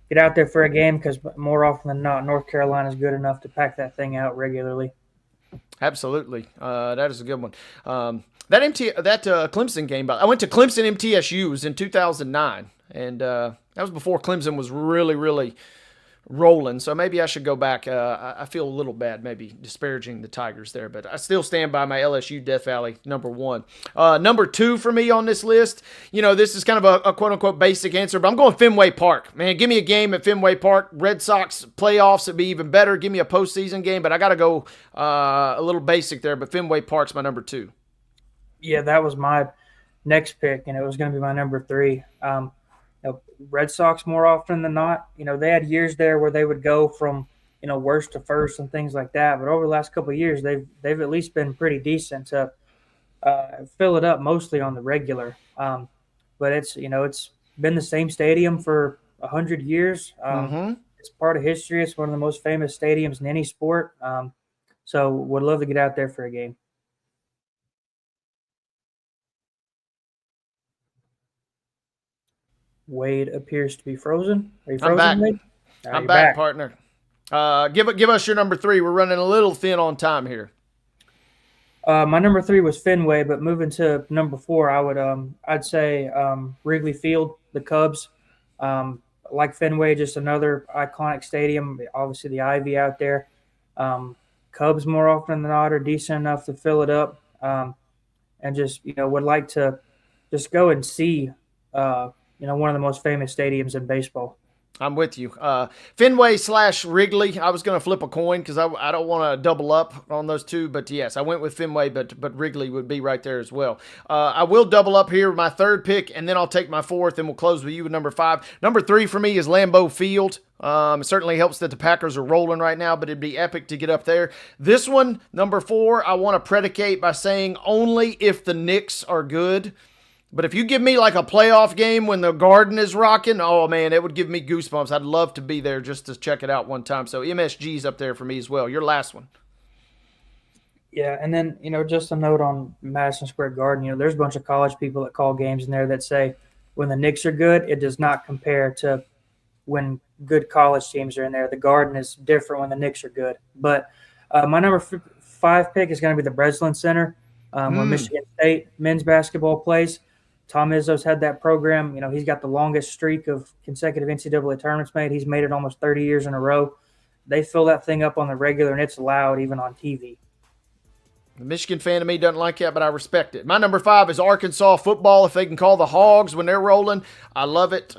[SPEAKER 2] get out there for a game because more often than not, North Carolina is good enough to pack that thing out regularly.
[SPEAKER 1] Absolutely. That is a good one. That Clemson game, I went to Clemson MTSU's in 2009, and that was before Clemson was really, really rolling. So maybe I should go back. I feel a little bad maybe disparaging the Tigers there, but I still stand by my LSU Death Valley number 1. Number 2 for me on this list, this is kind of a quote-unquote basic answer, but I'm going Fenway Park. Man, give me a game at Fenway Park. Red Sox playoffs would be even better. Give me a postseason game, but I got to go a little basic there, but Fenway Park's my number 2.
[SPEAKER 2] Yeah, that was my next pick, and it was going to be my number 3. Red Sox more often than not, they had years there where they would go from, worst to first and things like that. But over the last couple of years, they've at least been pretty decent to fill it up mostly on the regular. But it's been the same stadium for 100 years. It's part of history. It's one of the most famous stadiums in any sport. So would love to get out there for a game. Wade appears to be frozen. Are you frozen,
[SPEAKER 1] I'm back.
[SPEAKER 2] Wade?
[SPEAKER 1] I'm back, partner. Give us your number 3. We're running a little thin on time here.
[SPEAKER 2] My number 3 was Fenway, but moving to number 4, I'd say Wrigley Field, the Cubs. Like Fenway, just another iconic stadium. Obviously, the ivy out there. Cubs more often than not are decent enough to fill it up, and just would like to just go and see. One of the most famous stadiums in baseball.
[SPEAKER 1] I'm with you. Fenway / Wrigley. I was going to flip a coin because I don't want to double up on those two. But yes, I went with Fenway, but Wrigley would be right there as well. I will double up here with my 3rd pick, and then I'll take my 4th, and we'll close with you with number 5. Number 3 for me is Lambeau Field. It certainly helps that the Packers are rolling right now, but it'd be epic to get up there. This one, number 4, I want to predicate by saying only if the Knicks are good. But if you give me like a playoff game when the Garden is rocking, oh man, it would give me goosebumps. I'd love to be there just to check it out one time. So MSG's up there for me as well. Your last one.
[SPEAKER 2] Yeah, and then, just a note on Madison Square Garden, there's a bunch of college people that call games in there that say when the Knicks are good, it does not compare to when good college teams are in there. The Garden is different when the Knicks are good. But my number 5 pick is going to be the Breslin Center, where Michigan State men's basketball plays. Tom Izzo's had that program. He's got the longest streak of consecutive NCAA tournaments made. He's made it almost 30 years in a row. They fill that thing up on the regular, and it's loud even on TV.
[SPEAKER 1] The Michigan fan of me doesn't like that, but I respect it. My number 5 is Arkansas football. If they can call the Hogs when they're rolling, I love it.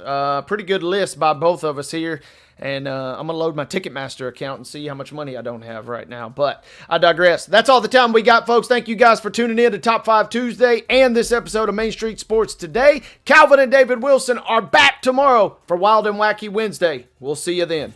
[SPEAKER 1] Pretty good list by both of us here. And I'm going to load my Ticketmaster account and see how much money I don't have right now. But I digress. That's all the time we got, folks. Thank you guys for tuning in to Top 5 Tuesday and this episode of Main Street Sports Today. Calvin and David Wilson are back tomorrow for Wild and Wacky Wednesday. We'll see you then.